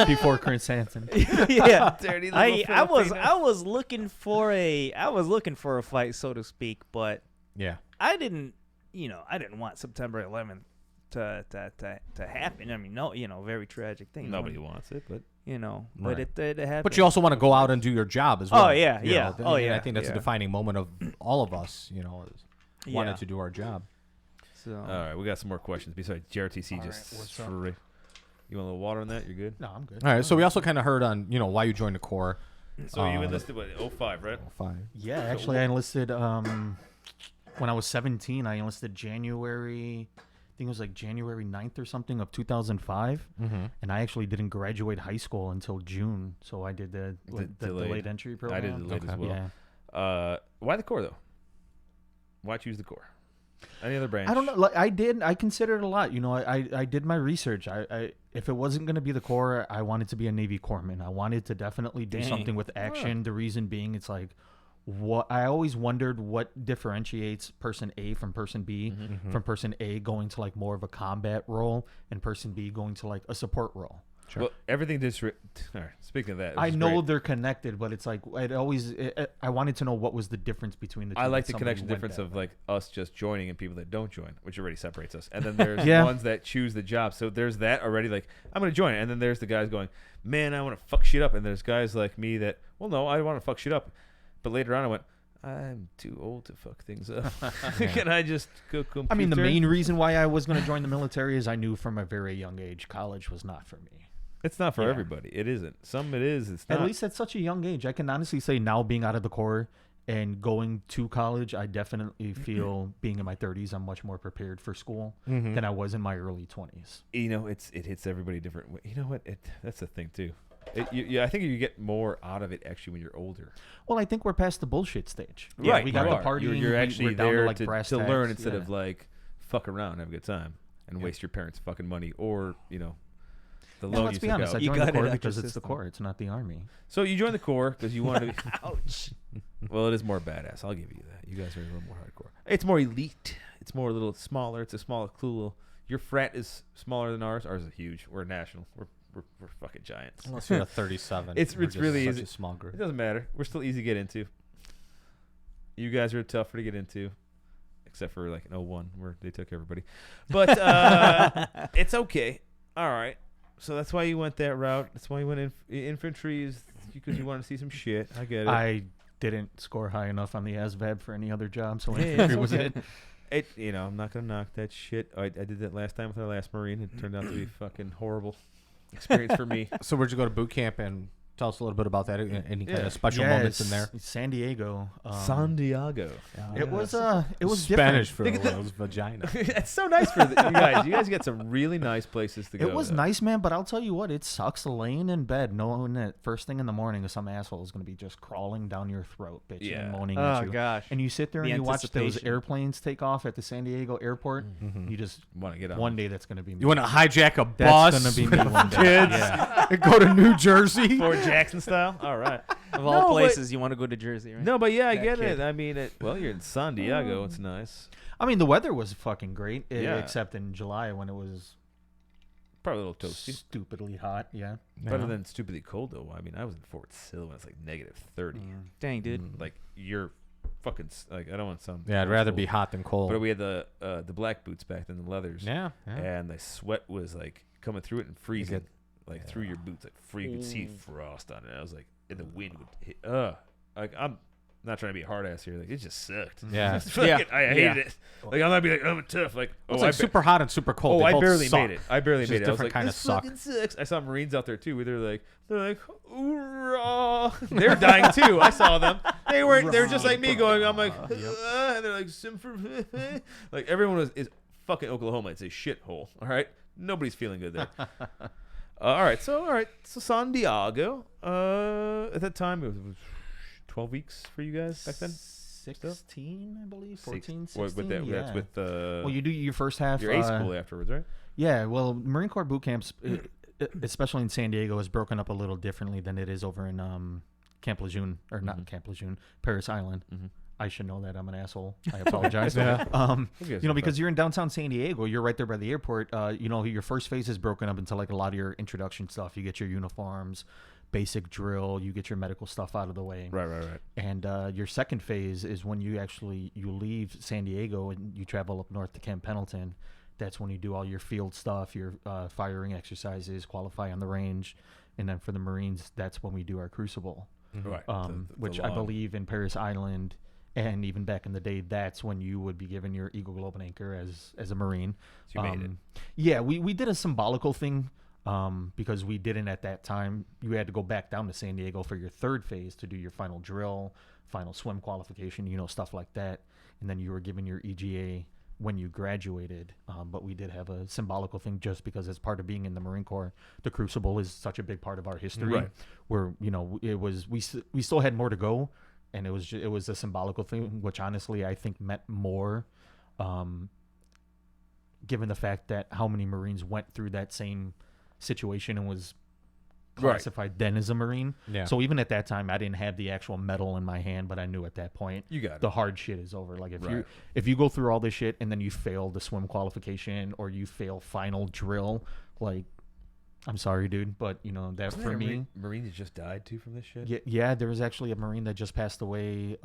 Before Chris Hansen. Yeah. Dirty little I Filipino. was looking for a fight, so to speak, but Yeah. I didn't want September 11th to happen. I mean, no, very tragic thing. Nobody wants it, but But Right. it happened. But you also want to go out and do your job as well. Oh, yeah, you yeah. know. Oh, And yeah, I think that's a yeah. defining moment of all of us, is wanted Yeah. to do our job. So all right, we got some more questions. Besides, JRTC All just right, what's up? free. You want a little water on that? You're good. No, I'm good. All right. So we also kind of heard on, why you joined the Corps. So you enlisted what? 05, right? Fine. Yeah, actually, I enlisted when I was 17. I enlisted January, I think it was like January 9th or something of 2005. Mm-hmm. And I actually didn't graduate high school until June. So I did the delayed entry program. I did delayed as Yeah. well. Why the Corps though? Why choose the Corps? Any other branch? I don't know. Like I considered it a lot. You know, I did my research. I if it wasn't going to be the Corps, I wanted to be a Navy corpsman. I wanted to definitely do something with action. The reason being, it's like, what I always wondered what differentiates person A from person B, from person A going to like more of a combat role and person B going to like a support role. Sure. Well, everything just. All right, speaking of that, I know they're connected, but it's like I wanted to know what was the difference between the two. I like the connection difference of like us just joining and people that don't join, which already separates us. And then there's ones that choose the job. So there's that already. Like, I'm going to join. And then there's the guys going, man, I want to fuck shit up. And there's guys like me that, well, no, I want to fuck shit up. But later on, I went, I'm too old to fuck things up. Can I just go computer? I mean, the main reason why I was going to join the military is I knew from a very young age college was not for me. It's not for everybody. It isn't. Some it is. It's not. At least at such a young age. I can honestly say now being out of the Corps and going to college, I definitely feel being in my 30s, I'm much more prepared for school than I was in my early 20s. You know, it hits everybody different. You know what? That's the thing, too. I think you get more out of it, actually, when you're older. Well, I think we're past the bullshit stage. Right. We got the partying. You're actually we're down there to, like, to learn tacks. instead of, like, fuck around and have a good time and waste your parents' fucking money or, you know, the loan let's you be took honest. out. I joined the Corps because it's the Corps. It's not the Army. So you joined the Corps because you wanted to be... Ouch. Well, it is more badass. I'll give you that. You guys are a little more hardcore. It's more elite. It's more a little smaller. It's a smaller, cool. Your frat is smaller than ours. Ours is huge. We're national. We're fucking giants. Unless you're a 37. It's really such easy. a small group. It doesn't matter. We're still easy to get into. You guys are tougher to get into. Except for like an 01 where they took everybody. But it's okay. All right. So that's why you went that route. That's why you went infantry is because you wanted to see some shit. I get it. I didn't score high enough on the ASVAB for any other job, so infantry was it. You know, I'm not going to knock that shit. I did that last time with our last Marine. It turned out to be fucking horrible experience for me. So where'd you go to boot camp, and tell us a little bit about that? Any kind of special moments in there? San Diego. San Diego. It was Spanish different. for Rose vagina. That's so nice for you guys. You guys get some really nice places to go. It was nice, man, but I'll tell you what, it sucks laying in bed knowing that first thing in the morning some asshole is going to be just crawling down your throat, bitching and moaning at you. Oh, gosh. And you sit there and you watch those airplanes take off at the San Diego airport. You just want to get on. One day that's going to be me. You want to hijack a bus? That's going to be me one day. Kids, and go to New Jersey. Fort Jackson style? All right. Of all places, you want to go to Jersey, right? No, but yeah, I get it. I mean, well, you're in San Diego. It's nice. I mean, the weather was fucking great, except in July when it was probably a little toasty. Stupidly hot, yeah. Better than stupidly cold, though. I mean, I was in Fort Sill when it's like -30. Dang, dude. Like, you're fucking, like, I don't want some. Yeah, I'd rather be hot than cold. But we had the black boots back then, the leathers. Yeah. And the sweat was, like, coming through it and freezing. Like, through your boots. Like, you could see frost on it. I was like, and the wind would hit. Like, I'm not trying to be a hard ass here. Like, it just sucked. Yeah. I hated it. Like, I'm not be like, I'm tough. Like, it's like super hot and super cold. Oh, They I both barely suck. made it. I barely made it. I was like, kind of this suck. fucking sucks. I saw Marines out there too. Where they're like, hoorah! They're dying too. I saw them. They weren't. They were just like me, going. I'm like, and they're like, like everyone is fucking Oklahoma. It's a shithole. All right, nobody's feeling good there. All right, so San Diego. At that time, it was 12 weeks for you guys back then. 16, I believe. 14, 16. That's with well, you do your first half. Your A school afterwards, right? Yeah. Well, Marine Corps boot camps, especially in San Diego, is broken up a little differently than it is over in Camp Lejeune, or not Camp Lejeune, Paris Island. I should know that. I'm an asshole. I apologize. Because you're in downtown San Diego, you're right there by the airport. Your first phase is broken up into like a lot of your introduction stuff. You get your uniforms, basic drill, you get your medical stuff out of the way. Right. And your second phase is when you leave San Diego and you travel up north to Camp Pendleton. That's when you do all your field stuff, your firing exercises, qualify on the range. And then for the Marines, that's when we do our crucible. Right. Which I believe in Paris Island, and even back in the day, that's when you would be given your Eagle, Globe, and Anchor as a Marine. So you made it. Yeah, we did a symbolical thing because we didn't at that time. You had to go back down to San Diego for your third phase to do your final drill, final swim qualification, stuff like that. And then you were given your EGA when you graduated. But we did have a symbolical thing just because as part of being in the Marine Corps, the Crucible is such a big part of our history. Right. Where, it was, we still had more to go. And it was a symbolical thing, which honestly I think meant more given the fact that how many Marines went through that same situation and was classified then as a Marine. Yeah. So even at that time, I didn't have the actual medal in my hand, but I knew at that point You got it. the hard shit is over. Like Right. if you go through all this shit and then you fail the swim qualification or you fail final drill, like I'm sorry, dude, but you know that Wasn't for there a me. Marine that just died too from this shit. Yeah, there was actually a Marine that just passed away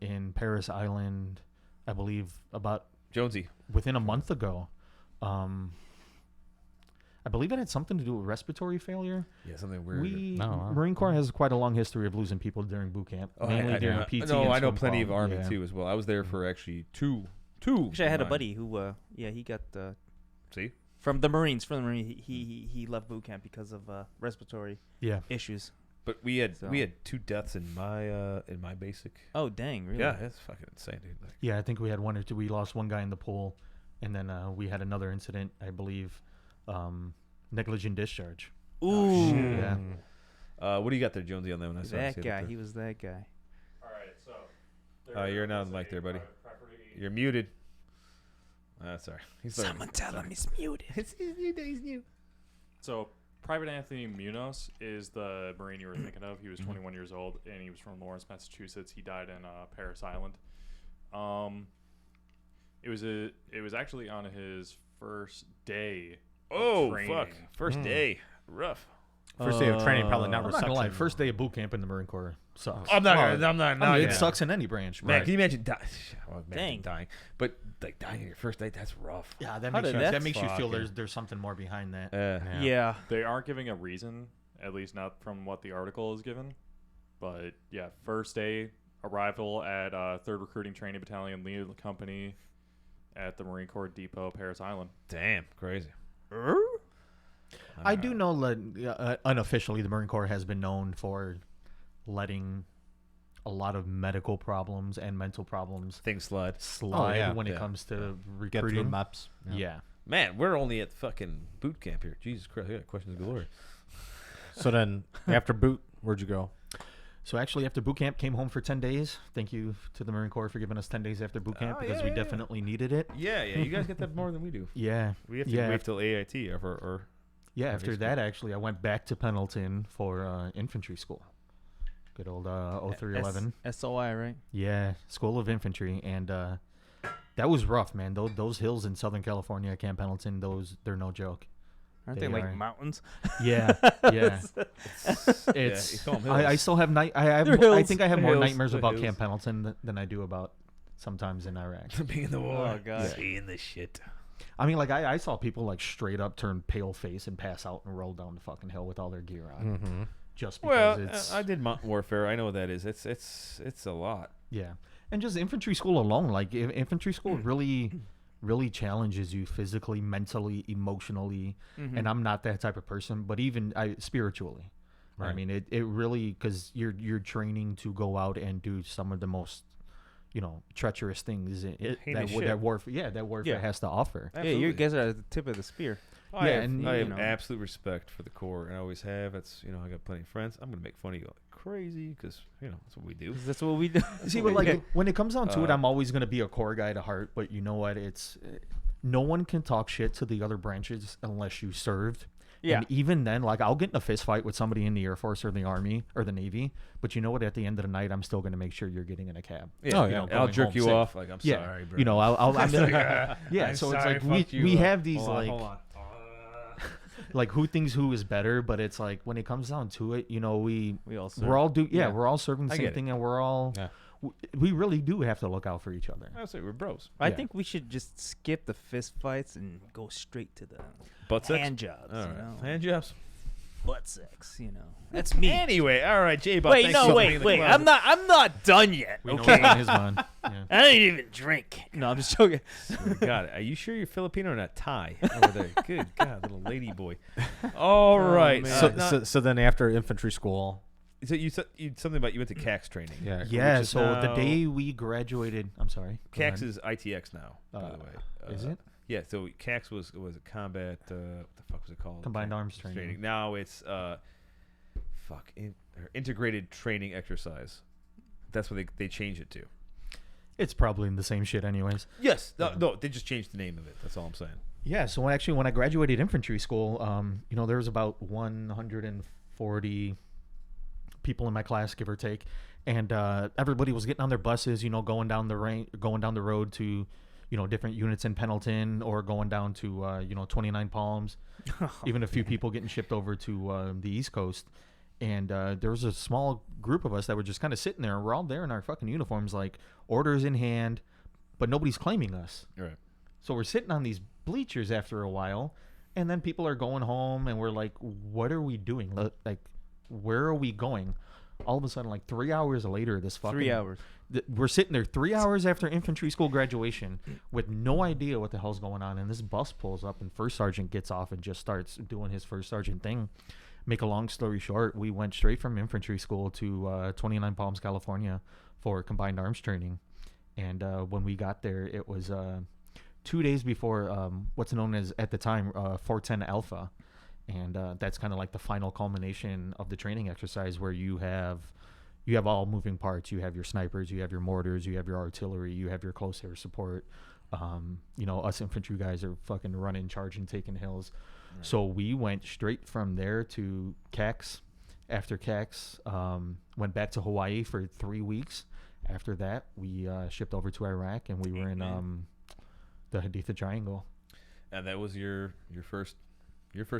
in Paris Island, I believe, about Jonesy. within a month ago. I believe it had something to do with respiratory failure. Yeah, something weird. Marine Corps has quite a long history of losing people during boot camp, mainly during PT. No, and I know swim plenty of qual. Army Yeah. too as well. I was there for actually two. Actually, I had a mine. buddy who, he got See, from the Marines. He left boot camp because of respiratory Yeah. issues. but we had So- 2 deaths in my basic. Oh dang! Really? Yeah, it's fucking insane, dude. Like, Yeah, I think we had 1 or 2. We lost one guy in the pool, and then we had another incident, I believe, negligent discharge. Ooh, Yeah. what do you got there, Jonesy, on that one? I saw you that say guy. there. He was that guy. All right, so You're not on mic there, buddy. You're muted. Sorry. He's Someone tell him he's muted. He's new. So Private Anthony Munoz is the Marine you were thinking of. He was 21 years old, and he was from Lawrence, Massachusetts. He died in Paris Island. It was actually on his first day. Oh, training. fuck. First day. Rough. First day of training, probably not I'm not reception. gonna lie. First day of boot camp in the Marine Corps sucks. I'm not. I mean, yeah. it sucks in any branch. Man, but- can you imagine Dang. dying? But like dying on your first day, that's rough. Yeah, that How makes did you, that that makes you feel fucking- there's something more behind that. Yeah. They aren't giving a reason, at least not from what the article is given. But yeah, first day arrival at 3rd Recruiting Training Battalion, Lead Company at the Marine Corps Depot, Paris Island. Damn, crazy. I do know that unofficially the Marine Corps has been known for letting a lot of medical problems and mental problems Things slide. slide yeah. when it Yeah. comes to Get through recruiting. MEPS. Yeah. Man, we're only at fucking boot camp here. Jesus Christ, I got questions galore. So then, after boot, where'd you go? So actually, after boot camp, came home for 10 days. Thank you to the Marine Corps for giving us 10 days after boot camp Oh, because yeah, we yeah. definitely needed it. Yeah, you guys get that more than we do. Yeah. We have to Yeah. wait till AIT or Yeah, Or after basically- that, actually, I went back to Pendleton for infantry school. Good old 0311. SOI, right? Yeah, School of Infantry. And that was rough, man. Those hills in Southern California, Camp Pendleton, they're no joke. Aren't They they like are. mountains? Yeah, yeah. It's. you call 'em I hills. still have night. I They're I hills. think I have more Hills. nightmares They're about hills. Camp Pendleton than I do about sometimes in Iraq. being in the war. Oh, God. Seeing the shit. I mean, like I saw people like straight up turn pale face and pass out and roll down the fucking hill with all their gear on, Mm-hmm. just because Well, it's I did mountain warfare. I know what that is. It's a lot. yeah. And just infantry school alone, like infantry school really challenges you physically, mentally, emotionally, and I'm not that type of person, but even spiritually. I Right. mean, it really, because you're training to go out and do some of the most, treacherous things Heinous shit. that warfare has to offer. Yeah, you guys are at the tip of the spear. I Yeah, have, and, I you have know. absolute respect for the Corps, and I always have. It's I got plenty of friends. I'm gonna make fun of you like crazy because that's what we do. 'Cause that's what we do. See, but like when it comes down to it, Uh, I'm always gonna be a core guy to heart. But you know what? It's no one can talk shit to the other branches unless you served. Yeah. And even then, like I'll get in a fist fight with somebody in the Air Force or the Army or the Navy. But you know what? At the end of the night, I'm still gonna make sure you're getting in a cab. Yeah, Oh, yeah. I'll going jerk home you safe. off. Like I'm Yeah. sorry, bro. I'm yeah. I'm So sorry, it's like fuck we you, have these hold on, like hold on. like who thinks who is better, but it's like when it comes down to it, we all serve. we're all Yeah. we're all serving the I same get it. thing, and we're all Yeah. we really do have to look out for each other. I say we're bros. I Yeah. think we should just skip the fist fights and go straight to the Butt sex. hand jobs. All you right. know? Hand jobs. Butt sex. That's me. Anyway, all right, J-Bot. Wait, thanks no, for wait, being in the wait. closet. I'm not done yet. We know Okay. what's on his mind. Yeah. I don't even drink. No, I'm just joking. God, are you sure you're Filipino or not? Thai over there. Good God, little lady boy. All right. man. So then after infantry school, So you something about you went to CAX training. yeah. Yeah, which is so the now- day we graduated, I'm sorry. go CAX ahead. is ITX now, by the way. Is it? Yeah. So CAX was a combat. What the fuck was it called? Combined Arms Training. Now it's integrated training exercise. That's what they changed it to. It's probably the same shit anyways. Yes. No, they just changed the name of it. That's all I'm saying. Yeah, so when I graduated infantry school, there was about 140 people in my class, give or take, and everybody was getting on their buses, going down the road to, different units in Pendleton, or going down to 29 Palms. Even a few people getting shipped over to the East Coast, and there was a small group of us that were just kind of sitting there. We're all there in our fucking uniforms, like orders in hand, but nobody's claiming us. Right. So we're sitting on these bleachers after a while, and then people are going home, and we're like, what are we doing? Like, where are we going? All of a sudden, like 3 hours later, this fucking 3 hours. We're sitting there 3 hours after infantry school graduation with no idea what the hell's going on, and this bus pulls up, and first sergeant gets off and just starts doing his first sergeant thing. Make a long story short, we went straight from infantry school to 29 Palms, California for combined arms training. And when we got there, it was 2 days before what's known as, at the time, 410 Alpha. And that's kind of like the final culmination of the training exercise, where you have all moving parts. You have your snipers, you have your mortars, you have your artillery, you have your close air support. Us infantry guys are fucking running, charging, taking hills. Right. So we went straight from there to CAX. After CAX, went back to Hawaii for 3 weeks. After that, we shipped over to Iraq, and we were in the Haditha Triangle. And that was your first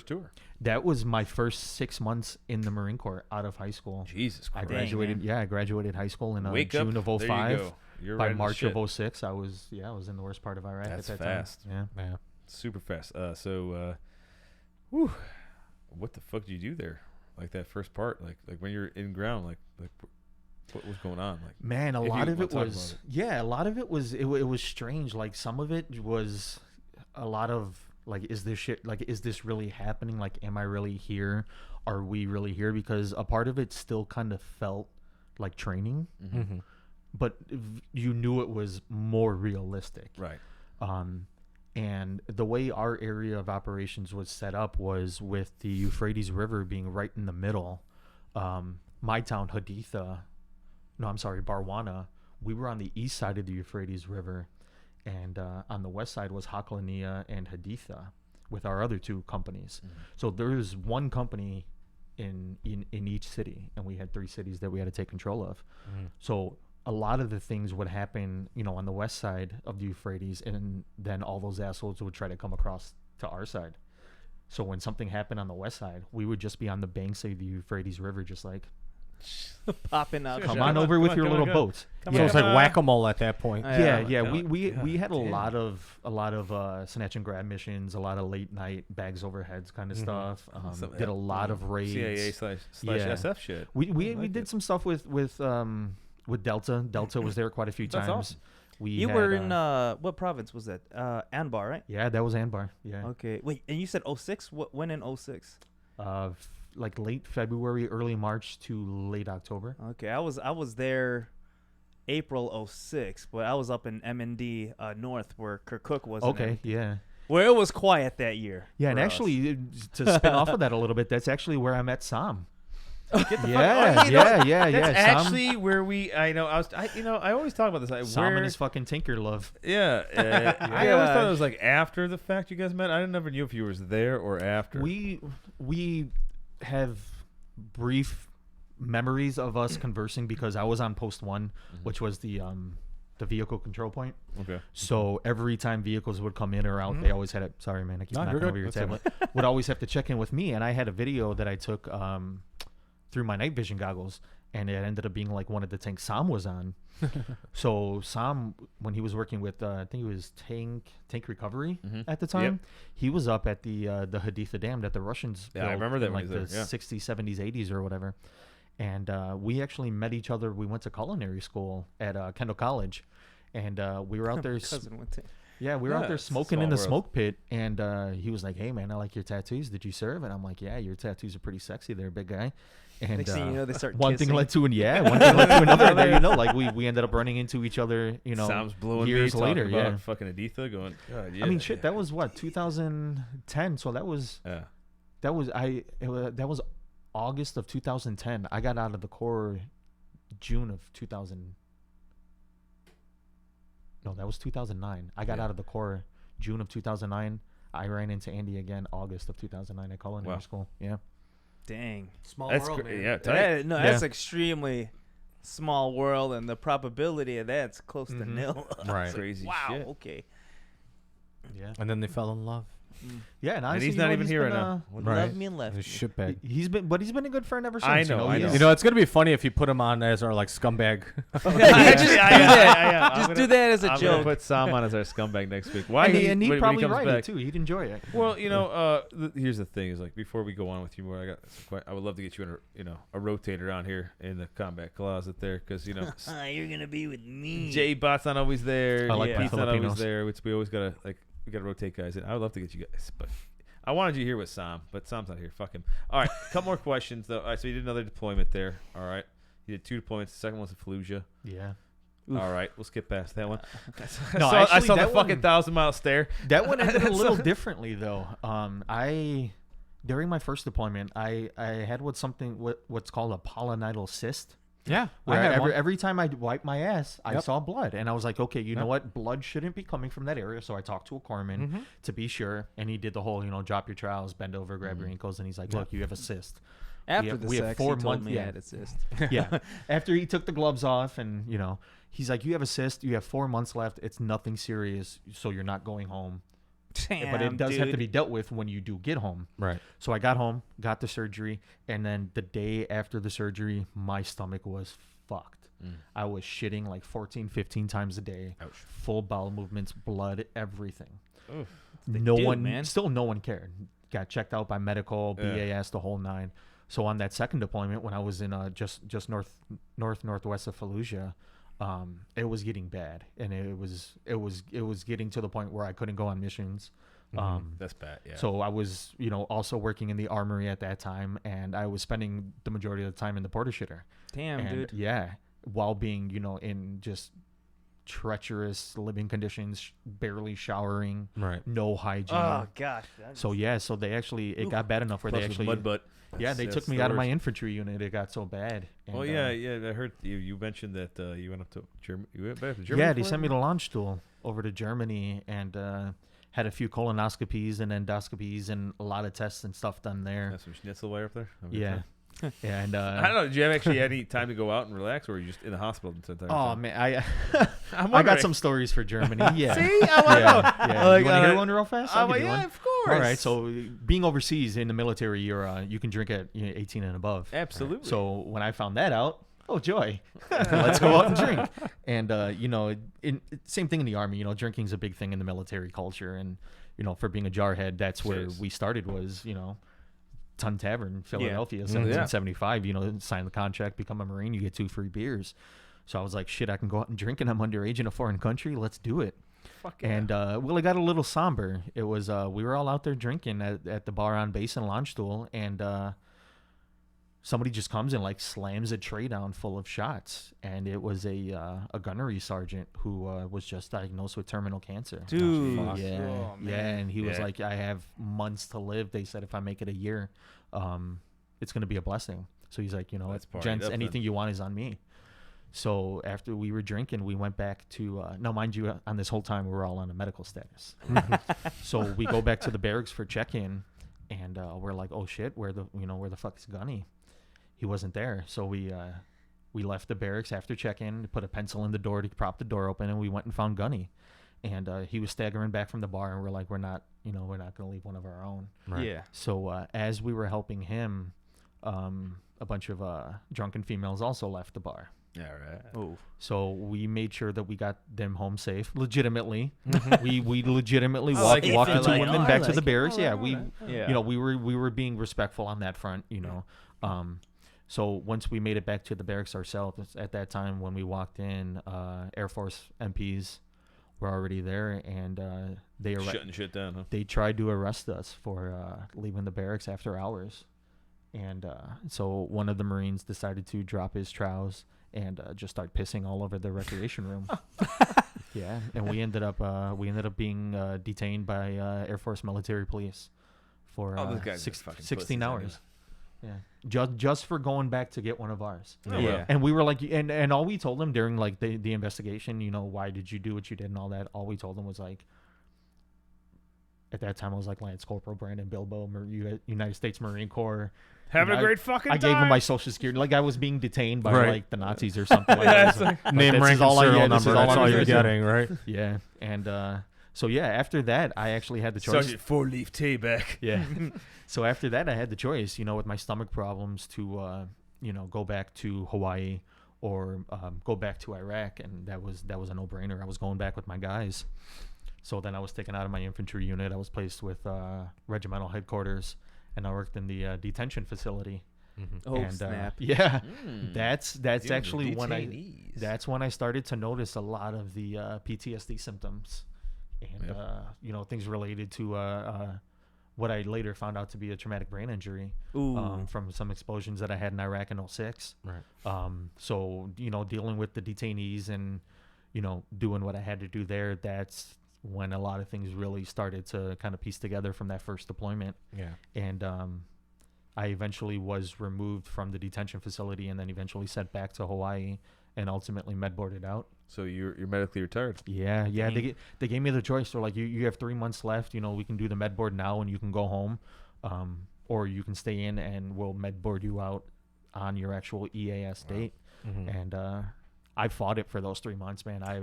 tour. That was my first 6 months in the Marine Corps out of high school. Jesus Christ. I graduated high school in June of 05. There you go. By March of 06, I was in the worst part of Iraq That's at that fast. time. Yeah. Super fast. What the fuck did you do there? Like that first part, like when you're in ground, like what was going on? Like, man, a lot of it was it was strange. Like, some of it was a lot of like, is this shit, like, is this really happening? Like, am I really here? Are we really here? Because a part of it still kind of felt like training, but you knew it was more realistic. Right. And the way our area of operations was set up was with the Euphrates River being right in the middle. My town, Barwana, we were on the east side of the Euphrates River, and on the west side was Haklania and Haditha with our other two companies. So there was one company in each city, and we had 3 cities that we had to take control of. So a lot of the things would happen, on the west side of the Euphrates, and then all those assholes would try to come across to our side. So when something happened on the west side, we would just be on the banks of the Euphrates River, just like, popping out. come on over with your little boats. So it's like whack-a-mole at that point. We had a lot of snatch and grab missions, a lot of late night bags overheads kind of stuff. Did a lot of raids. CIA/SF shit. We did some stuff with Delta. Delta was there quite a few times. That's awesome. You were in what province was that? Anbar, right? Yeah, that was Anbar. Yeah. Okay. Wait, and you said 06? When in 06? Like late February, early March to late October. Okay, I was there April 06, but I was up in M&D North where Kirkuk was. Okay, yeah. Where it was quiet that year. Yeah, and actually, to spin off of that a little bit, that's actually where I met Sam. Yeah. That's actually Sam, where I always talk about this. Sam and his fucking Tinker love. Yeah. I always thought it was like after the fact you guys met. I never knew if you was there or after. We have brief memories of us conversing because I was on post 1, which was the vehicle control point. Okay. So every time vehicles would come in or out, they always had it. Sorry, man, I keep knocking over your tablet. Would always have to check in with me, and I had a video that I took through my night vision goggles, and it ended up being like one of the tanks Sam was on. So Sam, when he was working with I think it was tank recovery at the time, he was up at the Haditha Dam that the Russians built, I remember that in like when the 60s, 70s, 80s or whatever. And we actually met each other. We went to culinary school at Kendall College, and we were out there. Yeah, we were out there smoking in the smoke pit, and he was like, "Hey, man, I like your tattoos. Did you serve?" And I'm like, "Yeah, your tattoos are pretty sexy there, big guy." And next thing you know, they start one kissing. thing led to another. There, like we ended up running into each other. Sounds blowing years me later. About Yeah, fucking Haditha going. God, yeah. I mean, shit. That was what 2010. So that was that was August of 2010. I got out of the Corps June of 2000. No, that was 2009. I got out of the Corps June of 2009. I ran into Andy again August of 2009 at culinary school. Yeah. Dang. Small That's world, great. man. Yeah, tight. That's extremely small world, and the probability of that's close to nil. Right. Crazy Wow. shit. Okay. Yeah. And then they fell in love. Yeah, and And honestly, he's you not know, even here right been, now. Love me and left me. Shitbag. He's been a good friend ever since. I know, I know. You know, it's gonna be funny if you put him on as our like scumbag. Actually, Just do that as a I'm joke. gonna put Sam on as our scumbag next week. Why? And he, he'd when he probably comes write back. it too. He'd enjoy it. Well, you know, here's the thing: is like before we go on with you more, I would love to get you in a rotator on here in the combat closet there, because you know, You're gonna be with me. Jay Bot's not always there. I like my Pete's not always Filipinos. there, which we always gotta we gotta rotate guys in. I would love to get you guys, but I wanted you here with Sam, but Sam's not here. Fuck him. All right, a couple more questions though. All right, so you did another deployment there. All right, you did 2 deployments. The second one's in Fallujah. Yeah. All right, we'll skip past that one. No, I actually, saw the that fucking one- 1,000-mile stare. That one ended a little differently though. During my first deployment, I had what's called a polynidal cyst. Yeah. Where every time I wiped my ass, I Yep. saw blood, and I was like, okay, you know what? Blood shouldn't be coming from that area. So I talked to a corpsman to be sure, and he did the whole, drop your trowels, bend over, grab your ankles, and he's like, look, you have a cyst. After have- the we have sex, 4 he told months- me yeah. I had a cyst. Yeah. After he took the gloves off, and he's like, you have a cyst. You have 4 months left. It's nothing serious, so you're not going home. Damn, But it does have to dude. be dealt with when you do get home. Right. So I got home, got the surgery, and then the day after the surgery, my stomach was fucked. I was shitting like 14, 15 times a day. Ouch. Full bowel movements, blood, everything. Oof. No dude, one, man. still no one cared. Got checked out by medical, Yeah. BAS, the whole nine. So on that second deployment, when I was in just northwest of Fallujah, it was getting bad, and it was getting to the point where I couldn't go on missions. That's bad. Yeah. So I was, also working in the armory at that time, and I was spending the majority of the time in the porta shitter. Damn, And dude. yeah, while being, in just treacherous living conditions, barely showering, Right. no hygiene. Oh gosh. So yeah, so they actually, it got bad enough where Plus they with actually, mud butt. yeah, they That's took me the out of my worst. infantry unit. It got so bad. And, Oh yeah, I heard you mentioned that you went up to Germany. You went back to Germany. Yeah, they for sent it? me to launch stool over to Germany, and had a few colonoscopies and endoscopies and a lot of tests and stuff done there. Have some schnitzel way up there. Yeah. And I don't know. Did you have actually any time to go out and relax, or were you just in the hospital the entire oh time? man, I'm I got wondering. some stories for Germany. Yeah. See, I want to know. Yeah. Like, You want to hear one real fast? I'll give you yeah, one. of course. All right. So being overseas in the military, you can drink at 18 and above. Absolutely. So when I found that out, oh joy, let's go out and drink. And same thing in the army. Drinking's a big thing in the military culture, and for being a jarhead, that's where Cheers. we started. Was Ton Tavern, Philadelphia, Mhm. Yeah. 1775. Sign the contract, become a Marine, you get 2 free beers. So I was like, shit, I can go out and drink, and I'm underage in a foreign country. Let's do it. Fuck yeah. And it got a little somber. It was we were all out there drinking at the bar on base and launch stool, and somebody just comes and like slams a tray down full of shots, and it was a gunnery sergeant who was just diagnosed with terminal cancer. Dude. Yeah, Oh, yeah, man. and he was Yeah. like, I have months to live. They said if I make it a year, it's gonna be a blessing. So he's like, Let's party gents, it up anything then. you want is on me. So after we were drinking, we went back to now, mind you, on this whole time we were all on a medical status. So we go back to the barracks for check-in, and we're like, oh shit, where the fuck is Gunny? He wasn't there. So we left the barracks after check-in, put a pencil in the door to prop the door open, and we went and found Gunny. And he was staggering back from the bar, and we're like, we're not gonna leave one of our own. Right. Yeah. So as we were helping him, a bunch of drunken females also left the bar. All right. Oh. So we made sure that we got them home safe, legitimately. we legitimately I like it. walked I the 2 like women it. back I to the like it. barracks. Yeah, Yeah. we were being respectful on that front, So once we made it back to the barracks ourselves, at that time when we walked in, Air Force MPs were already there, and Shutting shit down, huh? they tried to arrest us for leaving the barracks after hours. And so one of the Marines decided to drop his trows and just start pissing all over the recreation room. Yeah, and we ended up being detained by Air Force military police for Oh, this guy's just fucking 16 pussies hours. Just for going back to get one of ours. Oh, Yeah. well. And we were like, and all we told him during like the investigation, why did you do what you did and all that? All we told him was like, at that time I was like Lance Corporal Brandon Bilbo, United States Marine Corps. Having a great fucking I time. gave him my social security, like I was being detained by Right. like the Nazis or something. Like Yeah, that. it's like Name, this rank, is and all I- serial yeah, this is number. all That's I'm all you're gonna do. getting, right? Yeah, and so yeah, after that I actually had the choice. Sergeant 4-leaf tea back. Yeah. So after that, I had the choice, with my stomach problems to, go back to Hawaii or go back to Iraq, and that was a no-brainer. I was going back with my guys. So then I was taken out of my infantry unit. I was placed with regimental headquarters, and I worked in the detention facility. Oh, and, snap. yeah, Mm. that's Dealing with actually detainees. that's when I started to notice a lot of the PTSD symptoms, and things related to what I later found out to be a traumatic brain injury Ooh. from some explosions that I had in Iraq in 06. Right. So dealing with the detainees and doing what I had to do there, that's when a lot of things really started to kind of piece together from that first deployment. Yeah. And I eventually was removed from the detention facility and then eventually sent back to Hawaii and ultimately med-boarded out. So you're medically retired. Yeah. They gave me the choice. They're like, you have 3 months left. We can do the med board now and you can go home, or you can stay in and we'll med board you out on your actual EAS date. Mm-hmm. And I fought it for those 3 months, man. I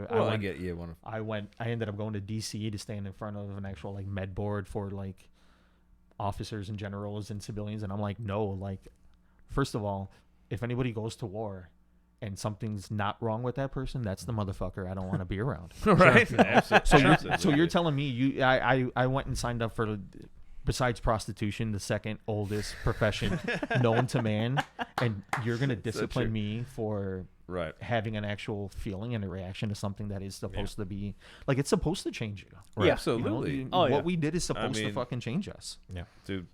ended up going to DC to stand in front of an actual like med board for like officers and generals and civilians, and I'm like, no, like, first of all, if anybody goes to war and something's not wrong with that person, that's the motherfucker I don't want to be around. Right. So you're telling me I went and signed up for, besides prostitution, the second oldest profession known to man, and you're gonna discipline me for Right. having an actual feeling and a reaction to something that is supposed to be like, it's supposed to change you. Yeah, absolutely. What we did is supposed to mean- fucking change us. Yeah. Dude,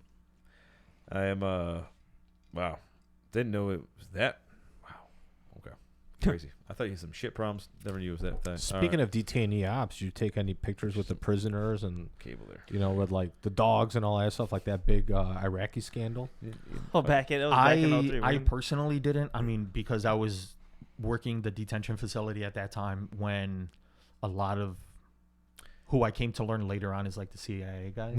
I am wow. Didn't know it was that. Wow. Okay. Crazy. I thought you had some shit problems. Never knew it was that thing. Speaking of detainee ops, did you take any pictures with the prisoners and cable there. with like the dogs and all that stuff, like that big Iraqi scandal? Oh, back in 03. I personally didn't. I mean, because I was working the detention facility at that time when a lot of who I came to learn later on is like the CIA guys.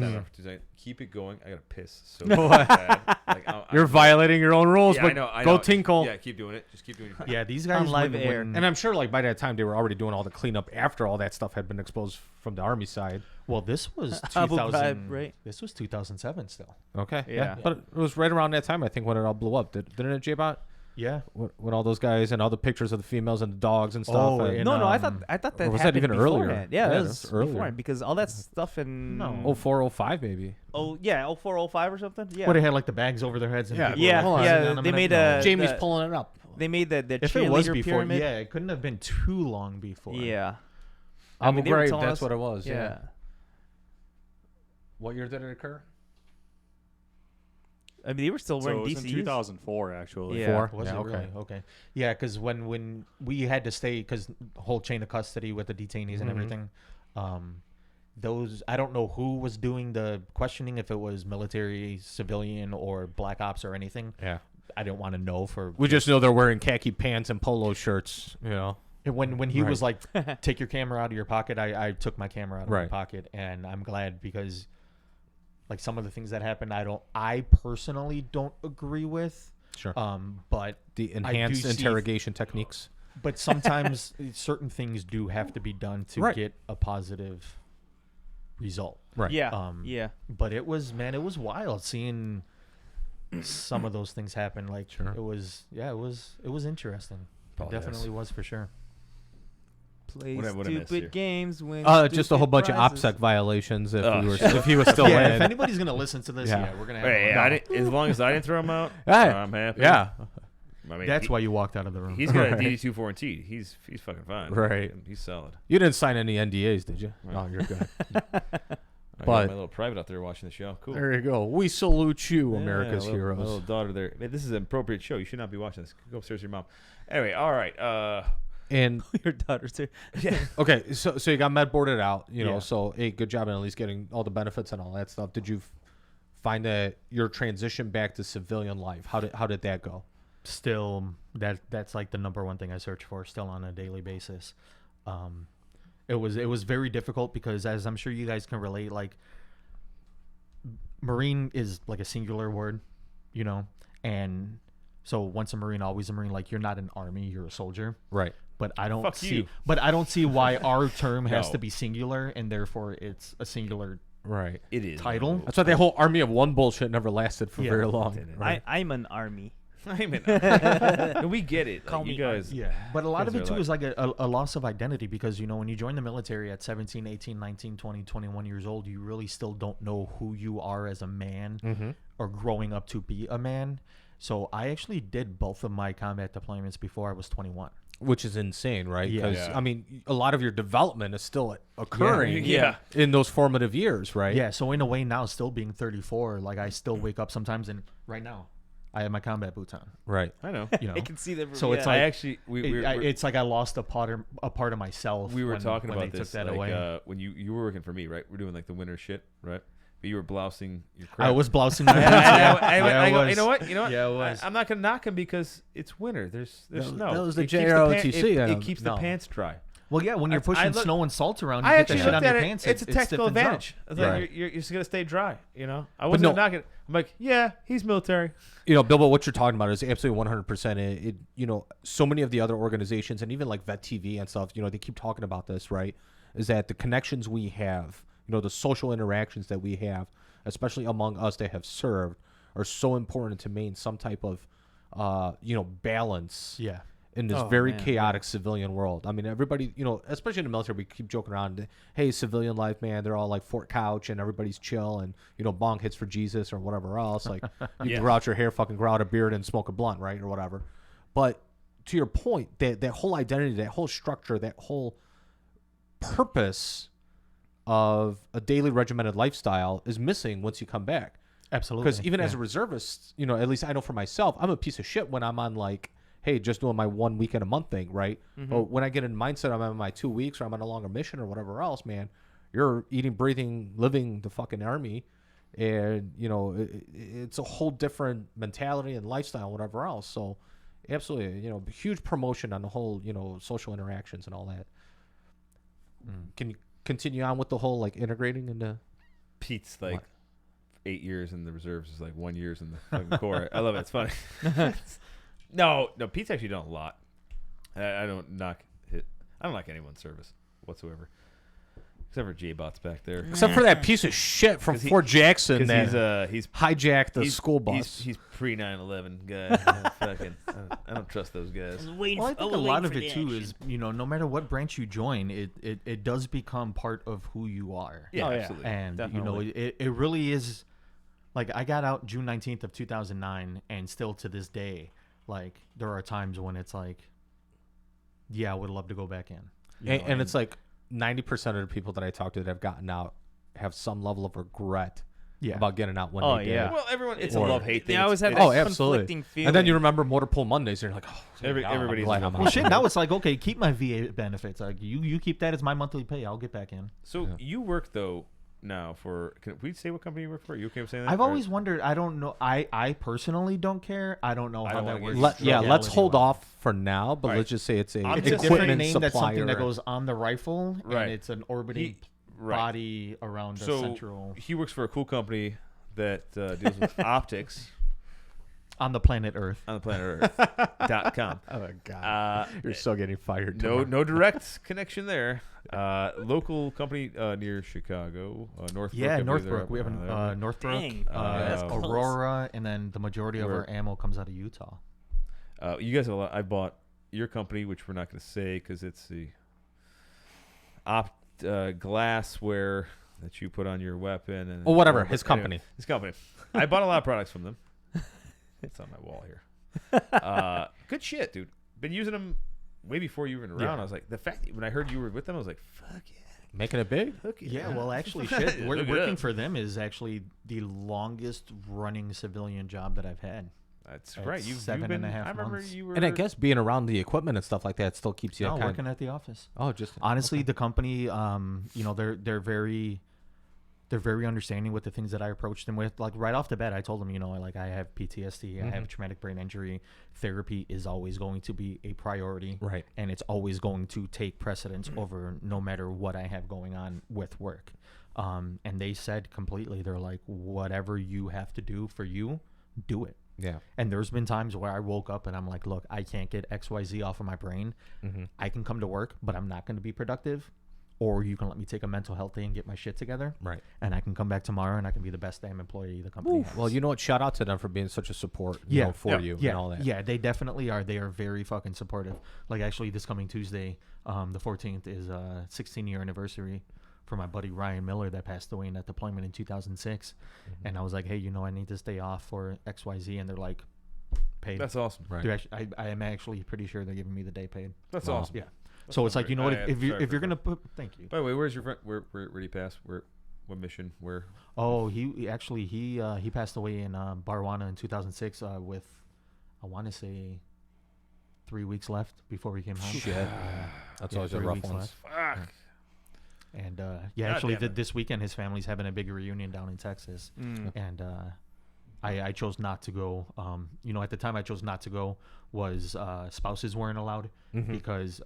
Keep it going. I gotta piss so bad. Like, You're violating your own rules, Yeah, but I go know. tinkle. Yeah, keep doing it. Just keep doing it. Yeah, these guys On live when- air. when- And I'm sure like by that time they were already doing all the cleanup after all that stuff had been exposed from the Army side. well, this was Abu 2000. Ghraib, right? This was 2007 still. Okay. Yeah. But it was right around that time, I think, when it all blew up. Didn't it, J-Bot? Yeah. When all those guys and all the pictures of the females and the dogs and stuff. Oh, and, and, No, I thought um, I thought or that was that happened even earlier? beforehand. Yeah, Yeah, that that was was earlier. beforehand because all that stuff in No. 04, 05 maybe. oh yeah 04, 05 or something. Yeah, Where they had like the bags over their heads. And Yeah. people Yeah, were, like, yeah, pressing on them they and made everything. a- Jamie's the- pulling it up. they made the If it was cheerleader before, pyramid. yeah, it couldn't have been too long before. Yeah. Abu they were Ghraib, telling that's us- what it was. Yeah. Yeah. What year did it occur? I mean, they were still So wearing it was in DCs. 2004, actually. Yeah. Was Yeah, it really? Okay. Yeah, because when we had to stay, because the whole chain of custody with the detainees and Mhm. everything, those, I don't know who was doing the questioning, if it was military, civilian, or black ops or anything. Yeah. I didn't want to know for. We just know they're wearing khaki pants and polo shirts, When he Right. was like, take your camera out of your pocket, I took my camera out of my Right. pocket, and I'm glad because, like, some of the things that happened, I personally don't agree with. Sure. But The do enhanced see- interrogation techniques. But sometimes certain things do have to be done to Right. get a positive result. Right. Yeah. Yeah. But it was wild seeing some of those things happen. Like, Sure. it was interesting. Apologize. It definitely was for sure. Play What I missed here? stupid games. Win Just a whole stupid bunch prizes. of OPSEC violations if, Oh, if he was still Yeah, in. if anybody's gonna listen to this, Yeah. yeah, we're gonna have. Hey, no. as long as I didn't throw him out, Yeah. I'm happy. Yeah. I mean, That's why you walked out of the room. he's got a Right. DD-24 and T. He's fucking fine. Right. He's solid. You didn't sign any NDAs, did you? Right. No, you're good. I got But- my little private out there watching the show. Cool. There you go. We salute you, Yeah, America's my little heroes. daughter there. Man, this is an appropriate show. You should not be watching this. Go upstairs to your mom. Anyway, all right. And Your daughter's too. okay, so you got med boarded out, Yeah. so hey, good job in at least getting all the benefits and all that stuff. Did you find that your transition back to civilian life, how did that go? Still, that's like the number one thing I search for still on a daily basis. It was very difficult because, as I'm sure you guys can relate, like Marine is like a singular word, you know, and so once a Marine, always a Marine. Like, you're not an army, you're a soldier. Right. But I don't Fuck see you. but I don't see why our term has No. to be singular, and therefore it's a singular Right. It is title. That's why the whole army of one bullshit never lasted for Yeah. very long. Didn't. Right? I'm an army. I mean, no, we get it. Call Like, you me guys. Yeah, but a lot of Guys it are too is like a loss of identity, because, you know, when you join the military at 17, 18, 19, 20, 21 years old, you really still don't know who you are as a man or growing up to be a man. So I actually did both of my combat deployments before I was 21. Which is insane, right? Yeah. Because, Yeah. I mean, a lot of your development is still occurring Yeah. in those formative years, right? Yeah, so in a way now, still being 34, like I still wake up sometimes, and right now I have my combat boots on, Right. I know. you know. I can see the. So it's I like actually it's like I lost a part of myself. we were when, talking when about they this took that like, away. when you were working for me, right? We're doing like the winter shit, right? But you were blousing your crap. I was blousing my boots. I go, was. you know what? You know what? Yeah, it was. I'm not gonna knock him because it's winter. There's That- snow. that was the It keeps JROTC, It, I it don't keeps know. the pants dry. Well, yeah, when you're I pushing look- snow and salt around, you I get actually that shit looked on at your it. pants. It's a it technical stiffens up. advantage. I was like, Right. you're just gonna stay dry. You know, I wasn't no- gonna knock it. I'm like, yeah, he's military. You know, Bilbo, what you're talking about is absolutely 100%. It, you know, so many of the other organizations and even like Vet TV and stuff, you know, they keep talking about this, right? Is that the connections we have, you know, the social interactions that we have, especially among us that have served, are so important to maintain some type of, you know, balance Yeah. in this Oh, very man, chaotic civilian world. I mean, everybody, you know, especially in the military, we keep joking around. Hey, civilian life, man, they're all like Fort Couch and everybody's chill and, you know, bong hits for Jesus or whatever else. Like, you Yeah. grow out your hair, fucking grow out a beard and smoke a blunt, right? Or whatever. But to your point, that whole identity, that whole structure, that whole purpose of a daily regimented lifestyle is missing once you come back. Absolutely. Because even as a reservist, you know, at least I know for myself, I'm a piece of shit when I'm on like, hey, just doing my 1 weekend a month thing, right? But when I get in mindset, I'm on my 2 weeks or I'm on a longer mission or whatever else, man, you're eating, breathing, living the fucking army. And, you know, it's a whole different mentality and lifestyle and whatever else. So absolutely, you know, huge promotion on the whole, you know, social interactions and all that. Can you continue on with the whole like integrating into Pete's like What? 8 years in the reserves is like 1 year in the fucking Corps. I love it. It's funny. No, Pete's actually done a lot. I don't knock anyone's service whatsoever, except for J-Bot's back there. except for that piece of shit from 'Cause he- Fort Jackson Because that he's hijacked the he's- school bus. He's pre 9/11 guy. I don't trust those guys. Well, I think a lot of it too is, you know, no matter what branch you join, it does become part of who you are. Yeah, Oh, yeah. absolutely. And Definitely. you know, it really is. Like, I got out June 19th of 2009, and still to this day, like, there are times when it's like, yeah, I would love to go back in. You know, and it's like 90% of the people that I talk to that have gotten out have some level of regret yeah. about getting out when Oh, they did. yeah. Well, everyone, it's Or- a love-hate thing. They always have It's- Oh, that absolutely. conflicting feeling. And then you remember Motor Pool Mondays, and you're like, oh, thank God, I'm everybody's glad a I'm love- out. Well, shit, now it's like, okay, keep my VA benefits. Like, you keep that as my monthly pay. I'll get back in. So you work though now for? Can we say what company you work for? Are you okay with saying that? I've Or- always wondered. I don't know. I personally don't care. I don't know I how don't that wanna works. get Yeah, let's legality-wise. hold off for now, but Right. let's just say it's a I'm It's a just different equipment name. That's something that supplier. goes on the rifle, Right. and it's an orbiting Right. body around the So central he works for a cool company that deals with optics on the planet Earth. on the planet Earth.com. Oh my God, you're still getting fired. tomorrow. No direct connection there. Local company near Chicago, Northbrook. Yeah, I believe they're Northbrook. up We have around a there. Northbrook, Dang. That's close. Aurora, and then the majority of We're- our ammo comes out of Utah. You guys have a lot. I bought your company, which we're not going to say because it's the glassware that you put on your weapon. And Or whatever, his Anyway, company. his company. I bought a lot of products from them. It's on my wall here. Good shit, dude. Been using them way before you were around. Yeah. I was like, the fact that when I heard you were with them, I was like, fuck yeah. Making it big. Hook it, Yeah, man. well, actually, shit. Look it Working up. for them is actually the longest running civilian job that I've had. That's It's right. You've 7 been, and a half I remember months. you were. And I guess being around the equipment and stuff like that still keeps you No, kind working at the office. Oh, just Honestly, the company, you know, they're very they're very understanding with the things that I approached them with. Like right off the bat, I told them, like I have PTSD, I have traumatic brain injury. Therapy is always going to be a priority, Right. and it's always going to take precedence over no matter what I have going on with work. And they said completely, they're like, whatever you have to do for you, do it. Yeah. And there's been times where I woke up and I'm like, look, I can't get XYZ off of my brain. I can come to work, but I'm not going to be productive. Or you can let me take a mental health day and get my shit together. Right. And I can come back tomorrow and I can be the best damn employee the company has. Well, you know what? Shout out to them for being such a support for you yeah, and all that. Yeah, they definitely are. They are very fucking supportive. Like actually this coming Tuesday, the 14th is a 16-year anniversary for my buddy Ryan Miller that passed away in that deployment in 2006. And I was like, hey, I need to stay off for XYZ. And they're like, paid. That's awesome. Right. They're actually, I am actually pretty sure they're giving me the day paid. That's Wow. awesome. Yeah. So it's like, you know what, if you're sorry gonna put, thank you. By the way, where's your friend? Where did he pass? What mission? Where? Oh, he passed away in Barwana in 2006 with, I want to say, 3 weeks left before he came home. Shit. That's always a 3 rough weeks one. left. Fuck. And God actually damn it. this weekend his family's having a big reunion down in Texas, and I chose not to go. At the time I chose not to go was spouses weren't allowed because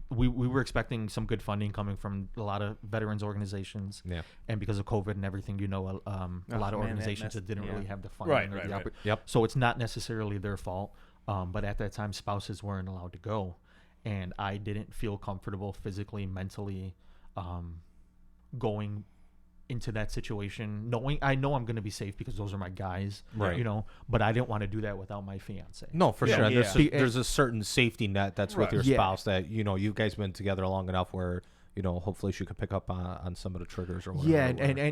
we were expecting some good funding coming from a lot of veterans organizations. Yeah. And because of COVID and everything, a lot of man, that organizations that messed- didn't yeah. really have the funding. Right. Yep. So it's not necessarily their fault. But at that time, spouses weren't allowed to go. And I didn't feel comfortable physically, mentally going into that situation, knowing I know I'm going to be safe because those are my guys, Right. But I didn't want to do that without my fiance. No, for Yeah, sure. yeah. There's a certain safety net that's with Right. your Yeah. spouse that, you guys been together long enough where, hopefully she could pick up on some of the triggers or whatever. Yeah,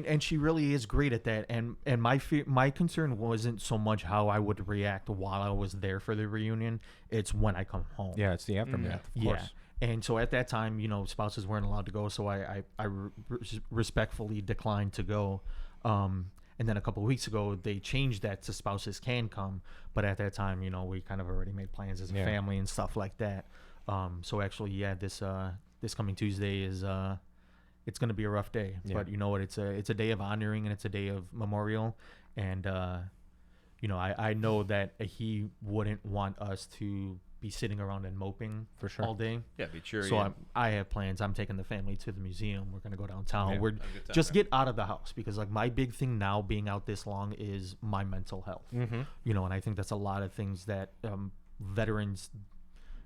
and she really is great at that. And my concern wasn't so much how I would react while I was there for the reunion. It's when I come home. Yeah, it's the aftermath, of Yeah. course. And so at that time, spouses weren't allowed to go, so I respectfully declined to go. And then a couple of weeks ago, they changed that to spouses can come. But at that time, we kind of already made plans as a Yeah. family and stuff like that. So actually, yeah, this coming Tuesday is it's going to be a rough day. Yeah. But you know what? It's a day of honoring and it's a day of memorial. And I know that he wouldn't want us to be sitting around and moping For sure. all day. Yeah, be cheery. So I have plans. I'm taking the family to the museum. We're gonna go downtown. Yeah. We're Have a good time, just man. get out of the house because like my big thing now being out this long is my mental health. And I think that's a lot of things that veterans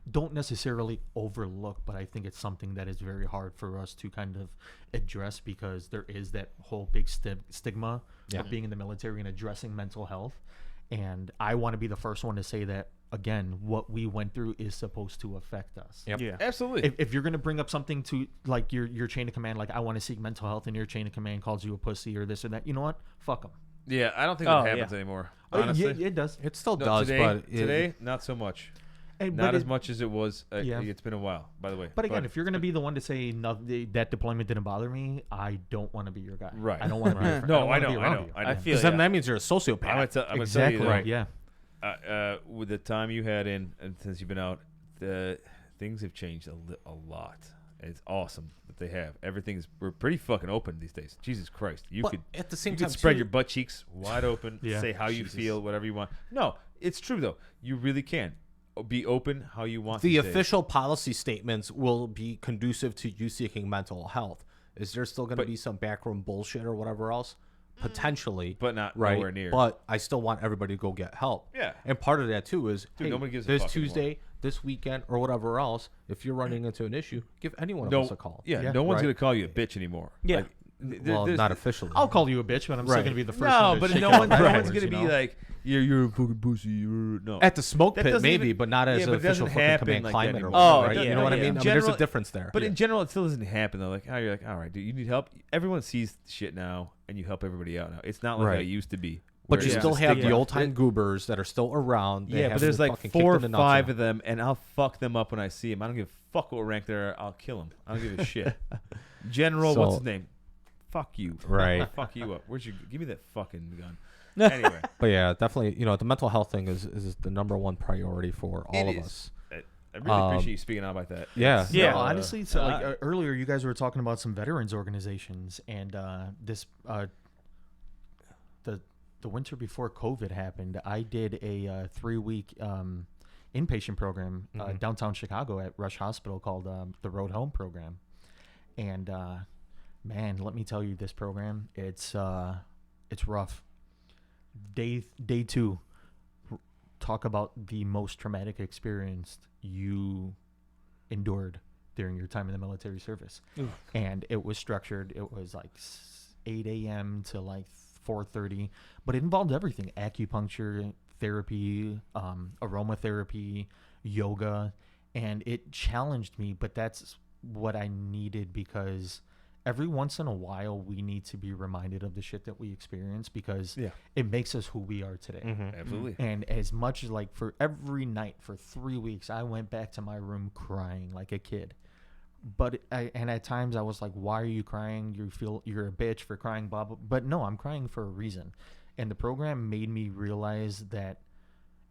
don't necessarily overlook, but I think it's something that is very hard for us to kind of address because there is that whole big stigma of being in the military and addressing mental health. And I want to be the first one to say that, again, what we went through is supposed to affect us. Yep. Yeah. Absolutely. If you're going to bring up something to like your chain of command, like I want to seek mental health and your chain of command calls you a pussy or this or that, you know what? Fuck them. yeah, I don't think Oh, that yeah. happens anymore. Honestly, Yeah, it does. It still No, does, today, but today not so much. And, Not but as it- much as it was. Yeah. It's been a while, by the way. But again, if you're going to be the one to say no, that deployment didn't bother me, I don't want to be your guy. Right. I don't want to be your friend. No, don't I wanna know, be I around know, you. I know. I feel because then ya. that means you're a I'm sociopath. gonna tell Exactly. you though, Right. Yeah. with the time you had in and since you've been out, the things have changed a lot. It's awesome that they have. We're pretty fucking open these days. Jesus Christ, you But could at the same you time, could spread too- your butt cheeks wide open, Yeah. say how you feel, whatever you want. No, it's true though. You really can be open how you want. the these days. official policy statements will be conducive to you seeking mental health. Is there still going to But- be some backroom bullshit or whatever else? Potentially, but not right. nowhere near. But I still want everybody to go get help. Yeah. And part of that too is, Dude, hey, nobody gives a this fuck Tuesday, this weekend, or whatever else, if you're running into an issue, give any one of no, us a call. yeah, no one's right. gonna call you a bitch anymore. Yeah. Like, Well, there's- not officially. I'll call you a bitch, but I'm still Right. going to be the first No, one to but shake no out one, my no powers, one's gonna you be know? like, you're a fucking pussy. No. At the smoke That pit, doesn't maybe, even- but not as yeah, an but it official doesn't fucking happen command like that climate or anymore. whatever, Oh, right? yeah, You know what I yeah. mean? In I mean, there's a general- difference there. But in general, it still doesn't happen though. Like, oh, you're like, all right, dude, you need help. Everyone sees shit now, and you help everybody out now. It's not like Right. it used to be. But where you it's still just a have the stigma. old time goobers that are still around. They Yeah, but haven't there's been like fucking 4 or kicked in the nuts 5 yet. of them, and I'll fuck them up when I see them. I don't give a fuck what rank they're. I'll kill them. I don't give a shit. General, what's So- his name? Fuck you. Right. Fuck you up. Where's your? Give me that fucking gun. Anyway, But yeah, definitely, the mental health thing is the number one priority for all It of is. us. I really appreciate you speaking out about that. Yeah. It's, Yeah. No, honestly, so like earlier, you guys were talking about some veterans organizations, and the winter before COVID happened, I did a 3-week inpatient program downtown Chicago at Rush Hospital called the Road Home program, and man, let me tell you, this program, it's rough. Day 2, talk about the most traumatic experience you endured during your time in the military service. Oof. And it was structured. It was like 8 a.m. to like 4:30, but it involved everything: acupuncture, therapy, aromatherapy, yoga, and it challenged me. But that's what I needed, because every once in a while we need to be reminded of the shit that we experience, because it makes us who we are today. Absolutely. And as much as like for every night for 3 weeks, I went back to my room crying like a kid. But and at times I was like, why are you crying? You feel you're a bitch for crying, blah, blah. But no, I'm crying for a reason. And the program made me realize that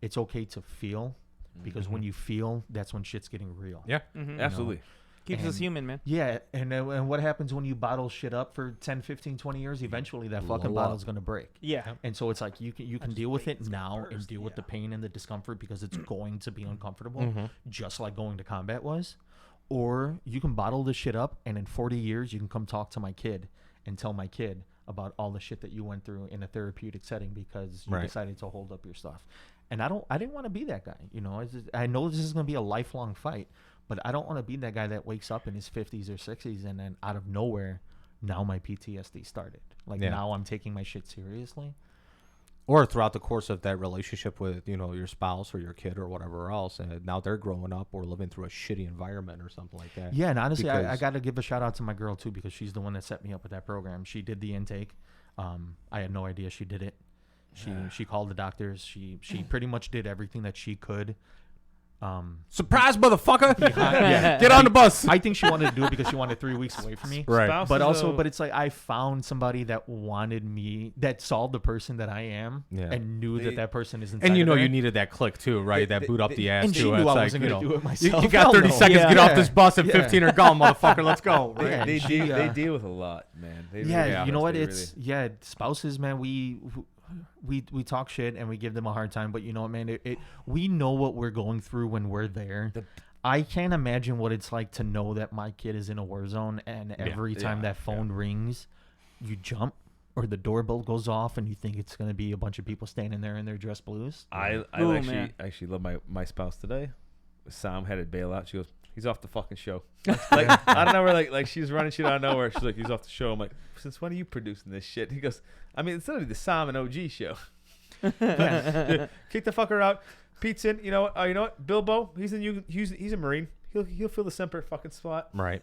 it's okay to feel, because when you feel, that's when shit's getting real. Yeah, absolutely. Keeps us human, man. Yeah, and what happens when you bottle shit up for 10, 15, 20 years? Eventually that fucking bottle's going to break. Yeah. And so it's like you can deal with it now and deal with the pain and the discomfort, because it's going to be uncomfortable, just like going to combat was. Or you can bottle this shit up, and in 40 years you can come talk to my kid and tell my kid about all the shit that you went through in a therapeutic setting because you decided to hold up your stuff. And I didn't want to be that guy. You know, I know this is going to be a lifelong fight, but I don't want to be that guy that wakes up in his 50s or 60s and then out of nowhere, now my PTSD started. Like now I'm taking my shit seriously. Or throughout the course of that relationship with, you know, your spouse or your kid or whatever else, and now they're growing up or living through a shitty environment or something like that. Yeah, and honestly, I got to give a shout out to my girl too, because she's the one that set me up with that program. She did the intake. I had no idea she did it. She called the doctors. She pretty much did everything that she could. Surprise, motherfucker! Get on the bus. I think she wanted to do it because she wanted 3 weeks away from me. Right. But it's like I found somebody that wanted me, that saw the person that I am, and knew that person is inside. And you of know her. you needed that click too, right? That boot up the ass and too. she knew It's I like, wasn't you going to know, do it myself. you got 30 seconds to get off this bus, and 15 are gone, motherfucker. Let's go. Right? Yeah, They deal with a lot, man. They you know what? They It's spouses, man. We talk shit and we give them a hard time, but you know what, man? We know what we're going through when we're there. I can't imagine what it's like to know that my kid is in a war zone, and every time that phone rings, you jump, or the doorbell goes off, and you think it's going to be a bunch of people standing there in their dress blues. I actually love my spouse today. Sam had to bail out. She goes, he's off the fucking show. Like, I don't know where, like she's running shit out of nowhere. She's like, he's off the show. I'm like, since when are you producing this shit? He goes, I mean, it's literally the Sam and OG show. Kick the fucker out. Pete's in. You know what? Bilbo, he's a Marine. He'll fill the Semper fucking spot. Right.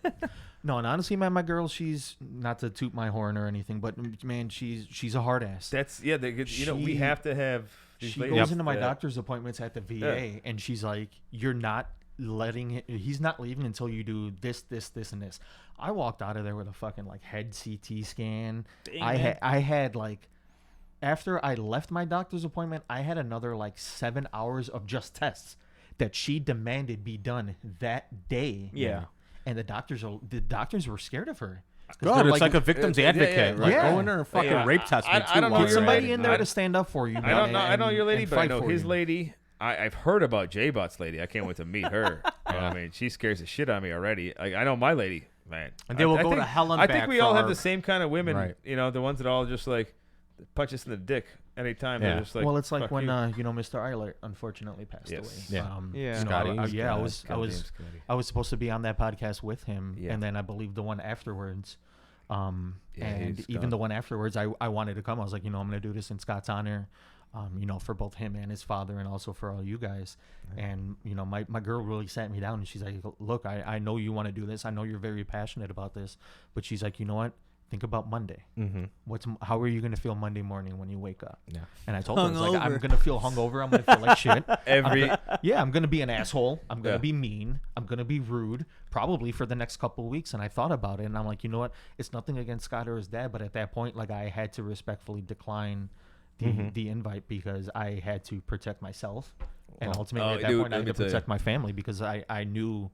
No, and honestly, man, my girl, she's not to toot my horn or anything, but man, she's a hard ass. That's we have to have. She goes into my doctor's appointments at the VA, and she's like, "You're not letting him. He's not leaving until you do this, this, this, and this." I walked out of there with a fucking like head CT scan. I had like, after I left my doctor's appointment, I had another like 7 hours of just tests that she demanded be done that day. Yeah. And the doctors were scared of her. Good. It's like a victim's advocate. Like, go in there and fucking rape test me too. I don't know Get somebody your in there to stand up for you. Man, I know your lady, but I know his you. lady. I've heard about J-Bot's lady. I can't wait to meet her. I mean, she scares the shit out of me already. I know my lady, man. And they will go to hell and back. I think we for all have our- the same kind of women. Right. You know, the ones that all just like punch us in the dick anytime. Yeah. They're just like, Well, it's like fuck when you. Mr. Eilert unfortunately passed away. Yeah. Yeah. Scotty. I was supposed to be on that podcast with him, Yeah. and then I believe the one afterwards. Yeah, And he's even gone. the one afterwards, I wanted to come. I was like, I'm going to do this in Scott's honor, for both him and his father, and also for all you guys. Right. And my girl really sat me down, and she's like, look, I know you want to do this. I know you're very passionate about this, but she's like, you know what? Think about Monday. Mm-hmm. How are you going to feel Monday morning when you wake up? Yeah. And I told her, I was like, I'm going to feel hungover. I'm going to feel like shit. I'm going to be an asshole. I'm going to be mean. I'm going to be rude, probably for the next couple of weeks. And I thought about it, and I'm like, you know what? It's nothing against Scott or his dad, but at that point, like, I had to respectfully decline the invite because I had to protect myself, and ultimately Oh, at that dude, point I let had me to tell you. protect my family because I knew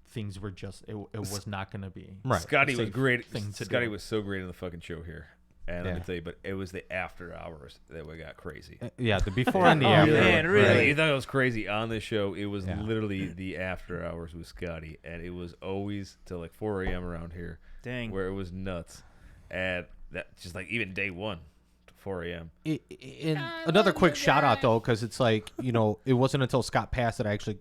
things were just it was not going to be Right. Scotty a was safe great. thing to Scotty do. was so great in the fucking show here. And let Yeah. me tell you, but it was the after hours that we got crazy. Yeah, the before and the Oh, after. man, Right. really? You thought it was crazy on this show. It was Yeah. literally the after hours with Scotty, and it was always till like 4 a.m. around here, Dang. where it was nuts. And that just like even day one, 4 a.m. And another quick shout out though, because it's like, it wasn't until Scott passed that I actually,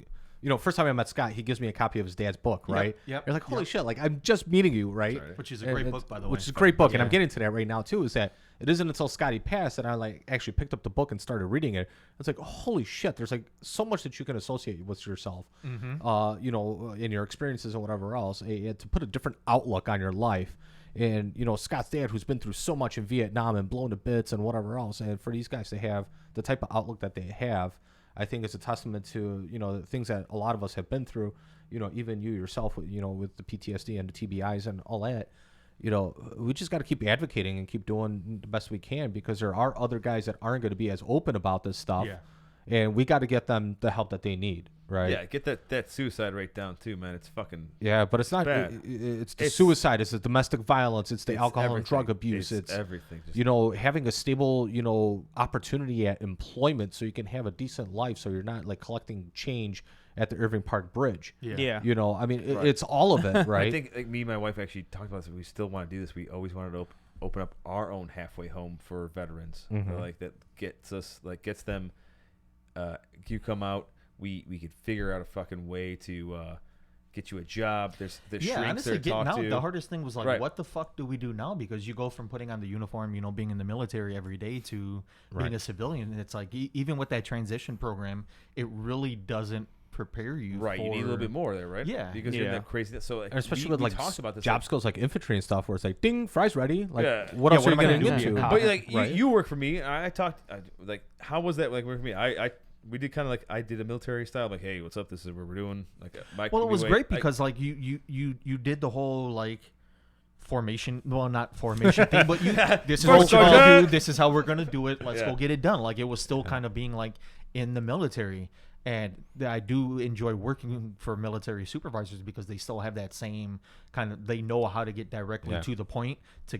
first time I met Scott, he gives me a copy of his dad's book, right? yep, You're like, holy shit, like I'm just meeting you, right? Sorry. which is a great And book by the way. Which is a great book, and I'm Yeah. getting to that right now too. Is that it isn't until Scotty passed that I like actually picked up the book and started reading it. It's like, holy shit, there's like so much that you can associate with yourself, in your experiences and whatever else, to put a different outlook on your life. And Scott's dad, who's been through so much in Vietnam and blown to bits and whatever else, and for these guys to have the type of outlook that they have, I think it's a testament to the things that a lot of us have been through. Even you yourself, with the PTSD and the TBIs and all that. We just got to keep advocating and keep doing the best we can, because there are other guys that aren't going to be as open about this stuff, and we got to get them the help that they need, right? Yeah, get that suicide rate down too, man. It's fucking. Yeah, but it's not. bad. It's the It's- suicide. It's the domestic violence. It's the it's alcohol and everything. drug abuse. It's It's everything. Just having a stable, opportunity at employment so you can have a decent life, so you're not like collecting change at the Irving Park Bridge. Yeah. I mean, Right. it's all of it, right? I think like me and my wife actually talked about this. We still want to do this. We always wanted to open up our own halfway home for veterans. Like that gets them. You come out. We could figure out a fucking way to get you a job. There's shrinks honestly, there to getting talk out, to. the hardest thing was like, Right. what the fuck do we do now? Because you go from putting on the uniform, being in the military every day to being Right. a civilian. And it's like, even with that transition program, it really doesn't prepare you Right, you need a little bit more there, right? Yeah. because you're in Yeah. that crazy. So like, And especially we with like talked about this job like, skills like infantry and stuff, where it's like, ding, fries ready. Like, Yeah. what Yeah, else what are you am I going to gonna get do? to? But like Right? you work for me. I talked like how was that like work for me? We did kind of like I did a military style. Like, hey, what's up? This is what we're doing. Like, Well, it was great because like you did the whole like formation, well, not formation thing, but this is First what we're gonna sergeant. do. This is how we're gonna do it. Let's Yeah. go get it done. Like it was still kind of being like in the military. And I do enjoy working for military supervisors because they still have that same kind of, they know how to get directly Yeah. to the point to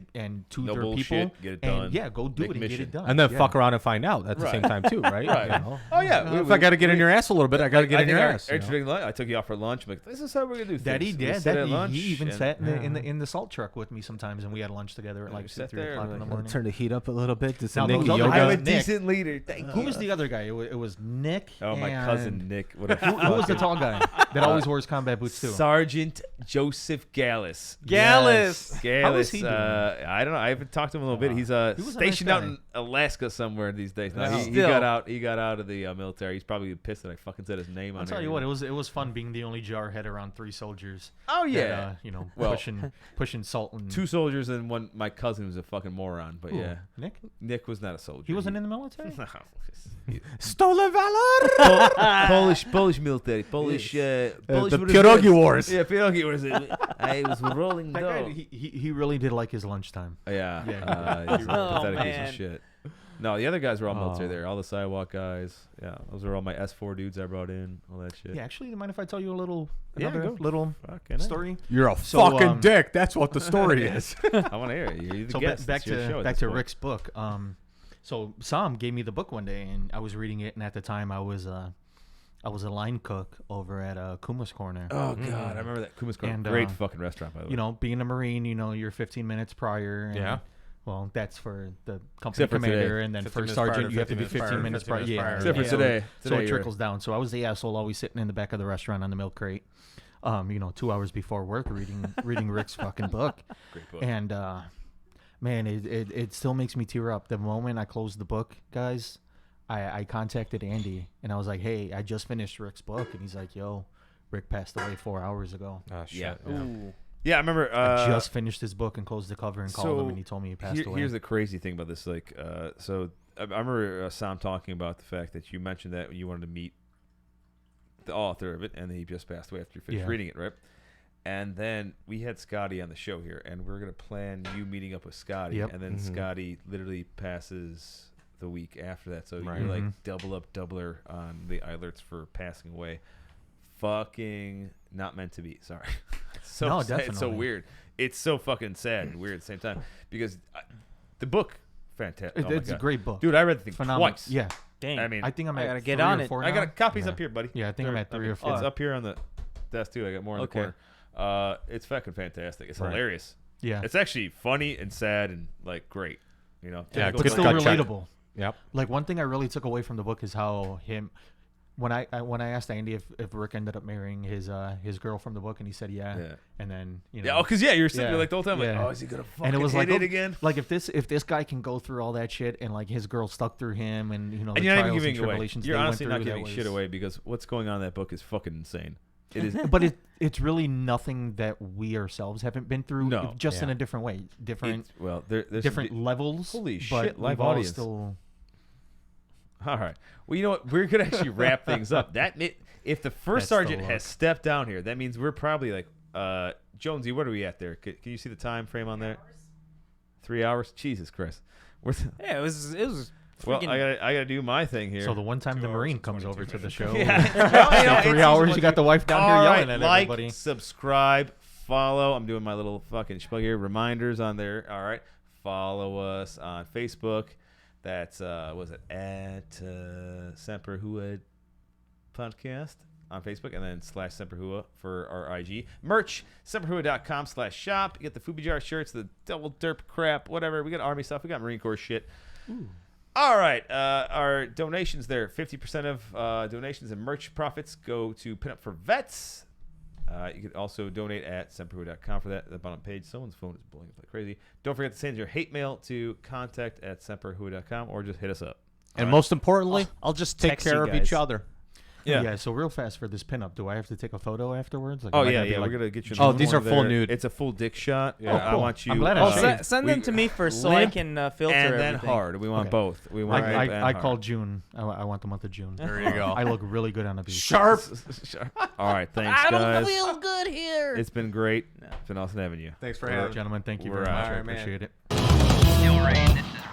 No their bullshit, people. get it and done, go do make it and get mission. it done. And then Yeah. fuck around and find out at the same time too, right? Right. You know? Oh yeah. If I got to get in your ass a little bit, I got to get in your ass. you know? I took you out for lunch. I'm like, this is how we're gonna do things. That he We did. sit at That lunch he even and- sat in the salt truck with me sometimes, and we had lunch together at Yeah, like we 2, sat 3 there o'clock and in the like- morning. Turn the heat up a little bit. Did some Now, Nicky those other yoga. I'm guys- a Nick. decent leader. Thank Who you. was the other guy? It was Nick. Oh, my and- cousin Nick. What a Who was the fucking- tall guy that always wears combat boots too? Sergeant Joseph Gallus. Gallus. Gallus. How is he doing? I don't know. I haven't talked to him a little bit. He's He was a nice stationed out guy. in Alaska somewhere these days. No, Yeah. he Still. got out. He got out of the military. He's probably pissed that I fucking said his name on I'll tell here, you what, it was fun being the only jarhead around 3 soldiers. Oh that, yeah. Well, pushing salt and 2 soldiers and one. My cousin was a fucking moron. But Ooh, yeah, Nick. Nick was not a soldier. He wasn't in the military. No. Stolen valor. Polish military. Polish. the Polish Pierogi Wars. Yeah, Pierogi Wars. I was rolling That guy, dough. he really did like his lunchtime. Yeah. Yeah. He's a Oh, pathetic piece man. of shit. No, the other guys were all military there. All the sidewalk guys. Yeah, those were all my S4 dudes I brought in. All that shit. Yeah, actually, do you mind if I tell you a little Yeah, another go. little Fucking A. story? You're a So, fucking dick. That's what the story is. I want to hear it. You're the So guest. back It's your show to at back this to point. Rick's book. So Sam gave me the book one day, and I was reading it, and at the time I was a line cook over at Kuma's Corner. Oh god, I remember that Kuma's Corner. And, Great fucking restaurant, by the way. You know, being a Marine, you're 15 minutes prior. And, Yeah. Well, that's for the company Except for commander, today. and then 15 first minutes prior sergeant, to you have to be 15 15 minutes minutes prior. prior. Yeah. Except for yeah. today. So Today it you're- trickles down. So I was the asshole always sitting in the back of the restaurant on the milk crate, 2 hours before work, reading Rick's fucking book. Great book. And man, it still makes me tear up. The moment I closed the book, guys, I contacted Andy and I was like, hey, I just finished Rick's book, and he's like, yo, Rick passed away 4 hours ago. Oh, shit. Yeah. Ooh. Yeah, I remember. I just finished his book and closed the cover and called him, and he told me he passed away. Here's the crazy thing about this. Like, so I remember Sam talking about the fact that you mentioned that you wanted to meet the author of it, and he just passed away after you finished Yeah. reading it, right? And then we had Scotty on the show here, and we are gonna plan you meeting up with Scotty, Yep. and then Scotty literally passes the week after that. So Right. you're like doubler on the alerts for passing away. Fucking not meant to be. Sorry. So No, sad. It's so definitely. weird. It's so fucking sad and weird at the same time because the book, fantastic. It's a great book. Dude, I read the thing Phenomenal. twice. Yeah. Dang. I mean, I think I'm I at gotta get 3 on or it. 4 I now. got copies Yeah. up here, buddy. Yeah, I think I'm at 3 or 4. It's up here on the desk too. I got more in the Okay. corner. It's fucking fantastic. It's Right. hilarious. Yeah. It's actually funny and sad and like great. You know, Yeah, typical But good still gut check. relatable. Yep. Like one thing I really took away from the book is how when I asked Andy if Rick ended up marrying his girl from the book, and he said yeah. And then Yeah, oh, cause you're sitting there like the whole time, like, Yeah. oh, is he gonna fucking and it was hit like it again? Like if this guy can go through all that shit and like his girl stuck through him and And the you're not even trials and giving away. tribulations You're they went honestly not through, that giving shit was- away because what's going on in that book is fucking insane. It is. But it's really nothing that we ourselves haven't been through. No. Just in Yeah. a different way, different there's different some levels. Holy but shit, live we've all audience. Still, all right. Well, you know what? We're gonna actually wrap things up. If the first That's the sergeant look. has stepped down here, that means we're probably like Jonesy. What are we at there? Can you see the time frame on there? 3 hours. Jesus Christ. Yeah, it was. Well, Freaking- I gotta do my thing here. so the one time 2 the hours Marine and comes 22 over to the minutes. show, Yeah. in 3 hours you got the wife down here All yelling right, at like, everybody. subscribe, follow. I'm doing my little fucking schmug here. Reminders on there. All right. Follow us on Facebook. That's was it at Semper Hua podcast on Facebook, and then /Semper Hua for our IG. Merch, semperhua.com/shop. You get the Fubi Jar shirts, the double derp crap, whatever. We got Army stuff. We got Marine Corps shit. All right, our donations there. 50% of donations and merch profits go to Pin Up for Vets. You can also donate at semperhua.com for that. At the bottom page, someone's phone is blowing up like crazy. Don't forget to send your hate mail to contact@semperhua.com or just hit us up. And most importantly, I'll just take text care you of guys. each other. Yeah. So real fast for this pinup, do I have to take a photo afterwards? Like, Oh am I yeah, gonna be yeah. like- We're gonna get you. Oh, another these one are full there. nude. It's a full dick shot. Yeah, I cool. want you. I'm glad I Oh, shaved. send them to me first so I limp can filter and then everything. hard. We want Okay. both. We want limp and I hard. called June. I want the month of June. There you go. I look really good on the beach. Sharp. All right, thanks I don't guys. feel good here. It's been great. It's been awesome having you. Thanks for We're- having me. Gentlemen, thank you We're very much. out. I All right, man. appreciate it. Still Rain, this is